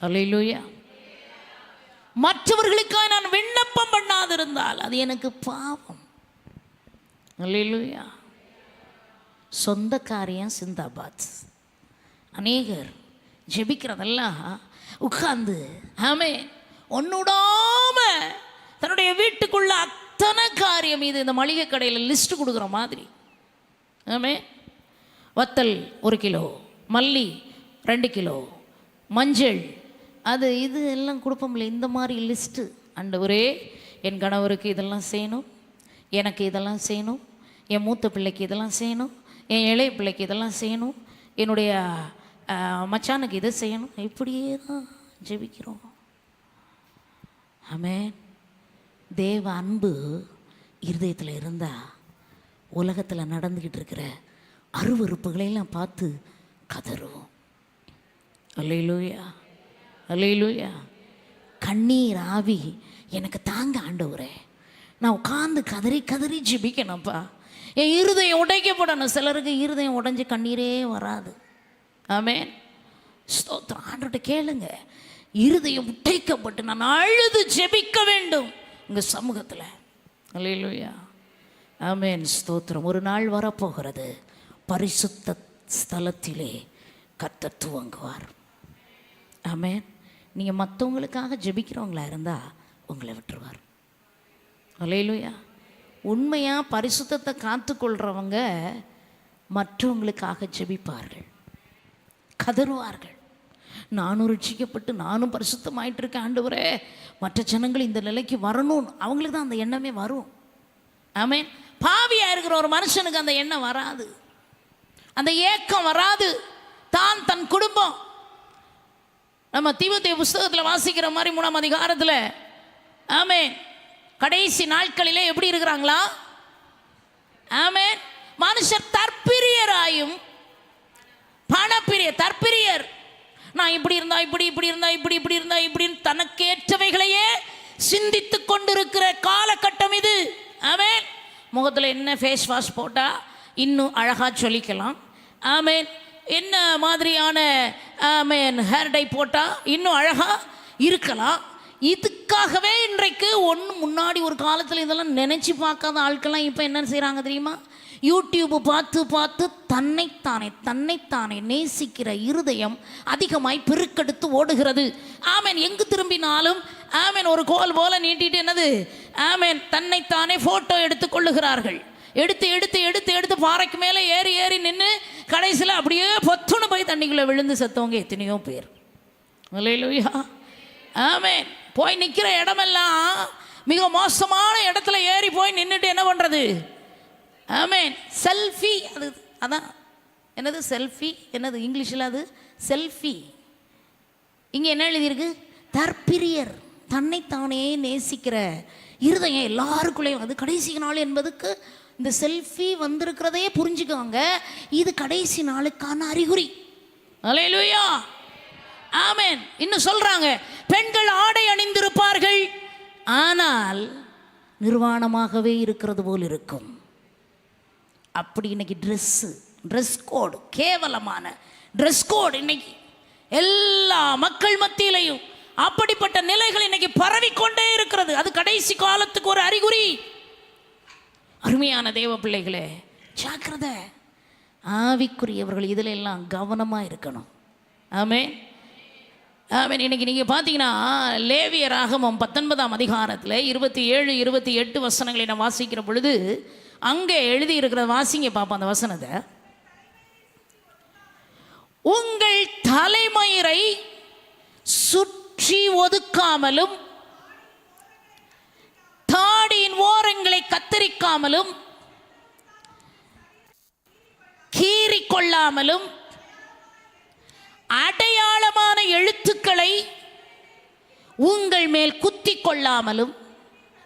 அல்லேலூயா. மற்றவர்களுக்காக நான் விண்ணப்பம் பண்ணாதிருந்தால் அது எனக்கு பாவம். அல்லேலூயா. சொந்த காரியம் சிந்தாபாத். அநேகர் ஜெபிக்கிறதெல்லாம் உட்கார்ந்து ஆமே ஒன்னுடாம தன்னுடைய வீட்டுக்குள்ள அத்தனை காரியம் இது இந்த மளிகை கடையில் லிஸ்ட் கொடுக்குற மாதிரி. ஆமே வத்தல் 1 கிலோ, மல்லி 2 கிலோ, மஞ்சள் அது இது எல்லாம் கொடுப்போம்ல. இந்த மாதிரி லிஸ்ட்டு. ஆண்டவரே என் கணவருக்கு இதெல்லாம் செய்யணும், எனக்கு இதெல்லாம் செய்யணும், என் மூத்த பிள்ளைக்கு இதெல்லாம் செய்யணும், என் இளைய பிள்ளைக்கு இதெல்லாம் செய்யணும், என்னுடைய மச்சானுக்கு இதை செய்யணும். இப்படியே தான் ஜெபிக்கிறோம். ஆமென். தேவ அன்பு இருதயத்தில் இருந்தால் உலகத்தில் நடந்துக்கிட்டு இருக்கிற அருவருப்புகளையெல்லாம் பார்த்து கதறுவோம். அல்லேலூயா, அல்லேலூயா. கண்ணீர் ஆவி எனக்கு தாங்க ஆண்டவரே, நான் உட்காந்து கதறி கதறி ஜெபிக்கணும்ப்பா. என் இருதயம் உடைக்கப்படணும். சிலருக்கு இருதயம் உடைஞ்சு கண்ணீரே வராது. ஆமென், ஸ்தோத்திரம். ஆண்டவர்கிட்ட கேளுங்க, இருதயம் உடைக்கப்பட்டு நான் அழுது ஜெபிக்க வேண்டும் உங்கள் சமூகத்தில். அல்லேலூயா, ஆமென், ஸ்தோத்திரம். ஒரு நாள் வரப்போகிறது, பரிசுத்த ஸ்தலத்திலே கர்த்தர் துவங்குவார். ஆமென். நீங்கள் மற்றவங்களுக்காக ஜெபிக்கிறவங்களா இருந்தால் உங்களை விட்டுருவார். அல்லேலூயா. உண்மையாக பரிசுத்தத்தை காத்துக்கொள்கிறவங்க மற்றவங்களுக்காக ஜெபிப்பார்கள், கதறுவார்கள். நானும் ரட்சிக்கப்பட்டு நானும் பரிசுத்தமாயிட்டு இருக்கேன் ஆண்டவரே, மற்ற ஜனங்கள் இந்த நிலைக்கு வரணும், அவங்களுக்கு தான் அந்த எண்ணமே வரும். ஆமென். பாவியாக இருக்கிற ஒரு மனுஷனுக்கு அந்த எண்ணம் வராது, அந்த ஏக்கம் வராது. தான் தன் குடும்பம், நம்ம தீமோத்தேயு புஸ்தகத்தில் வாசிக்கிற மாதிரி 3ஆம் அதிகாரத்தில், ஆமென், கடைசி நாட்களிலே எப்படி இருக்கிறாங்களா? ஆமென். மனுஷர் தற்பிரியராயும் தற்பிரியர். நான் இப்படி இருந்தா இப்படி, இப்படி இருந்தா இப்படி, இப்படி இருந்தா இப்படின்னு தனக்கேற்றவைகளையே சிந்தித்து கொண்டிருக்கிற காலகட்டம் இது. ஆமென். முகத்தில் என்ன ஃபேஸ் வாஷ் போட்டால் இன்னும் அழகாக சொல்லிக்கலாம். ஆமென். என்ன மாதிரியான ஆமென் ஹேர் டை போட்டால் இன்னும் அழகாக இருக்கலாம். இதுக்காகவே இன்றைக்கு முன்னாடி ஒரு காலத்தில் இதெல்லாம் நினச்சி பார்க்காத ஆட்கள்லாம் இப்போ என்ன செய்கிறாங்க தெரியுமா? யூடியூப் பார்த்து பார்த்து தன்னைத்தானே நேசிக்கிற இருதயம் அதிகமாய் பெருக்கெடுத்து ஓடுகிறது. ஆமென். எங்கு திரும்பினாலும் ஆமென் ஒரு கோல் போல நீட்டிட்டு என்னது ஆமென் தன்னைத்தானே ஃபோட்டோ எடுத்து கொள்ளுகிறார்கள். எடுத்து பாறைக்கு மேலே ஏறி நின்று கடைசியில் அப்படியே பொத்துன்னு போய் தண்ணிக்குள்ளே விழுந்து செத்தவங்க எத்தனையோ பேர். அல்லேலூயா, ஆமென். போய் நிற்கிற இடமெல்லாம் மிக மோசமான இடத்துல ஏறி போய் நின்றுட்டு என்ன பண்ணுறது? ஆமென். செல்ஃபி. அதான் என்னது செல்ஃபி, என்னது இங்கிலீஷில் அது செல்ஃபி. இங்கே என்ன எழுதியிருக்கு? தற்பிரியர், தன்னைத்தானே நேசிக்கிற இருதயம் எல்லாருக்குள்ளேயும். அது கடைசி நாள் என்பதுக்கு இந்த செல்ஃபி வந்திருக்கிறதையே புரிஞ்சுக்கோங்க. இது கடைசி நாளுக்கான அறிகுறி. அல்லேலூயா, ஆமென். இன்னும் சொல்றாங்க, பெண்கள் ஆடை அணிந்திருப்பார்கள், ஆனால் நிர்வாணமாகவே இருக்கிறது போல் இருக்கும். அப்படி இன்னைக்கு ட்ரெஸ் கோடு, கேவலமான ட்ரெஸ் கோடு இன்னைக்கு எல்லா மக்கள் மத்தியிலையும் அப்படிப்பட்ட நிலைகள் இன்னைக்கு பரவிக்கொண்டே இருக்கிறது. அது கடைசி காலத்துக்கு ஒரு அறிகுறி. அருமையான தேவ பிள்ளைகளே, ஜாக்கிரதை. ஆவிக்குரியவர்கள் இதில் எல்லாம் கவனமாக இருக்கணும். ஆமென், ஆமென். இன்னைக்கு நீங்கள் பார்த்தீங்கன்னா லேவியராகமம் 19ஆம் அதிகாரத்தில் 27, 28 வசனங்களை நான் வாசிக்கிற பொழுது அங்கே எழுதி இருக்கிற வாசிங்க பார்ப்போம் அந்த வசனத்தை. உங்கள் தலைமயிரை சுற்றி ஒதுக்காமலும் தாடியின் ஓரங்களை கத்தரிக்காமலும் கீறிக்கொள்ளாமலும் அடையாளமான எழுத்துக்களை உங்கள் மேல் குத்தி கொள்ளாமலும்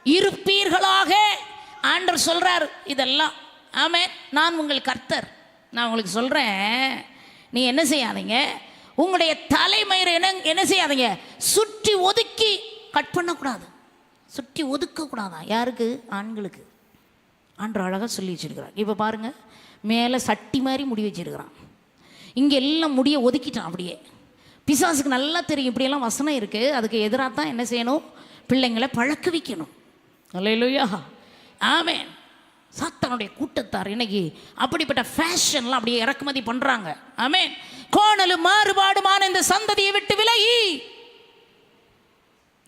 இருப்பீர்களாக. ஆண்டவர் சொல்றார் இதெல்லாம். ஆமென். நான் உங்கள் கர்த்தர். நான் உங்களுக்கு சொல்றேன், நீ என்ன செய்யாதீங்க, உங்களுடைய தலைமயிரை என்ன செய்யாதீங்க, சுற்றி ஒதுக்கி கட் பண்ணக்கூடாது, சுற்றி ஒதுக்கக்கூடாதான். யாருக்கு? ஆண்களுக்கு. ஆண்டவர் அழகாக சொல்லி வச்சிருக்கிறார். இப்போ பாருங்க, மேலே சட்டி மாதிரி முடி வச்சிருக்கிறான், இங்கே எல்லாம் முடியை ஒதுக்கிட்டான். அப்படியே பிசாசுக்கு நல்லா தெரியும் இப்படியெல்லாம் வசனம் இருக்குது, அதுக்கு எதிராக தான் என்ன செய்யணும், பிள்ளைங்களை பழக்க வைக்கணும். அல்லேலூயா, ஆமென். சாத்தானுடைய கூட்டத்தார் இன்னைக்கு அப்படிப்பட்ட ஃபேஷன்லாம் அப்படியே இறக்குமதி பண்ணுறாங்க. ஆமென். கோணலும் மாறுபாடுமான இந்த சந்ததியை விட்டு விலகி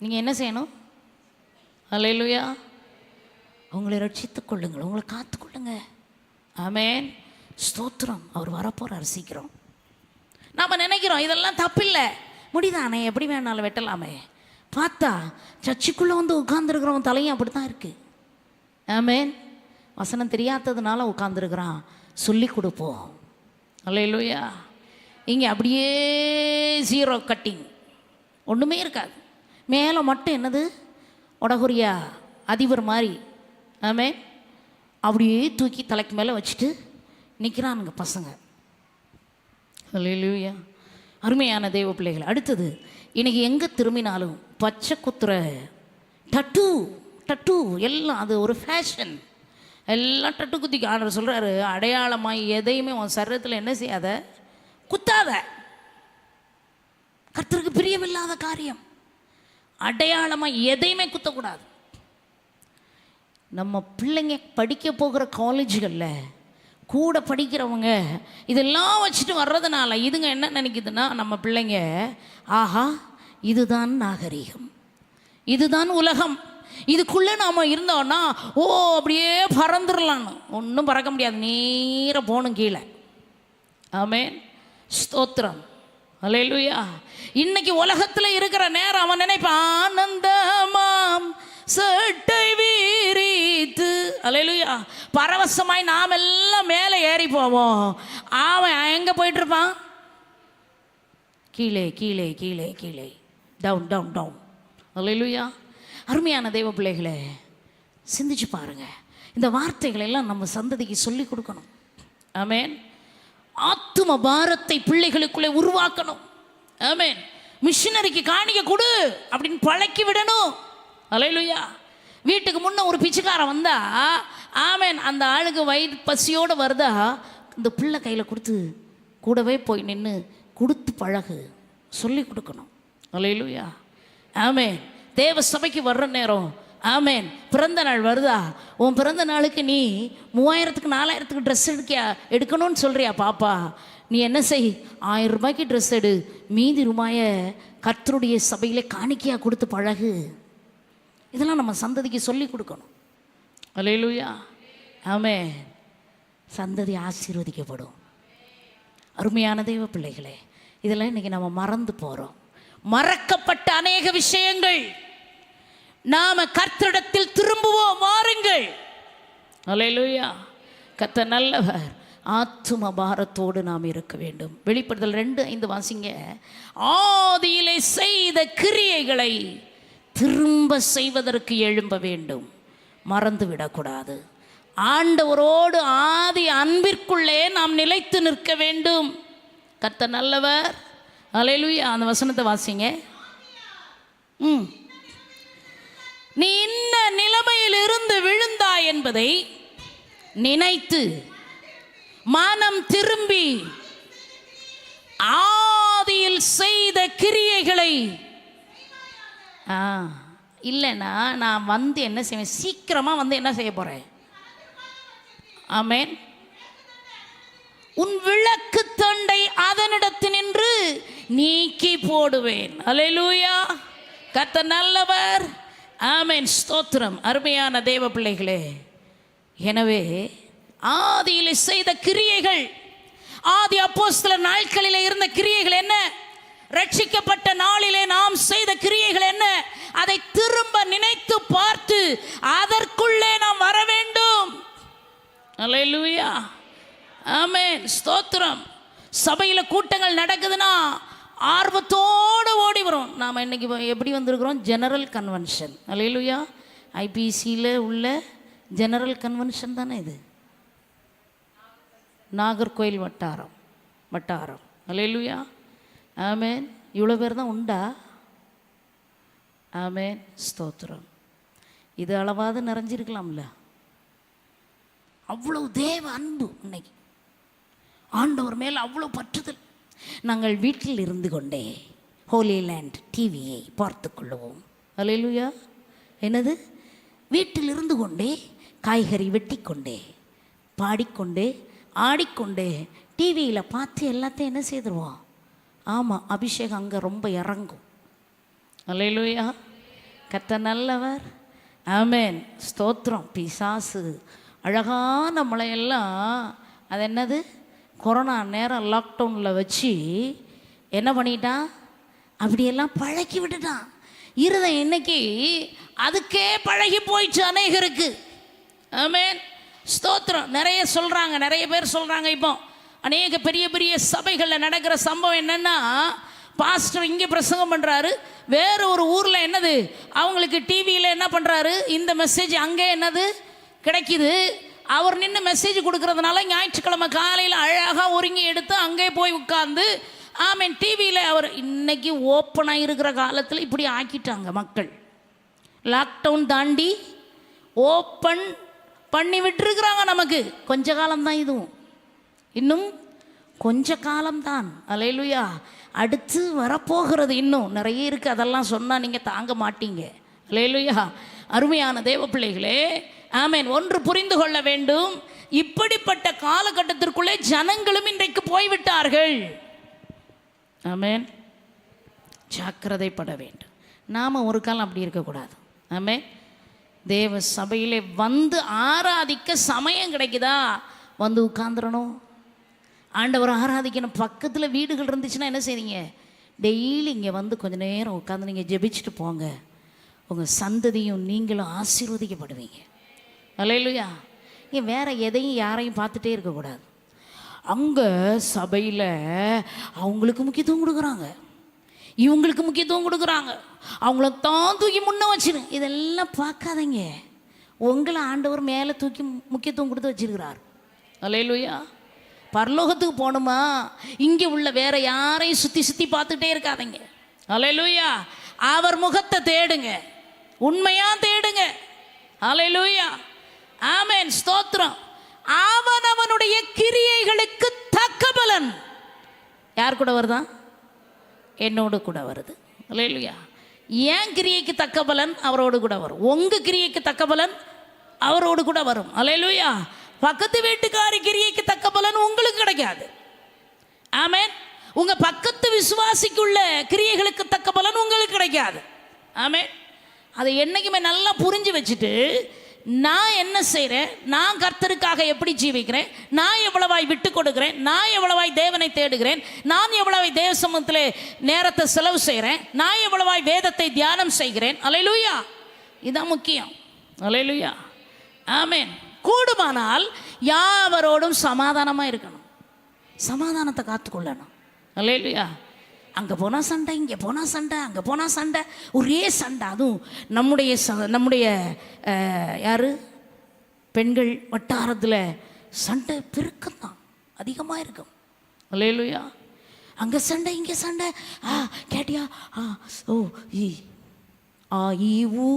நீங்கள் என்ன செய்யணும்? அல்லேலூயா, உங்களை ரட்சித்துக் கொள்ளுங்கள், உங்களை காத்துக்கொள்ளுங்க. ஆமென், ஸ்தோத்திரம். அவர் வரப்போறார் சீக்கிரம். நாம் நினைக்கிறோம் இதெல்லாம் தப்பில்லை, முடிதானே, எப்படி வேணாலும் வெட்டலாமே. பார்த்தா சர்ச்சுக்குள்ளே வந்து உட்கார்ந்துருக்கிறவன் தலையும் அப்படி தான் இருக்குது. ஆமென். வசனம் தெரியாததுனால உட்கார்ந்துருக்கிறான், சொல்லி கொடுப்போம். அல்லேலூயா. இங்கே அப்படியே ஜீரோ கட்டிங், ஒன்றுமே இருக்காது. மேலே மட்டும் என்னது, ஒடகுரியா அதிபர் மாதிரி. ஆமென். அப்படியே தூக்கி தலைக்கு மேலே வச்சுட்டு நிற்கிறானுங்க பசங்க. அல்லேலூயா. அருமையான தேவ பிள்ளைகள். அடுத்தது, இன்றைக்கி எங்கே திரும்பினாலும் பச்சை குத்துற டட்டு டட்டு எல்லாம் அது ஒரு ஃபேஷன். எல்லாம் டட்டு குத்திக்கு. ஆண்டவர் சொல்கிறாரு, அடையாளமாய் எதையுமே உன் சரீரத்தில் என்ன செய்யாத, குத்தாத. கர்த்தருக்கு பிரியமில்லாத காரியம். அடையாளமாக எதையுமே குத்தக்கூடாது. நம்ம பிள்ளைங்க படிக்க போகிற காலேஜுகளில் கூட படிக்கிறவங்க இதெல்லாம் வச்சுட்டு வர்றதுனால இதுங்க என்ன நினைக்குதுன்னா, நம்ம பிள்ளைங்க ஆஹா இதுதான் நாகரீகம், இதுதான் உலகம், இதுக்குள்ளே நாம் இருந்தோன்னா ஓ அப்படியே பறந்துடலான்னு. ஒன்றும் பறக்க முடியாது, நேராக போகணும் கீழே. ஆமென், ஸ்தோத்திரம், அல்லேலூயா. இன்னைக்கு உலகத்தில் இருக்கிற நேரம் அவன் நினைப்பான் ஆனந்தமாம் சட்டை வீரித்து, அல்லேலூயா, பரவசமாய் நாம் எல்லாம் மேலே ஏறி போவோம். அவன் எங்கே போயிட்டு இருப்பான்? கீழே கீழே கீழே கீழே, டவுன் டவுன் டவுன். அல்லேலூயா. அருமையான தெய்வ பிள்ளைகளே, சிந்திச்சு பாருங்க. இந்த வார்த்தைகளை எல்லாம் நம்ம சந்ததிக்கு சொல்லி கொடுக்கணும். ஆமென். ஆத்தும பாரத்தை பிள்ளைகளுக்குள்ளே உருவாக்கணும். ஆமென். மிஷினரிக்கு காணிக்க கொடு அப்படின்னு பழக்கி விடணும். அல்லேலூயா. வீட்டுக்கு முன்னே ஒரு பிச்சைக்காரன் வந்தா, ஆமென், அந்த ஆளுக்கு வயிறு பசியோடு வருதா, இந்த பிள்ளை கையில் கொடுத்து கூடவே போய் நின்று கொடுத்து பழகு, சொல்லி கொடுக்கணும். அல்லேலூயா. ஆமென். தேவ சபைக்கு வர்ற நேரம், ஆமென், பிறந்த நாள் வருதா, உன் பிறந்த நாளுக்கு நீ 3000க்கு 4000க்கு ட்ரெஸ் எடுக்கணும்னு சொல்கிறியா பாப்பா, நீ என்ன செய், 1000 ரூபாய்க்கு ட்ரெஸ் எடு, மீதி ரூபாயை கர்த்தருடைய சபையிலே காணிக்கையாக கொடுத்து பழகு. இதெல்லாம் நம்ம சந்ததிக்கு சொல்லி கொடுக்கணும். அல்லேலூயா. ஆமென். சந்ததி ஆசீர்வதிக்கப்படும். அருமையான தெய்வ பிள்ளைகளே, இதெல்லாம் இன்றைக்கி நம்ம மறந்து போகிறோம். மறக்கப்பட்ட அநேக விஷயங்கள். நாம கர்த்தரிடத்தில் திரும்புவோம், வாருங்கள். அல்லேலூயா. கர்த்தர் நல்லவர். ஆத்தும பாரத்தோடு நாம் இருக்க வேண்டும். வெளிப்படுதல் 2:5 வாசிங்க. ஆதியிலே செய்த கிரியைகளை திரும்ப செய்வதற்கு எழும்ப வேண்டும், மறந்து விடக்கூடாது. ஆண்டவரோடு ஆதி அன்பிற்குள்ளே நாம் நிலைத்து நிற்க வேண்டும். கர்த்தர் நல்லவர். அல்லேலூயா. அந்த வசனத்தை வாசிங்க. நீ இன்ன நிலைமையில் இருந்து விழுந்தாய் என்பதை நினைத்து மனம் திரும்பி ஆதியில் செய்த கிரியைகளை, இல்லைன்னா நான் வந்து என்ன செய்வேன், சீக்கிரமாக வந்து என்ன செய்ய போகிறேன், ஆமென், உன் விளக்கு தண்டை அதனிடத்தினின்று நீக்கி போடுவேன். அல்லேலூயா. கர்த்தர் நல்லவர். ஆமென், ஸ்தோத்திரம். அருமையான தேவ பிள்ளைகளே, எனவே ஆதியிலே செய்த கிரியைகள், ஆதி அப்போஸ்தலர் நாட்களிலே இருந்த கிரியைகள் என்ன, ரட்சிக்கப்பட்ட நாளிலே நாம் செய்த கிரியைகள் என்ன, அதை திரும்ப நினைத்து பார்த்து அதற்குள்ளே நாம் வர வேண்டும். அல்லேலூயா. ஆமென், ஸ்தோத்திரம். சபையில் கூட்டங்கள் நடக்குதுன்னா ஆர்வத்தோடு ஓடி வரும். நாம் இன்றைக்கி எப்படி வந்திருக்கிறோம், ஜெனரல் கன்வென்ஷன். அல்லேலூயா. ஐபிசியில் உள்ள ஜெனரல் கன்வென்ஷன் தானே இது, நாகர்கோயில் வட்டாரம். அல்லேலூயா. ஆமென். இவ்வளோ பேர் தான் உண்டா? ஆமென், ஸ்தோத்திரம். இது அளவாவது நிறைஞ்சிருக்கலாம்ல. அவ்வளோ தேவ அன்பு இன்னைக்கு, ஆண்டவர் மேல் அவ்வளோ பற்றுதல். நாங்கள் வீட்டில் இருந்து கொண்டே ஹோலி லேண்ட் டிவியை பார்த்து கொள்ளுவோம். அல்லேலூயா. என்னது, வீட்டில் இருந்து கொண்டே காய்கறி வெட்டி கொண்டே பாடிக்கொண்டே ஆடிக்கொண்டே டிவியில் பார்த்து எல்லாத்தையும் என்ன செய்துருவோம். ஆமாம், அபிஷேகம் அங்கே ரொம்ப இறங்கும். அல்லேலூயா. கர்த்தர் நல்லவர். ஆமென், ஸ்தோத்திரம். பிசாசு அழகான நம்மளையெல்லாம், அது என்னது, கொரோனா நேரம் லாக்டவுனில் வச்சு என்ன பண்ணிட்டான், அப்படியெல்லாம் பழக்கி விட்டுட்டான். இருதயம் இன்னைக்கு அதுக்கே பழகி போயிடுச்சு அநேகருக்கு. ஆமென், ஸ்தோத்திரம். நிறைய சொல்கிறாங்க, நிறைய பேர் சொல்கிறாங்க. இப்போ அநேக பெரிய பெரிய சபைகளில் நடக்கிற சம்பவம் என்னென்னா, பாஸ்டர் இங்கே பிரசங்கம் பண்ணுறாரு, வேறு ஒரு ஊரில் என்னது அவங்களுக்கு டிவியில் என்ன பண்ணுறாரு, இந்த மெசேஜ் அங்கே என்னது கிடைக்குது. அவர் நின்று மெசேஜ் கொடுக்கறதுனால ஞாயிற்றுக்கிழமை காலையில் அழகாக ஒருங்கி எடுத்து அங்கே போய் உட்கார்ந்து ஆமேன் டிவியில் அவர் இன்னைக்கு ஓப்பனாக இருக்கிற காலத்தில் இப்படி ஆக்கிட்டாங்க மக்கள். லாக்டவுன் தாண்டி ஓப்பன் பண்ணி விட்டுருக்குறாங்க. நமக்கு கொஞ்ச காலம்தான், இதுவும் இன்னும் கொஞ்ச காலம்தான். அல்லேலூயா. அடுத்து வரப்போகிறது இன்னும் நிறைய இருக்குது. அதெல்லாம் சொன்னால் நீங்கள் தாங்க மாட்டீங்க. அல்லேலூயா. அருமையான தேவ பிள்ளைகளே, ஆமேன். ஒன்று புரிந்து கொள்ள வேண்டும், இப்படிப்பட்ட காலகட்டத்திற்குள்ளே ஜனங்களும் இன்றைக்கு போய்விட்டார்கள். ஆமேன். ஜாக்கிரதைப்பட வேண்டும். நாம் ஒரு காலம் அப்படி இருக்கக்கூடாது. ஆமேன். தேவ சபையிலே வந்து ஆராதிக்க சமயம் கிடைக்குதா, வந்து உட்காந்துடணும், ஆண்டவரை ஆராதிக்கணும். பக்கத்தில் வீடுகள் இருந்துச்சுன்னா என்ன செய்வீங்க, டெய்லி இங்கே வந்து கொஞ்சம் நேரம் உட்காந்து நீங்கள் ஜெபிச்சுட்டு போங்க. உங்கள் சந்ததியும் நீங்களும் ஆசீர்வதிக்கப்படுவீங்க. அல்லேலூயா. இங்கே வேறு எதையும் யாரையும் பார்த்துட்டே இருக்கக்கூடாது. அங்கே சபையில் அவங்களுக்கு முக்கியத்துவம் கொடுக்குறாங்க, இவங்களுக்கு முக்கியத்துவம் கொடுக்குறாங்க, அவங்கள தான் தூக்கி முன்னே வச்சிரு. இதெல்லாம் பார்க்காதீங்க. உங்களை ஆண்டவர் மேலே தூக்கி முக்கியத்துவம் கொடுத்து வச்சிருக்கிறார். அல்லேலூயா. பரலோகத்துக்கு போகணுமா, இங்கே உள்ள வேற யாரையும் சுற்றி சுற்றி பார்த்துட்டே இருக்காதீங்க. அல்லேலூயா. அவர் முகத்தை தேடுங்க, உண்மையாக தேடுங்க. அல்லேலூயா. ஆமென். ஸ்தோத்திரம். அவனுடைய கிரியைகளுக்கு தக்க பலன் யார் கூட வருதா, என்னோடு கூட வருது. அல்லேலூயா. ஏன் கிரியைக்கு தக்க பலன் அவரோடு கூட வரும். உங்கள் கிரியைக்கு தக்க பலன் அவரோடு கூட வரும். அல்லேலூயா. பக்கத்து வீட்டுக்காரி கிரியைக்கு தக்க பலன் உங்களுக்கு கிடைக்காது. ஆமென். உங்கள் பக்கத்து விசுவாசிக்குள்ள கிரியைகளுக்கு தக்க பலன் உங்களுக்கு கிடைக்காது. ஆமென். அதை என்றைக்குமே நல்லா புரிஞ்சு வச்சுட்டு, நான் என்ன செய்கிறேன், நான் கர்த்தருக்காக எப்படி ஜீவிக்கிறேன், நான் எவ்வளவாய் விட்டு கொடுக்குறேன், நான் எவ்வளவாய் தேவனை தேடுகிறேன், நான் எவ்வளவாய் தேவ சமூகத்தில் நேரத்தை செலவு செய்கிறேன், நான் எவ்வளவாய் வேதத்தை தியானம் செய்கிறேன். அல்லேலூயா. இதுதான் முக்கியம். அல்லேலூயா. ஆமென். கூடுமானால் யாவரோடும் சமாதானமாக இருக்கணும், சமாதானத்தை காத்துக்கொள்ளணும். அல்லேலூயா. அங்கே போனால் சண்டை, இங்கே போனால் சண்டை, அங்கே போனால் சண்டை, ஒரே சண்டை. அதுவும் நம்முடைய யார் பெண்கள் வட்டாரத்தில் சண்டை பெருக்கம்தான் அதிகமாக இருக்கும். அல்லேலூயா. அங்கே சண்டை, இங்கே சண்டை. கேட்டியா, ஓ ஈ ஊ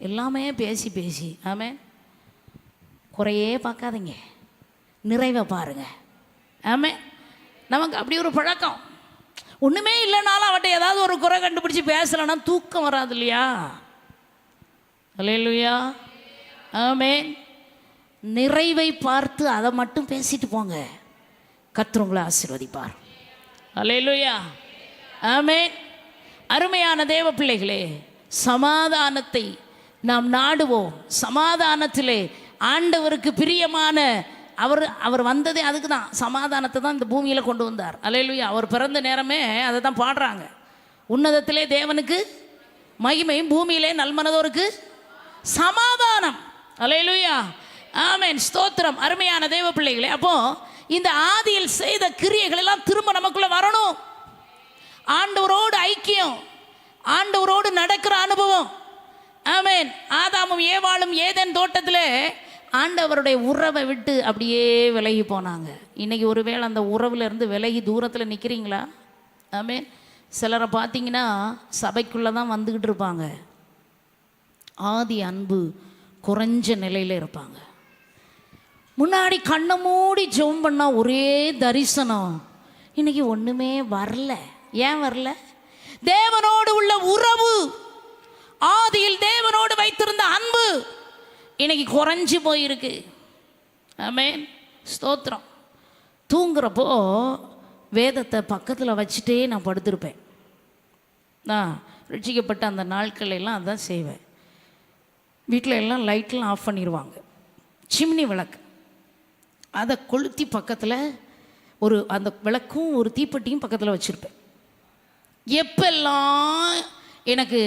எல்லாமே பேசி பேசி. ஆமென். குறையே பார்க்காதீங்க, நிறைவை பாருங்க. ஆமென். நமக்கு அப்படி ஒரு பழக்கம். ஒன்றுமே இல்லைனாலும் அவட்ட ஏதாவது ஒரு குறை கண்டுபிடிச்சி பேசலைன்னா தூக்கம் வராது இல்லையா. அல்லேலூயா. ஆமென். நிறைவை பார்த்து அதை மட்டும் பேசிட்டு போங்க, கர்த்தர் உங்களை ஆசீர்வதிப்பார். அல்லேலூயா. ஆமென். அருமையான தேவ பிள்ளைகளே, சமாதானத்தை நாம் நாடுவோம். சமாதானத்திலே ஆண்டவருக்கு பிரியமான அவர் வந்ததே அதுக்கு தான், சமாதானத்தை தான் இந்த பூமியில் கொண்டு வந்தார். அல்லேலூயா. அவர் பிறந்த நேரமே அதை தான் பாடுறாங்க. உன்னதத்திலே தேவனுக்கு மகிமையும், பூமியிலே நல்மனதோருக்கு சமாதானம். அல்லேலூயா. ஆமென். ஸ்தோத்திரம். அருமையான தேவ பிள்ளைகளே, அப்போ இந்த ஆதியில் செய்த கிரியைகள் எல்லாம் திரும்ப நமக்குள்ள வரணும். ஆண்டவரோடு ஐக்கியம், ஆண்டவரோடு நடக்கிற அனுபவம். ஆமென். ஆதாமும் ஏவாளும் ஏதேன் தோட்டத்தில் ஆண்டவருடைய உறவை விட்டு அப்படியே விலகி போனாங்க. இன்றைக்கி ஒருவேளை அந்த உறவில் இருந்து விலகி தூரத்தில் நிற்கிறீங்களா? ஆமென். சிலரை பார்த்தீங்கன்னா சபைக்குள்ளே தான் வந்துக்கிட்டு இருப்பாங்க, ஆதி அன்பு குறைஞ்ச நிலையில் இருப்பாங்க. முன்னாடி கண்ணை மூடி ஜெபம் பண்ணால் ஒரே தரிசனம். இன்றைக்கி ஒன்றுமே வரல. ஏன் வரல? தேவனோடு உள்ள உறவு, ஆதியில் தேவனோடு வைத்திருந்த அன்பு இன்னைக்கு குறைஞ்சி போயிருக்கு. ஆமென். ஸ்தோத்திரம். தூங்குறப்போ வேதத்தை பக்கத்தில் வச்சுட்டே நான் படுத்திருப்பேன். நான் ரட்சிக்கப்பட்ட அந்த நாட்கள் எல்லாம் அதான் செய்வேன். வீட்டில் எல்லாம் லைட்லாம் ஆஃப் பண்ணிடுவாங்க, சிம்னி விளக்கு அதை கொளுத்தி பக்கத்தில் அந்த விளக்கும் ஒரு தீப்பெட்டியும் பக்கத்தில் வச்சுருப்பேன். எப்பெல்லாம் எனக்கு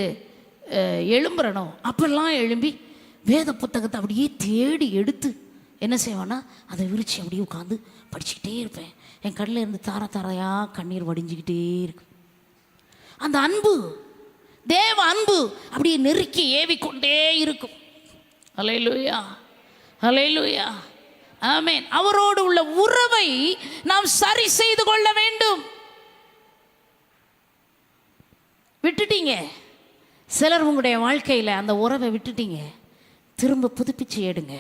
எழும்புறனோ அப்பெல்லாம் எழும்பி வேத புத்தகத்தை அப்படியே தேடி எடுத்து என்ன செய்வேன்னா அதை விரித்து அப்படியே உட்காந்து படிச்சுக்கிட்டே இருப்பேன். என் கண்ணில் இருந்து தார தாரையாக கண்ணீர் வடிஞ்சிக்கிட்டே இருக்கு. அந்த அன்பு, தேவ அன்பு அப்படியே நெருக்கி ஏவிக்கொண்டே இருக்கும். அல்லேலூயா. அல்லேலூயா. ஆமென். அவரோடு உள்ள உறவை நாம் சரி செய்து கொள்ள வேண்டும். விட்டுட்டீங்க, சிலர் உங்களுடைய வாழ்க்கையில் அந்த உறவை விட்டுட்டீங்க, திரும்ப புதுப்பிச்சு எடுங்க.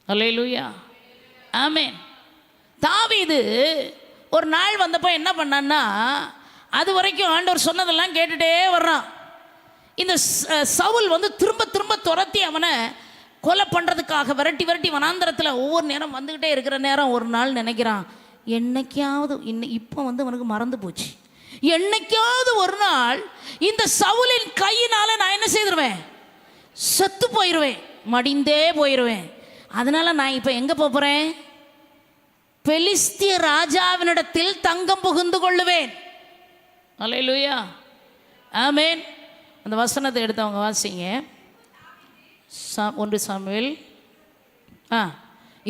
அல்லேலூயா, ஆமென். தாவீது ஒரு நாள் வந்தப்போ என்ன பண்ணான்னா, அது வரைக்கும் ஆண்டவர் சொன்னதெல்லாம் கேட்டுட்டே வர்றான். இந்த சவுல் வந்து திரும்ப திரும்ப துரத்தி அவனை கொலை பண்ணுறதுக்காக விரட்டி விரட்டி வனாந்தரத்தில் ஒவ்வொரு நேரம் வந்துக்கிட்டே இருக்கிற நேரம் ஒரு நாள் நினைக்கிறான், என்னைக்காவது இப்போ வந்து அவனுக்கு மறந்து போச்சு, என்னைக்காவது ஒரு நாள் இந்த சவுலின் கையினால் நான் என்ன செய்திருவேன், செத்து போயிடுவேன், மடிந்தே போயிடுவேன். அதனால் நான் இப்போ எங்கே போகிறேன், பெலிஸ்திய ராஜாவினிடத்தில் தங்கம் புகுந்து கொள்ளுவேன். அல்லேலூயா, ஆமென். அந்த வசனத்தை எடுத்தவங்க வாசிங்க. 1 சாமுவேல்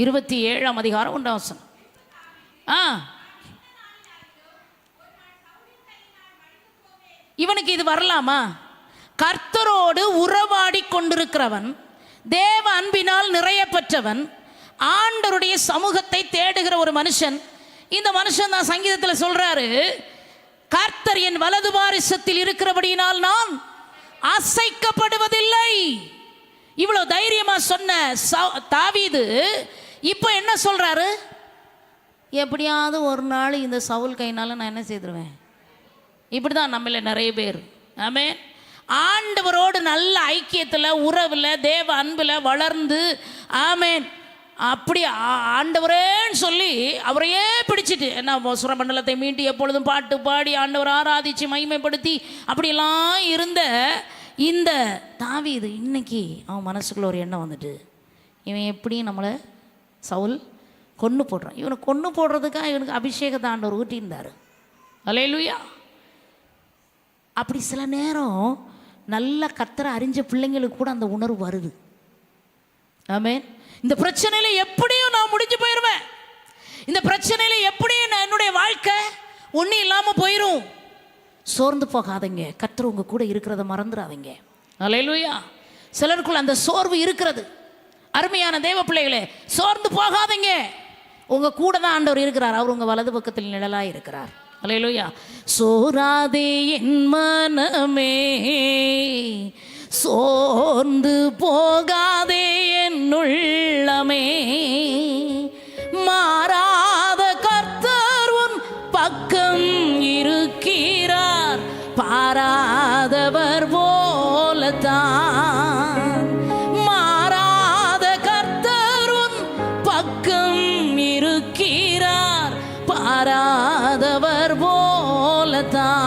27ஆம் அதிகாரம் 1ஆம் வசனம். இவனுக்கு இது வரலாமா? கர்த்தரோடு உறவாடி கொண்டிருக்கிறவன், தேவ அன்பினால் நிறைய பெற்றவன், ஆண்டவருடைய சமூகத்தை தேடுகிற ஒரு மனுஷன். இந்த மனுஷன் தான் சங்கீதத்தில் சொல்றாரு, கர்த்தர் என் வலது பாரிசத்தில் இருக்கிறபடியினால் நான் அசைக்கப்படுவதில்லை. இவ்வளவு தைரியமா சொன்ன தாவீது இப்போ என்ன சொல்றாரு, எப்படியாவது ஒரு நாள் இந்த சவுல் கையினால நான் என்ன செய்திருவேன். இப்படிதான் நம்மள நிறைய பேர், ஆமென், ஆண்டவரோடு நல்ல ஐக்கியத்தில் உறவில் தேவ அன்பில் வளர்ந்து, ஆமென், அப்படி ஆண்டவரேன்னு சொல்லி அவரையே பிடிச்சிட்டு என்ன சுரமண்டலத்தை மீட்டி எப்பொழுதும் பாட்டு பாடி ஆண்டவர் ஆராதிச்சு மகிமைப்படுத்தி அப்படியெல்லாம் இருந்த இந்த தாவீது இன்னைக்கு அவன் மனசுக்குள்ள ஒரு எண்ணம் வந்துட்டு, இவன் எப்படியும் நம்மளை சவுல் கொன்று போடுறான், இவனை கொன்று போடுறதுக்காக இவனுக்கு அபிஷேகத்தை ஆண்டவர் ஊட்டியிருந்தார். அல்லேலூயா. அப்படி சில நேரம் நல்ல கர்த்தரை அறிஞ்ச பிள்ளைங்களுக்கு கூட அந்த உணர்வு வருது. ஆமென். இந்த பிரச்சனையில எப்படியும் நான் முடிஞ்சு போயிடுவேன், இந்த பிரச்சனையில எப்படியும் என்னுடைய வாழ்க்கை ஒன்றும் இல்லாமல் போயிடும். சோர்ந்து போகாதீங்க, கர்த்தர் உங்க கூட இருக்கிறத மறந்துடாதீங்க. அல்லேலூயா. சிலருக்குள்ள அந்த சோர்வு இருக்கிறது. அருமையான தேவ பிள்ளைகளே, சோர்ந்து போகாதீங்க, உங்க கூட தான் ஆண்டவர் இருக்கிறார், அவர் உங்க வலது பக்கத்தில் நிழலாய் இருக்கிறார். அல்லேலூயா. சோராதே என் மனமே, சோர்ந்து போகாதே என் உள்ளமே, மாறாத கர்த்தர் உன் பக்கம் இருக்கிறார், பாராதவர் போலத்தான். மாறாத கர்த்தர் உன் பக்கம் இருக்கிறார், பாராதவர் போலத்தான்.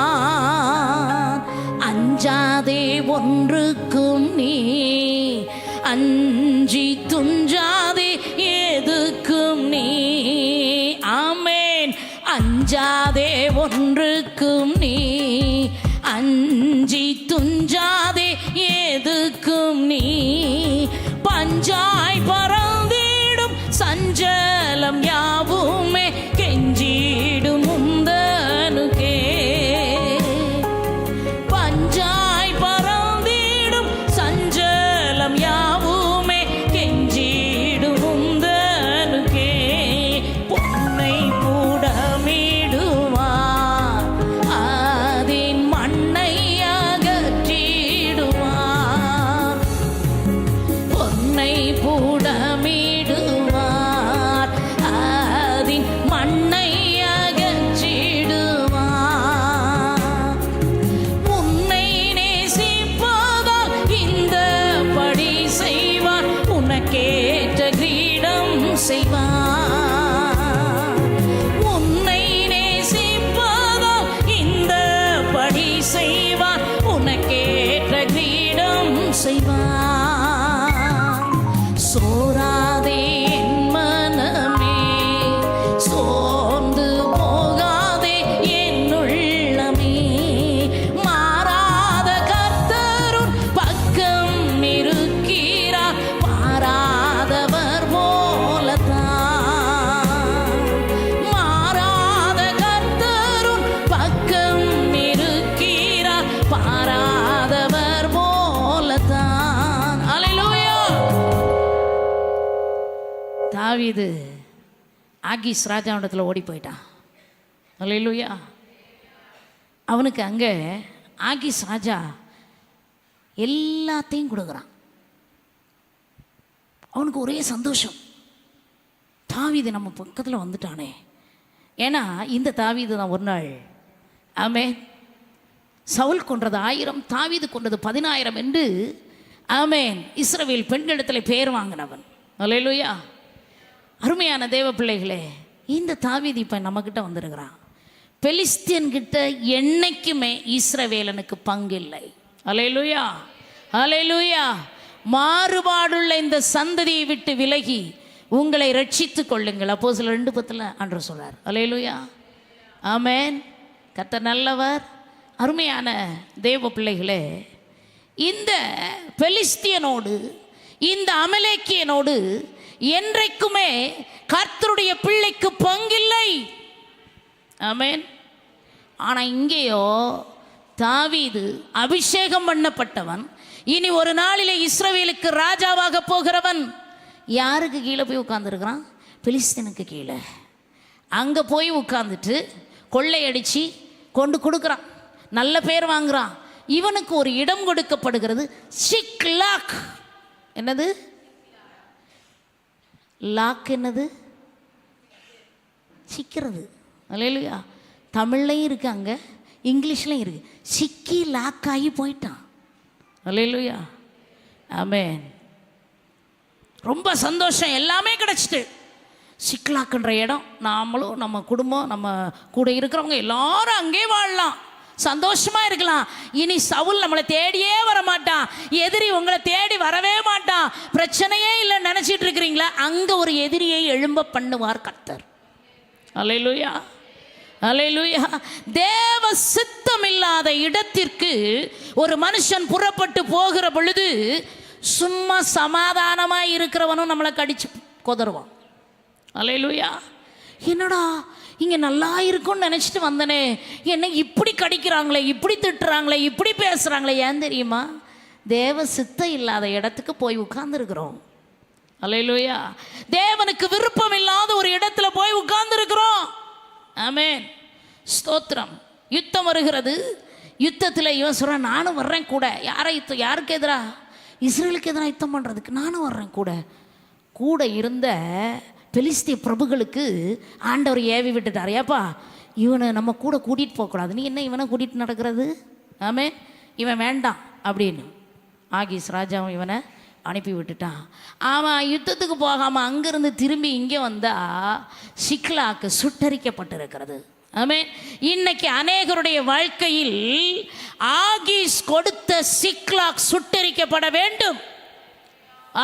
அஞ்சாதே ஒன்றுக்கும் நீ, அஞ்சி துஞ்சாதே எதுக்கும் நீ. ஆமென். அஞ்சாதே ஒன்றுக்கும் நீ, அஞ்சி துஞ்சாதே எதுக்கும் நீ. பஞ்சாய் பறந்திடும் சஞ்சலம் யாவுமே கெஞ்சிடும் முந்தனுக்கே. பஞ்சாய் பறந்திடும் சஞ்சலம் யாவுமே கெஞ்சிடும் முந்தனுக்கே. பொன்னை புடமிடுவார் தாவீது ஆகீஸ் ராஜாவிடத்தில் ஓடி போயிட்டான். அல்லேலூயா. அவனுக்கு அங்கே ஆகீஸ் ராஜா எல்லாத்தையும் கொடுக்குறான். அவனுக்கு ஒரே சந்தோஷம், தாவீது நம்ம பக்கத்தில் வந்துட்டானே. ஏன்னா இந்த தாவீது தான் ஒரு நாள் ஆமென் சவுல் கொன்றது 1000, தாவீது கொன்றது 10000 என்று ஆமென் இஸ்ரவேல் பெண்களிடத்தில் பெயர் வாங்கினவன். அல்லேலூயா. அருமையான தேவ பிள்ளைகளே, இந்த தாவீது இப்போ நம்மக்கிட்ட வந்திருக்கிறான். பெலிஸ்தியன்கிட்ட என்னைக்குமே இஸ்ரவேலனுக்கு பங்கில்லை. அல்லேலூயா, அல்லேலூயா. மாறுபாடுள்ள இந்த சந்ததியை விட்டு விலகி உங்களை ரட்சித்துக் கொள்ளுங்கள். அப்போஸ்தலர் 2:10 ஆண்டவர் சொல்றார். அல்லேலூயா, ஆமென். கர்த்தர் நல்லவர். அருமையான தேவ பிள்ளைகளே, இந்த பெலிஸ்தியனோடு இந்த அமலேக்கியனோடு என்றைக்குமே கர்த்தருடைய பிள்ளைக்கு பங்கில்லை. ஆமென். ஆனால் இங்கேயோ தாவீது அபிஷேகம் பண்ணப்பட்டவன், இனி ஒரு நாளிலே இஸ்ரவேலுக்கு ராஜாவாக போகிறவன். யாருக்கு கீழே போய் உட்கார்ந்துருக்கிறான்? பெலிஸ்தீனுக்கு கீழே. அங்கே போய் உட்கார்ந்துட்டு கொள்ளையடித்து கொண்டு கொடுக்குறான், நல்ல பேர் வாங்குறான். இவனுக்கு ஒரு இடம் கொடுக்கப்படுகிறது, சிக்லாக். என்னது லாக்? என்னது சிக்கிறது. அல்லேலூயா. தமிழ்லையும் இருக்கு, அங்கே இங்கிலீஷ்லையும் இருக்கு. சிக்கி லாக் ஆகி போயிட்டான். அல்லேலூயா, ஆமென். ரொம்ப சந்தோஷம், எல்லாமே கிடச்சிட்டு. சிக்லாக்குன்ற இடம், நாமளும் நம்ம குடும்பம் நம்ம கூட இருக்கிறவங்க எல்லாரும் அங்கே வாழலாம், சந்தோஷமாக இருக்கலாம். இனி சவுல் நம்மளை தேடியே வர மாட்டான், எதிரி உங்களை தேடி வரவே மாட்டான். பிரச்சனையே இல்லைன்னு நினச்சிட்டு இருக்கிறீங்களா? அங்கே ஒரு எதிரியை எழும்ப பண்ணுவார் கர்த்தர். அல்லேலூயா, அல்லேலூயா. தேவ சித்தம் இல்லாத இடத்திற்கு ஒரு மனுஷன் புறப்பட்டு போகிற பொழுது சும்மா சமாதானமாக இருக்கிறவனும் நம்மளை கடிச்சு கொதருவான். அல்லேலூயா. என்னடா இங்கே நல்லா இருக்கும்னு நினச்சிட்டு வந்தனே, என்னை இப்படி கடிக்கிறாங்களே, இப்படி திட்டுறாங்களே, இப்படி பேசுகிறாங்களே. ஏன் தெரியுமா? தேவ சித்தம் இல்லாத இடத்துக்கு போய் உட்கார்ந்துருக்கிறோம். அல்லேலூயா. தேவனுக்கு விருப்பம் இல்லாத ஒரு இடத்துல போய் உட்கார்ந்துருக்கிறோம். ஆமென், ஸ்தோத்திரம். யுத்தம் வருகிறது. யுத்தத்தில் இவன் சொல்கிறான், நானும் வர்றேன் கூட. யாருக்கு எதிராக? இஸ்ரேலுக்கு எதிராக யுத்தம் பண்ணுறதுக்கு நானும் வர்றேன் கூட. கூட இருந்த பெலிஸ்திய பிரபுகளுக்கு ஆண்டவர் ஏவி விட்டுட்டார். ஏப்பா, இவனை நம்ம கூட கூட்டிகிட்டு போகக்கூடாது, நீ என்ன இவனை கூட்டிகிட்டு நடக்கிறது? ஆமென். இவன் வேண்டாம் அப்படின்னு ஆகீஸ் ராஜாவும் இவனை அனுப்பி விட்டுட்டான். அவன் யுத்தத்துக்கு போகாமல் அங்கேருந்து திரும்பி இங்கே வந்தால் சிக்லாக்கு சுட்டரிக்கப்பட்டிருக்கிறது. ஆமென். இன்னைக்கு அநேகருடைய வாழ்க்கையில் ஆகீஸ் கொடுத்த சிக்லாக் சுட்டரிக்கப்பட வேண்டும்.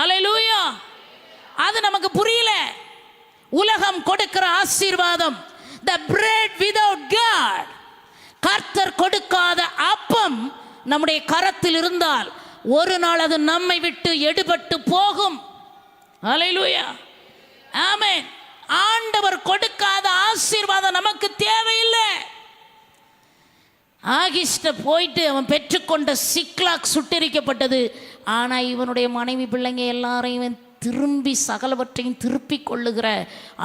அல்லேலூயா. அது நமக்கு புரியல. உலகம் கொடுக்கிற ஆசீர்வாதம், the bread without God, கர்த்தர் கொடுக்காத அப்பம் நம்முடைய கரத்தில் இருந்தால் ஒரு நாள் அது நம்மை விட்டு எடுபட்டு போகும். அல்லேலூயா, ஆமென். ஆண்டவர் கொடுக்காத ஆசீர்வாதம் நமக்கு தேவையில்லை. ஆகிஸ்ட போயிட்டு அவன் பெற்றுக்கொண்ட சிக்லாக் சுட்டரிக்கப்பட்டது. ஆனால் இவனுடைய மனைவி பிள்ளைங்க எல்லாரையும் இவன் திரும்பி சகலவற்றையும் திருப்பி கொள்ளுகிற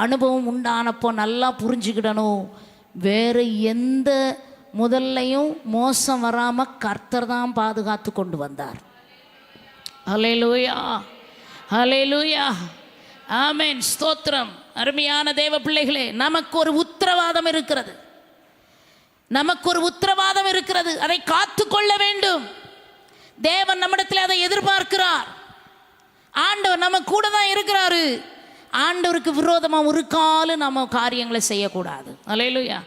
அனுபவம் உண்டானப்போ நல்லா புரிஞ்சுக்கிடணும், வேறு எந்த முதல்லையும் மோசம் வராமல் கர்த்தர் தான் பாதுகாத்து கொண்டு வந்தார். அல்லேலூயா, அல்லேலூயா, ஆமென், ஸ்தோத்திரம். அருமையான தேவ பிள்ளைகளே, நமக்கு ஒரு உத்தரவாதம் இருக்கிறது, நமக்கு ஒரு உத்தரவாதம் இருக்கிறது. அதை காத்து கொள்ள வேண்டும். தேவன் நம்மிடத்தில் அதை எதிர்பார்க்கிறார். ஆண்டவர் நம்ம கூட தான் இருக்கிறாரு. ஆண்டவருக்கு விரோதமாக ஒரு காலம் நம்ம காரியங்களை செய்யக்கூடாது. அல்லேலூயா.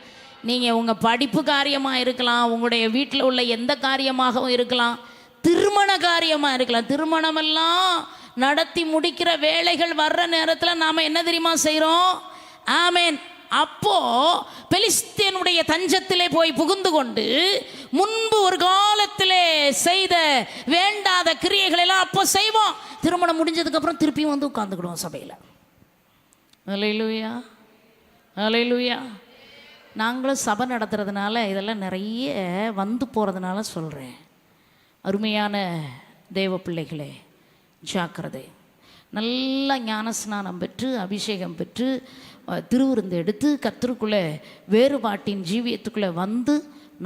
நீங்கள் உங்கள் படிப்பு காரியமாக இருக்கலாம், உங்களுடைய வீட்டில் உள்ள எந்த காரியமாகவும் இருக்கலாம், திருமண காரியமாக இருக்கலாம். திருமணமெல்லாம் நடத்தி முடிக்கிற வேலைகள் வர்ற நேரத்தில் நாம் என்ன தெரியுமா செய்கிறோம்? ஆமென். அப்போ பெலிஸ்தியனுடைய தஞ்சத்திலே போய் புகுந்து கொண்டு முன்பு ஒரு காலத்திலே செய்த வேண்டாத கிரியைகள் எல்லாம் அப்போ செய்வோம். திருமணம் முடிஞ்சதுக்கப்புறம் திருப்பியும் வந்து உட்காந்துக்கிடுவோம் சபையில். அல்லேலூயா, அல்லேலூயா. நாங்களும் சபை நடத்துறதுனால இதெல்லாம் நிறைய வந்து போகிறதுனால சொல்கிறேன். அருமையான தேவ பிள்ளைகளே, ஜாக்கிரதை. நல்லா ஞானஸ்நானம் பெற்று அபிஷேகம் பெற்று திருவிருந்து எடுத்து கர்த்தருக்குள்ளே வேறுபாட்டின் ஜீவியத்துக்குள்ளே வந்து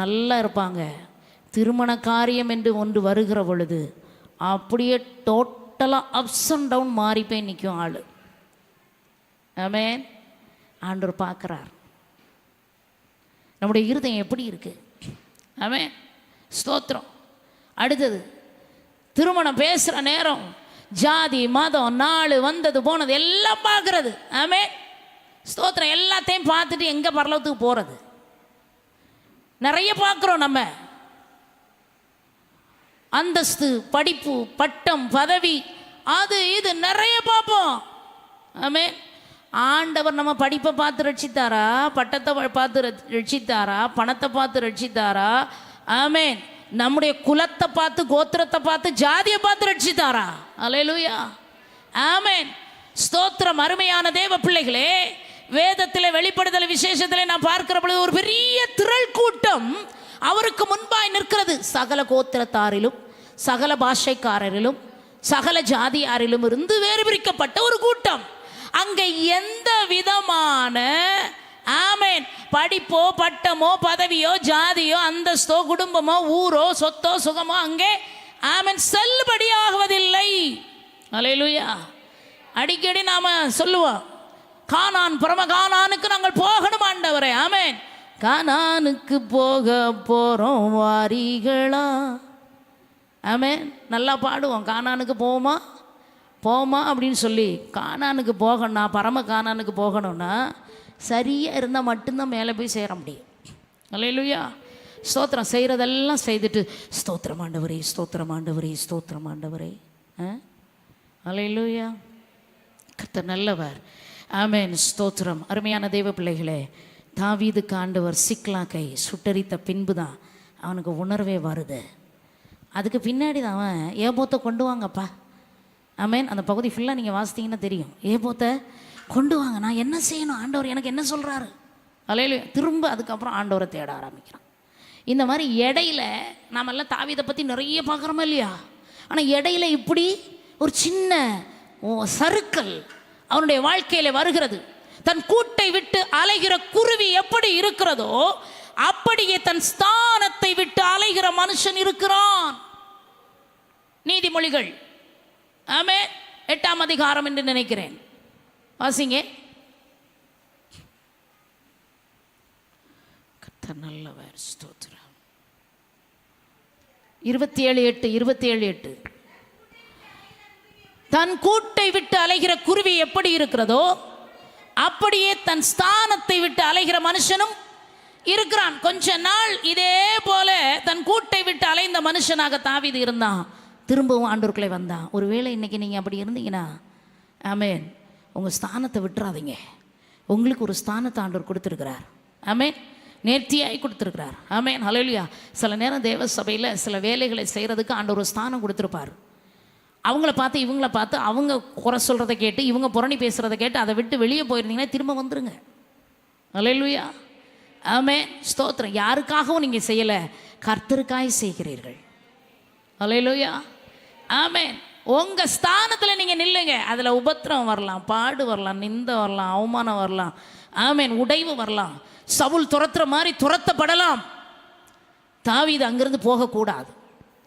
நல்லா இருப்பாங்க. திருமண காரியம் என்று ஒன்று வருகிற பொழுது அப்படியே டோட்டலாக அப்ஸ் அண்ட் டவுன் மாறி போய் நிற்கும் ஆள். ஆமென். ஆண்டவர் பார்க்குறார் நம்முடைய இருதயம் எப்படி இருக்குது. ஆமென், ஸ்தோத்திரம். அடுத்தது திருமணம் பேசுகிற நேரம் ஜாதி மதம் நாள் வந்தது போனது எல்லாம் பார்க்குறது. ஆமென், ஸ்தோத்திரம். எல்லாத்தையும் பார்த்துட்டு எங்கே பரலோகத்துக்கு போகிறது? நிறைய பார்க்குறோம். நம்ம அந்தஸ்து, படிப்பு, பட்டம், பதவி, அது இது நிறைய பார்ப்போம். ஆமென். ஆண்டவர் நம்ம படிப்பை பார்த்து ரட்சித்தாரா? பட்டத்தை பார்த்து ரட்சித்தாரா? பணத்தை பார்த்து ரட்சித்தாரா? ஆமென். நம்முடைய குலத்தை பார்த்து, கோத்திரத்தை பார்த்து, ஜாதியை பார்த்து ரட்சித்தாரா? அல்லேலூயா, ஆமென், ஸ்தோத்திரம். அருமையான தேவ பிள்ளைகளே, வேதத்தில் வெளிப்படுதல் விசேஷத்தில் நான் பார்க்கிற பொழுது ஒரு பெரிய திரள் கூட்டம் அவருக்கு முன்பாய் நிற்கிறது. சகல கோத்திரத்தாரிலும் சகல பாஷைக்காரரிலும் சகல ஜாதியாரிலும் இருந்து வேறு பிரிக்கப்பட்ட ஒரு கூட்டம். அங்கே எந்த விதமான ஆமென் படிப்போ பட்டமோ பதவியோ ஜாதியோ அந்தஸ்தோ குடும்பமோ ஊரோ சொத்தோ சுகமோ அங்கே ஆமென் செல்லுபடி ஆகுவதில்லை. அல்லேலூயா. அடிக்கடி நாம சொல்லுவோம், கானான் பரம கானானுக்கு நாங்கள் போகணும் ஆண்டவரே. ஆமென். கானானுக்கு போக போகிறோம் வாரிகளா. ஆமென். நல்லா பாடுவோம், கானானுக்கு போமா போமா அப்படின்னு சொல்லி. கானானுக்கு போகணும்னா, பரம கானானுக்கு போகணும்னா சரியாக இருந்தால் மட்டும்தான் மேலே போய் சேர முடியும். அல்லேலூயா, ஸ்தோத்திரம். செய்கிறதெல்லாம் செய்துட்டு ஸ்தோத்திரம் ஆண்டவரே, ஸ்தோத்திரம் ஆண்டவரே, ஸ்தோத்திரம் ஆண்டவரே. அல்லேலூயா, கர்த்தர் நல்லவர். ஆமென், ஸ்தோத்திரம். அருமையான தேவ பிள்ளைகளே, தாவீதுக்கு ஆண்டவர் சிக்லாக்கை சுட்டரித்த பின்பு தான் அவனுக்கு உணர்வே வருது. அதுக்கு பின்னாடி தான் அவன் ஏபோத்தை கொண்டு வாங்கப்பா. ஆமென். அந்த பகுதி ஃபுல்லாக நீங்கள் வாசித்தீங்கன்னா தெரியும். ஏபோத்தை கொண்டு வாங்க, நான் என்ன செய்யணும், ஆண்டவர் எனக்கு என்ன சொல்கிறாரு. அல்லேலூயா. திரும்ப அதுக்கப்புறம் ஆண்டவரை தேட ஆரம்பிக்கிறான். இந்த மாதிரி இடையில நாமெல்லாம் தாவீதை பற்றி நிறைய பார்க்குறோமா இல்லையா? ஆனால் இடையில இப்படி ஒரு சின்ன சறுக்கல் அவனுடைய வாழ்க்கையில் வருகிறது. தன் கூட்டை விட்டு அலைகிற குருவி எப்படி இருக்கிறதோ அப்படியே தன் ஸ்தானத்தை விட்டு அலைகிற மனுஷன் இருக்கிறான். நீதிமொழிகள் ஆமென் 8ஆம் அதிகாரம் என்று நினைக்கிறேன், வாசிங்க. கர்த்தர் நல்லவர், ஸ்தோத்திரம். 27:8 தன் கூட்டை விட்டு அலைகிற குருவி எப்படி இருக்கிறதோ அப்படியே தன் ஸ்தானத்தை விட்டு அலைகிற மனுஷனும் இருக்கிறான். கொஞ்ச நாள் இதே போல தன் கூட்டை விட்டு அலைந்த மனுஷனாக தாவீது இருந்தான். திரும்பவும் ஆண்டவருக்குள்ளே வந்தான். ஒருவேளை இன்னைக்கு நீங்கள் அப்படி இருந்தீங்கன்னா ஆமென், உங்கள் ஸ்தானத்தை விட்டுறாதீங்க. உங்களுக்கு ஒரு ஸ்தானத்தை ஆண்டவர் கொடுத்துருக்கிறார். ஆமென், நேர்த்தியாய் கொடுத்துருக்கிறார். ஆமென், ஹல்லேலூயா. சில நேரம் தேவ சபையில் சில வேலைகளை செய்கிறதுக்கு ஆண்டவர் ஒரு ஸ்தானம் கொடுத்துருப்பார். அவங்கள பார்த்து இவங்கள பார்த்து அவங்க குறை சொல்கிறத கேட்டு இவங்க புரணி பேசுகிறத கேட்டு அதை விட்டு வெளியே போயிருந்தீங்கன்னா திரும்ப வந்துடுங்க. ஹல்லேலூயா, ஆமென், ஸ்தோத்திரம். யாருக்காகவும் நீங்கள் செய்யலை, கர்த்தருக்காய் செய்கிறீர்கள். ஹல்லேலூயா, ஆமென். உங்கள் ஸ்தானத்தில் நீங்கள் நில்லுங்க. அதில் உபத்திரம் வரலாம், பாடு வரலாம், நிந்தை வரலாம், அவமானம் வரலாம், ஆமென், உடைவு வரலாம், சவுல் துரத்துற மாதிரி துரத்தப்படலாம். தாவீது அங்கிருந்து போகக்கூடாது.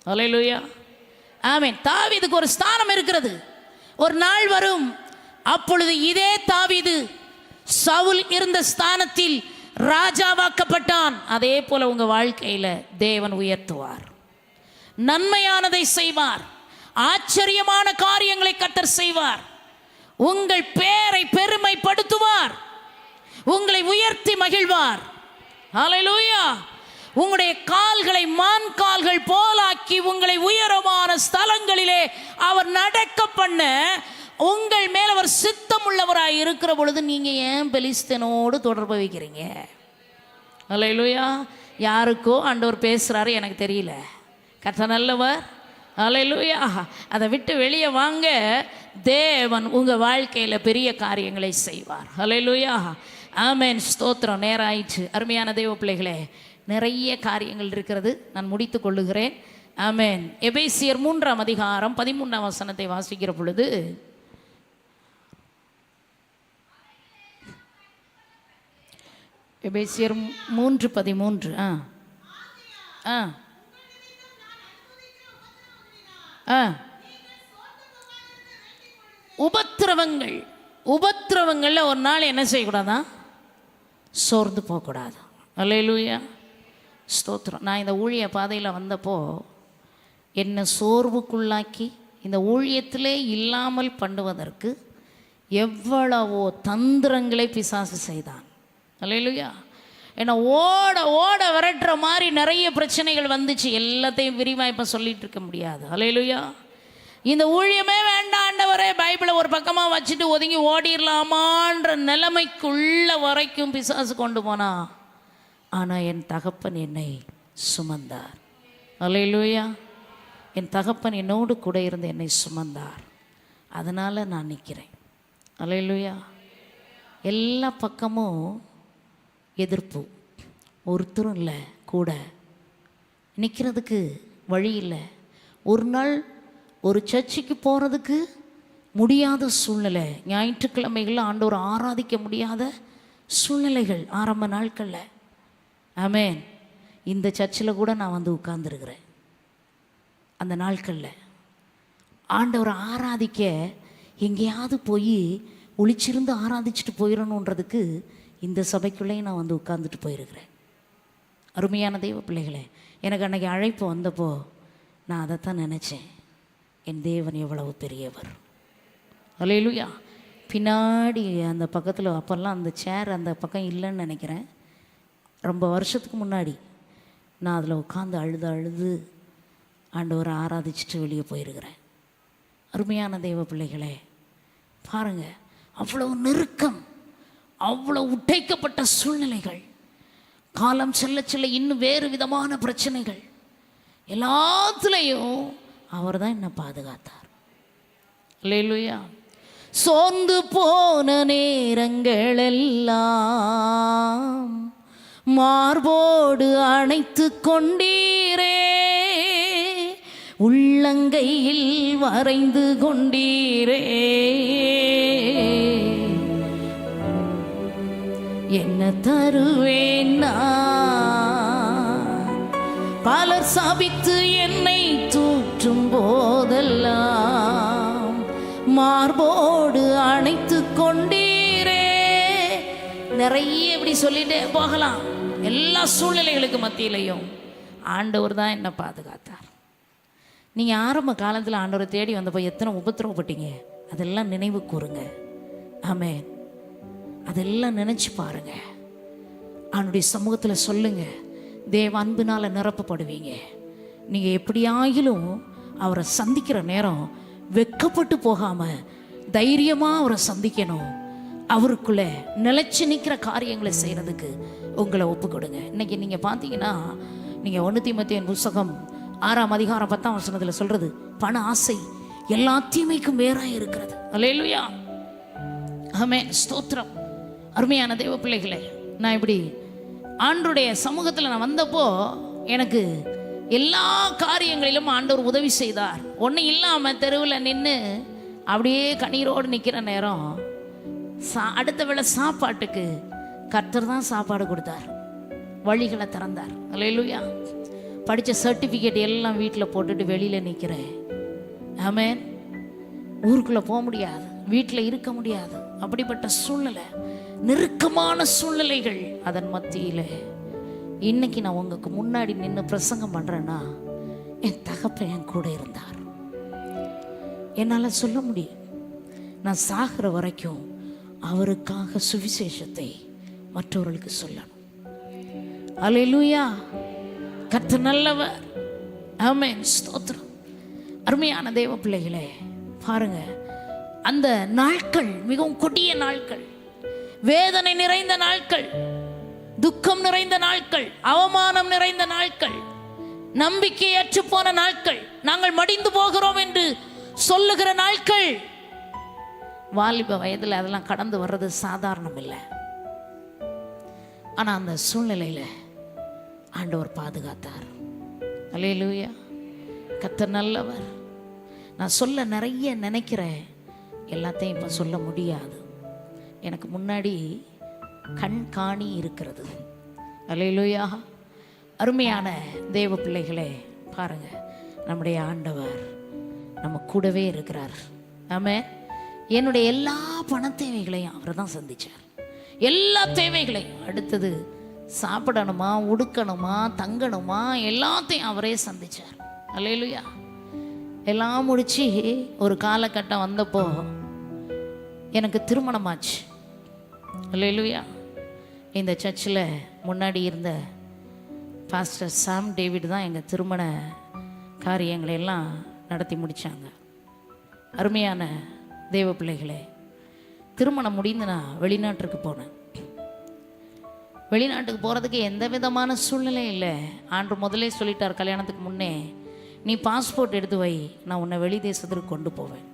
ஹல்லேலூயா, ஆமென். தாவீதுக்கு ஒரு ஸ்தானம் இருக்கிறது. ஒரு நாள் வரும், அப்பொழுது இதே தாவீது சவுல் இருந்த ஸ்தானத்தில் ராஜாவாக்கப்பட்டான். அதே போல உங்க வாழ்க்கையில தேவன் உயர்த்துவார், நன்மையானதை செய்வார், ஆச்சரியமான காரியங்களை கர்த்தர் செய்வார், உங்கள் பேரை பெருமைப்படுத்துவார், உங்களை உயர்த்தி மகிழ்வார். ஹல்லேலூயா. உங்களுடைய கால்களை மான் கால்கள் போலாக்கி உங்களை உயரமான ஸ்தலங்களிலே அவர் நடக்க பண்ண உங்கள் மேல் அவர் சித்தம் உள்ளவராய் இருக்கிற பொழுது நீங்க ஏன் பெலிஸ்தனோடு தொடர்பு வைக்கிறீங்க? ஹல்லேலூயா. யாருக்கோ ஆண்டவர் பேசுறாரு, எனக்கு தெரியல. கர்த்தர் நல்லவர். ஹல்லேலூயா. அதை விட்டு வெளியே வாங்க. தேவன் உங்க வாழ்க்கையில பெரிய காரியங்களை செய்வார். ஹல்லேலூயா, ஆமென், ஸ்தோத்திரம். நேரம் ஆயிடுச்சு. அருமையான தேவ பிள்ளைகளே, நிறைய காரியங்கள் இருக்கிறது, நான் முடித்து கொள்ளுகிறேன். ஆமென். எபேசியர் 3ஆம் அதிகாரம் 13ஆம் வசனத்தை வாசிக்கிற பொழுது எபேசியர் 3:13. ஆ ஆ உபத்திரவங்களில் ஒரு நாள் என்ன செய்யக்கூடாதா? சோர்ந்து போகக்கூடாது. அல்லேலூயா, ஸ்தோத்திரம். நான் இந்த ஊழிய பாதையில் வந்தப்போ என்னை சோர்வுக்குள்ளாக்கி இந்த ஊழியத்திலே இல்லாமல் பண்ணுவதற்கு எவ்வளவோ தந்திரங்களை பிசாசு செய்தான். அல்லேலூயா. ஏன்னா ஓட ஓட விரட்டுற மாதிரி நிறைய பிரச்சனைகள் வந்துச்சு. எல்லாத்தையும் விரிவாக இப்போ சொல்லிகிட்டு இருக்க முடியாது. அல்லேலூயா. இந்த ஊழியமே வேண்டாண்டவரே, பைபிளை ஒரு பக்கமாக வச்சுட்டு ஒதுங்கி ஓடிடலாமான்ற நிலைமைக்குள்ள வரைக்கும் பிசாசு கொண்டு போனா. ஆனால் என் தகப்பன் என்னை சுமந்தார். அல்லேலூயா. என் தகப்பன் என்னோடு கூட இருந்து என்னை சுமந்தார். அதனால் நான் நிற்கிறேன். அல்லேலூயா. எல்லா பக்கமும் எதிர்ப்பு, ஒருத்தரும் இல்லை கூட நிற்கிறதுக்கு வழி இல்லை. ஒரு நாள் ஒரு சர்ச்சுக்கு போகிறதுக்கு முடியாத சூழ்நிலை, ஞாயிற்றுக்கிழமைகளில் ஆண்டவரை ஆராதிக்க முடியாத சூழ்நிலைகள் ஆரம்ப நாட்களில். ஆமென். இந்த சர்ச்சில் கூட நான் வந்து உட்கார்ந்துருக்கிறேன். அந்த நாட்களில் ஆண்டவரை ஆராதிக்க எங்கேயாவது போய் ஒளிச்சிருந்து ஆராதிச்சுட்டு போயிடணுன்றதுக்கு இந்த சபைக்குள்ளேயும் நான் வந்து உட்கார்ந்துட்டு போயிருக்கிறேன். அருமையான தெய்வ பிள்ளைகளே, எனக்கு அன்றைக்கி அழைப்பு வந்தப்போ நான் அதைத்தான் நினச்சேன். என் தேவன் எவ்வளவு பெரியவர். அல்லேலூயா. பின்னாடி அந்த பக்கத்தில் அப்போல்லாம் அந்த சேர் அந்த பக்கம் இல்லைன்னு நினைக்கிறேன். ரொம்ப வருஷத்துக்கு முன்னாடி நான் அதில் உட்காந்து அழுது ஆண்டவரை ஆராதிச்சுட்டு வெளியே போயிருக்கிறேன். அருமையான தெய்வ பிள்ளைகளே, பாருங்கள், அவ்வளோ நெருக்கம், அவ்வளோ உடைக்கப்பட்ட சூழ்நிலைகள், காலம் செல்ல செல்ல இன்னும் வேறு விதமான பிரச்சனைகள், எல்லாத்துலேயும் அவர் தான் என்னை பாதுகாத்தார். அல்லேலூயா. சோர்ந்து போன நேரங்களெல்லாம் மார்போடு அணைத்து கொண்டீரே, உள்ளங்கையில் வரைந்து கொண்டீரே, என்ன தருவேன் நான்? பலர் சாபித்து என்னை தூற்றும் போதெல்லாம் மார்போடு அணைத்து கொண்டீரே. நிறைய இப்படி சொல்லிட்டே போகலாம். எல்லா சூழ்நிலைகளுக்கு மத்தியிலையும் ஆண்டவர் தான் என்னை பாதுகாத்தார். நீங்கள் ஆரம்ப காலத்தில் ஆண்டவரை தேடி வந்தப்போ எத்தனை உபத்திரவப்பட்டீங்க, அதெல்லாம் நினைவு கூறுங்க. ஆமென். அதெல்லாம் நினச்சி பாருங்க. அவனுடைய சமூகத்தில் சொல்லுங்க. தேவ அன்பினால் நிரப்பப்படுவீங்க. நீங்கள் எப்படியாகிலும் அவரை சந்திக்கிற நேரம் வெட்கப்பட்டு போகாமல் தைரியமாக அவரை சந்திக்கணும். அவருக்குள்ளே நிலைச்சி நிற்கிற காரியங்களை செய்கிறதுக்கு உங்களை ஒப்பு கொடுங்க. இன்றைக்கி நீங்கள் பார்த்தீங்கன்னா, நீங்கள் 1 தீமோத்தேயு புத்தகம் 6ஆம் அதிகாரம் 10ஆம் வசனத்தில் சொல்கிறது, பண ஆசை எல்லா தீமைக்கும் வேறாக இருக்கிறது. அல்லேலூயா. ஆமென், ஸ்தோத்திரம். அருமையான தெய்வ பிள்ளைகளே, நான் இப்படி ஆண்டவருடைய சமூகத்தில் நான் வந்தப்போ எனக்கு எல்லா காரியங்களிலும் ஆண்டவர் உதவி செய்தார். ஒன்றும் இல்லாமல் தெருவில் நின்று அப்படியே கண்ணீரோடு நிற்கிற நேரம் அடுத்த வேளை சாப்பாட்டுக்கு கர்த்தர் தான் சாப்பாடு கொடுத்தார், வழிகளை திறந்தார். அல்லேலூயா. படித்த சர்டிஃபிகேட் எல்லாம் வீட்டில் போட்டுட்டு வெளியில் நிற்கிறேன். ஆமென். ஊருக்குள்ளே போக முடியாது, வீட்டில் இருக்க முடியாது. அப்படிப்பட்ட சூழ்நிலை, நெருக்கமான சூழ்நிலைகள். அதன் மத்தியில் இன்னைக்கு நான் உங்களுக்கு முன்னாடி நின்று பிரசங்கம் பண்ணுறேன்னா, என் தகப்பன் என் கூட இருந்தார். என்னால் சொல்ல முடியும், நான் சாகிற வரைக்கும் அவருக்காக சுவிசேஷத்தை மற்றவர்களுக்கு சொல்லணும். அல்லேலூயா. கர்த்தர் நல்லவர். ஆமென், ஸ்தோத்திரம். அருமையான தேவ பிள்ளைகளே, பாருங்க, அந்த நாட்கள் மிகவும் கொடிய நாட்கள், வேதனை நிறைந்த நாட்கள், துக்கம் நிறைந்த நாட்கள், அவமானம் நிறைந்த நாட்கள், நம்பிக்கையற்று போன நாட்கள், நாங்கள் மடிந்து போகிறோம் என்று சொல்லுகிற நாட்கள். வாலிப வயதில் அதெல்லாம் கடந்து வர்றது சாதாரணம் இல்லை. ஆனால் அந்த சூழ்நிலையில் ஆண்டவர் பாதுகாத்தார். அல்லேலூயா. கர்த்தர் நல்லவர். நான் சொல்ல நிறைய நினைக்கிறேன், எல்லாத்தையும் இப்போ சொல்ல முடியாது. எனக்கு முன்னாடி கண்காணி இருக்கிறது. அல்லேலூயா. அருமையான தேவ பிள்ளைகளே, பாருங்க, நம்முடைய ஆண்டவர் நம்ம கூடவே இருக்கிறார். ஆமென். என்னுடைய எல்லா பண தேவைகளையும் அவர் தான் சந்திச்சார். எல்லா தேவைகளையும், அடுத்தது சாப்பிடணுமா, உடுக்கணுமா, தங்கணுமா, எல்லாத்தையும் அவரே சந்திச்சார். அல்லேலூயா. எல்லாம் முடிச்சு ஒரு காலகட்டம் வந்தப்போ எனக்கு திருமணமாச்சு. அல்லேலூயா. இந்த சர்ச்சில் முன்னாடி இருந்த பாஸ்டர் சாம் டேவிட் தான் எங்கள் திருமண காரியங்களை எல்லாம் நடத்தி முடித்தாங்க. அருமையான தேவ பிள்ளைகளே, திருமணம் முடிந்து நான் வெளிநாட்டுக்கு போனேன். வெளிநாட்டுக்கு போகிறதுக்கு எந்த விதமான சூழ்நிலை இல்லை. ஆண்டு முதலே சொல்லிட்டார், கல்யாணத்துக்கு முன்னே நீ பாஸ்போர்ட் எடுத்து வை, நான் உன்னை வெளி தேசத்துக்கு கொண்டு போவேன்.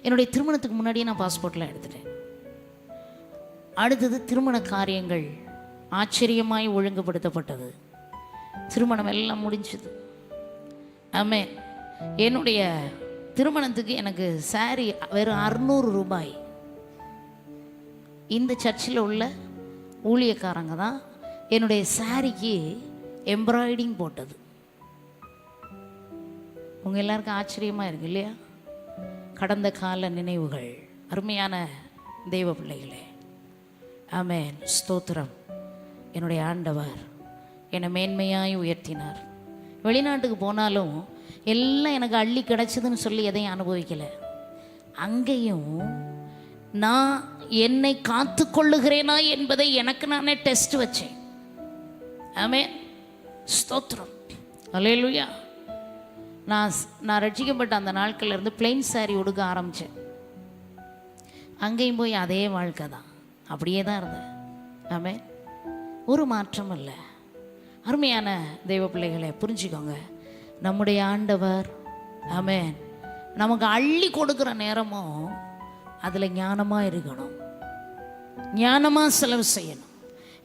என்னுடைய திருமணத்துக்கு முன்னாடியே நான் பாஸ்போர்ட்லாம் எடுத்துட்டேன். அடுத்தது திருமண காரியங்கள் ஆச்சரியமாய் ஒழுங்குபடுத்தப்பட்டது. திருமணம் எல்லாம் முடிஞ்சது. ஆமென். என்னுடைய திருமணத்துக்கு எனக்கு சாரி வெறும் 600 ரூபாய். இந்த சர்ச்சில் உள்ள ஊழியக்காரங்க தான் என்னுடைய சாரிக்கு எம்ப்ராய்டிங் போட்டது. உங்கள் எல்லாருக்கும் ஆச்சரியமாக இருக்கு இல்லையா? கடந்த கால நினைவுகள். அருமையான தெய்வ பிள்ளைகளே, ஆமென். ஸ்தோத்திரம். என்னுடைய ஆண்டவர் என்னை மேன்மையாய் உயர்த்தினார். வெளிநாட்டுக்கு போனாலும் எல்லாம் எனக்கு அள்ளி கிடச்சிதுன்னு சொல்லி எதையும் அனுபவிக்கலை. அங்கேயும் நான் என்னை காத்து கொள்ளுகிறேனா என்பதை எனக்கு நானே டெஸ்ட் வச்சேன். ஆமென். ஸ்தோத்திரம். அல்லேலூயா. நான் ரட்சிக்கப்பட்ட அந்த நாட்கள்லேருந்து பிளெயின் சாரி உடுக்க ஆரம்பித்தேன். அங்கேயும் போய் அதே வாழ்க்கை தான், அப்படியே தான் இருந்தேன். ஆமென். ஒரு மாற்றம் இல்லை. அருமையான தெய்வ பிள்ளைகளை புரிஞ்சுக்கோங்க, நம்முடைய ஆண்டவர் ஆமென் நமக்கு அள்ளி கொடுக்குற நேரமும் அதில் ஞானமாக இருக்கணும், ஞானமாக செலவு செய்யணும்.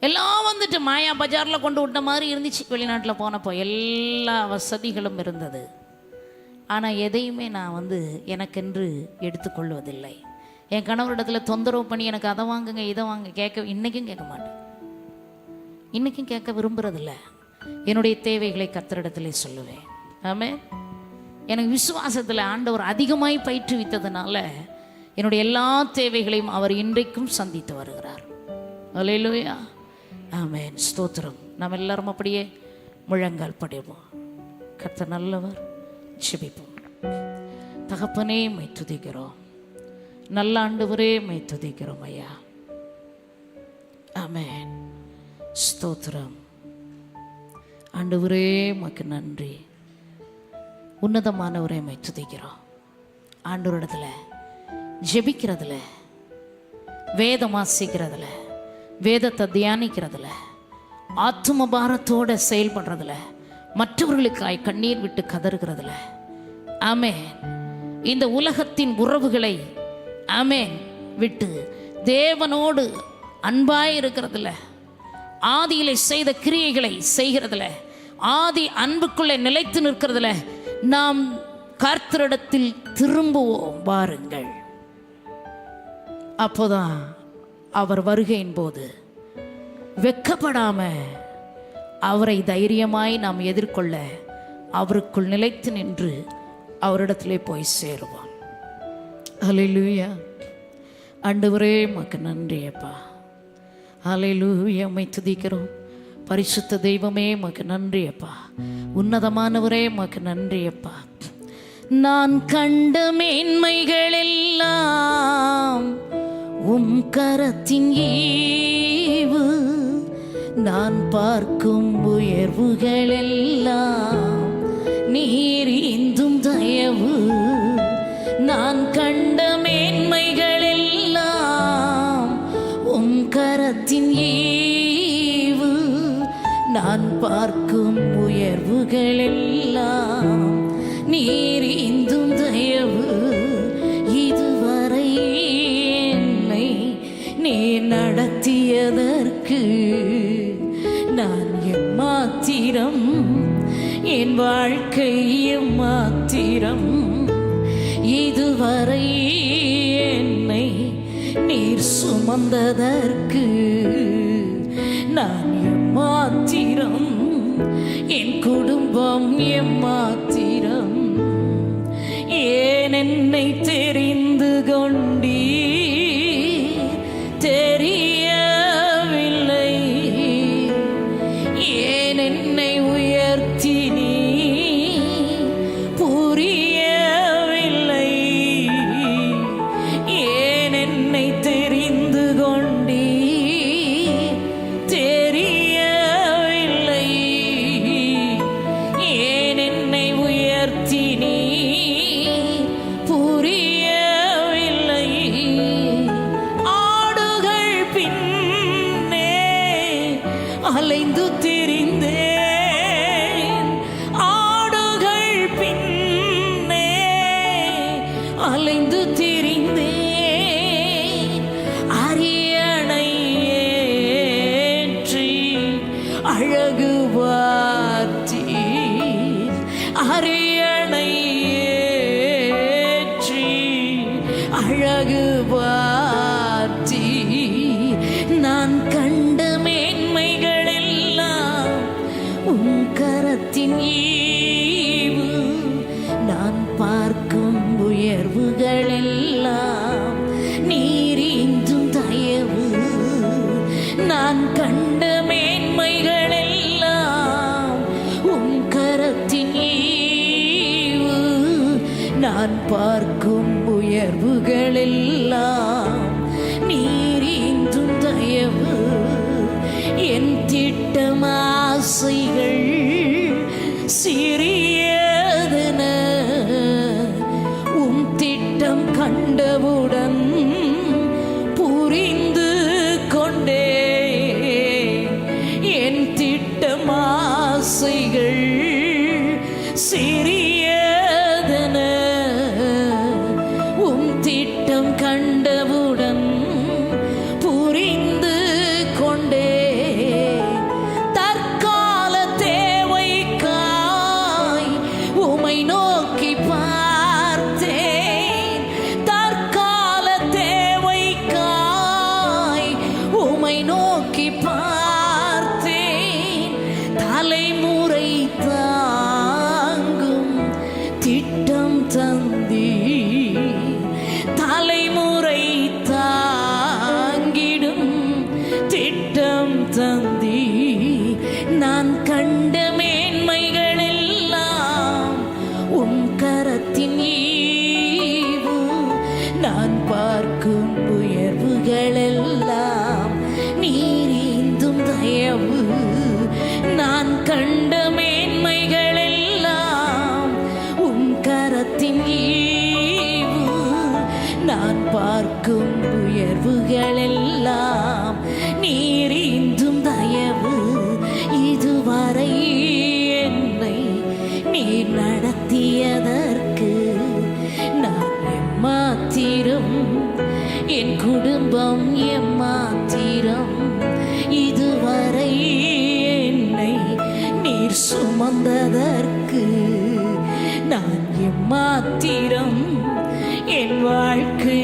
எல்லாம் வந்துட்டு மாயா பஜாரில் கொண்டு விட்ட மாதிரி இருந்துச்சு. வெளிநாட்டில் போனப்போ எல்லா வசதிகளும் இருந்தது. ஆனால் எதையுமே நான் எனக்கென்று எடுத்துக்கொள்வதில்லை. என் கணவரிடத்தில் தொந்தரவு பண்ணி எனக்கு அதை வாங்குங்க இதை வாங்க இன்றைக்கும் கேட்க மாட்டேன். இன்றைக்கும் கேட்க விரும்புகிறதில்ல. என்னுடைய தேவைகளை கர்த்தரிடத்திலே சொல்லுவேன். ஆமென். எனக்கு விசுவாசத்தில் ஆண்டவர் அதிகமாய் பயிற்றுவித்ததுனால என்னுடைய எல்லா தேவைகளையும் அவர் இன்றைக்கும் சந்தித்து வருகிறார். அல்லேலூயா. ஆமென். ஸ்தோத்திரம். நாம் எல்லாரும் அப்படியே முழங்கால் படிவோம். கர்த்தர் நல்லவர். ஜெபிப்போம். தகப்பனே மை துதிக்கிறோம். நல்ல ஆண்டவரே மை துதிக்கிறோம் ஐயா. ஆமென். ஸ்தோத்திரம். ஆண்டவரே உமக்கு நன்றி. உன்னதமானவரே மை துதிக்கிறோம். ஆண்டவரிடத்துல ஜெபிக்கிறதுல, வேதம் வாசிக்கிறதுல, வேதத்தை தியானிக்கிறதுல, ஆத்தும பாரத்தோட செயல்படுறதுல, மற்றவர்களுக்காய் கண்ணீர் விட்டு கதறுகிறதுல, ஆமென், இந்த உலகத்தின் உறவுகளை ஆமென் விட்டு தேவனோடு அன்பாய் இருக்கிறதுல, ஆதியிலே செய்த கிரியைகளை செய்கிறதுல, ஆதி அன்புக்குள்ளே நிலைத்து நிற்கிறதுல நாம் கர்த்தரிடத்தில் திரும்புவோம். வாருங்கள். அப்போதான் அவர் வருகையின் போது வெட்கப்படாம அவரை தைரியமாய் நாம் எதிர்கொள்ள அவருக்குள் நிலைத்து நின்று அவரிடத்திலே போய் சேருவோம். ஹல்லேலூயா. ஆண்டவரே உமக்கு நன்றி அப்பா. ஹல்லேலூயா. உம்மை துதிக்கிறோம். பரிசுத்த தெய்வமே உமக்கு நன்றி அப்பா. உன்னதமானவரே உமக்கு நன்றி அப்பா. நான் கண்ட மேன்மைகள் எல்லாம் உம் கரத்தின் ஈவு, நான் பார்க்கும் உயர்வுகள் எல்லாம் நீர் ஈந்தும் தயவு. நான் கண்ட மேன்மைகள் எல்லாம் உம் கரத்தின் ஈவு, நான் பார்க்கும் உயர்வுகள் எல்லாம் நீர் ஈந்தும் தயவு. இதுவரை என்னை நீர் நடத்தியதற்கு நான் எம்மாத்திரம், என் வாழ்க்கை எம்மாத்திரம். இதுவரை என்னை நீர் சுமந்ததற்கு நான் எம்மாத்திரம், என் குடும்பம் எம்மாத்திரம். ஏன் என்னை தெரிந்து கொண்டீர் தெரியவில்லை, ஏன் என்னை உயர்த்தினீ புரியவில்லை, ஏன் என்னை தெரிந்து கொண்டீர் தெரியவில்லை, ஏன் என்னை உயர்த்தினீ புரியவில்லை. ஆடுகள் பின்னே அலைந்து திரிந்தேன், ஆடுகள் பின்னே அலைந்து திரிந்தேன். அரியணை ஏற்றி அழகு பார்த்தீர், அரியணை ஏற்றி அழகு பார்த்தீர். நான் கண்ட மேன்மைகள் எல்லாம் உன் கரத்தின் ஈவு, நான் பார்க்கும் உயர்வுகள் எல்லாம் நீர் ஈந்தும் தயவு. நான் கண்ட மேன்மைகள் எல்லாம் உன் கரத்தின் ஈவு, நான் பார்க்கும் உயர்வுகள் எல்லாம் நீர் ஈந்தும் தயவு. என் திட்டம் ஆசைகள் சிறியதென உம் திட்டம் கண்டவுடன் புரிந்து கொண்டே. என் திட்டம் ஆசைகள் சிறியதென உம் திட்டம் கண்டவுடன் புரிந்து கொண்டே. தற்கால தேவைக்காய் உமை நோக்கி பார்த்தேன், தற்கால தேவைக்காய் உமை நோக்கி பார்த்தேன். தலைமுறை தாங்கும் திட்டம் தந்தீர், தலைமுறை தாங்கிடும் திட்டம் தந்தீர். நான் கண்ட மேன்மைகள் எல்லாம் உன் கரத்தின் ஈவு, நான் பார்க்கும் உயர்வுகள் எல்லாம் நீர் ஈந்தும் தயவு. நான் கண்ட மேன்மைகள் எல்லாம் உன் கரத்தின் ஈவு, நான் பார்க்கும் உயர்வுகள் எல்லாம் நீர் ஈந்தும் தயவு. இதுவரை என்னை நீர் நடத்தியதற்கு நான் எம்மாத்திரம், என் குடும்பம் எம்மாத்திரம். இதுவரை என்னை நீர் சுமந்ததற்கு நான் எம்மாத்திரம், என் வாழ்க்கை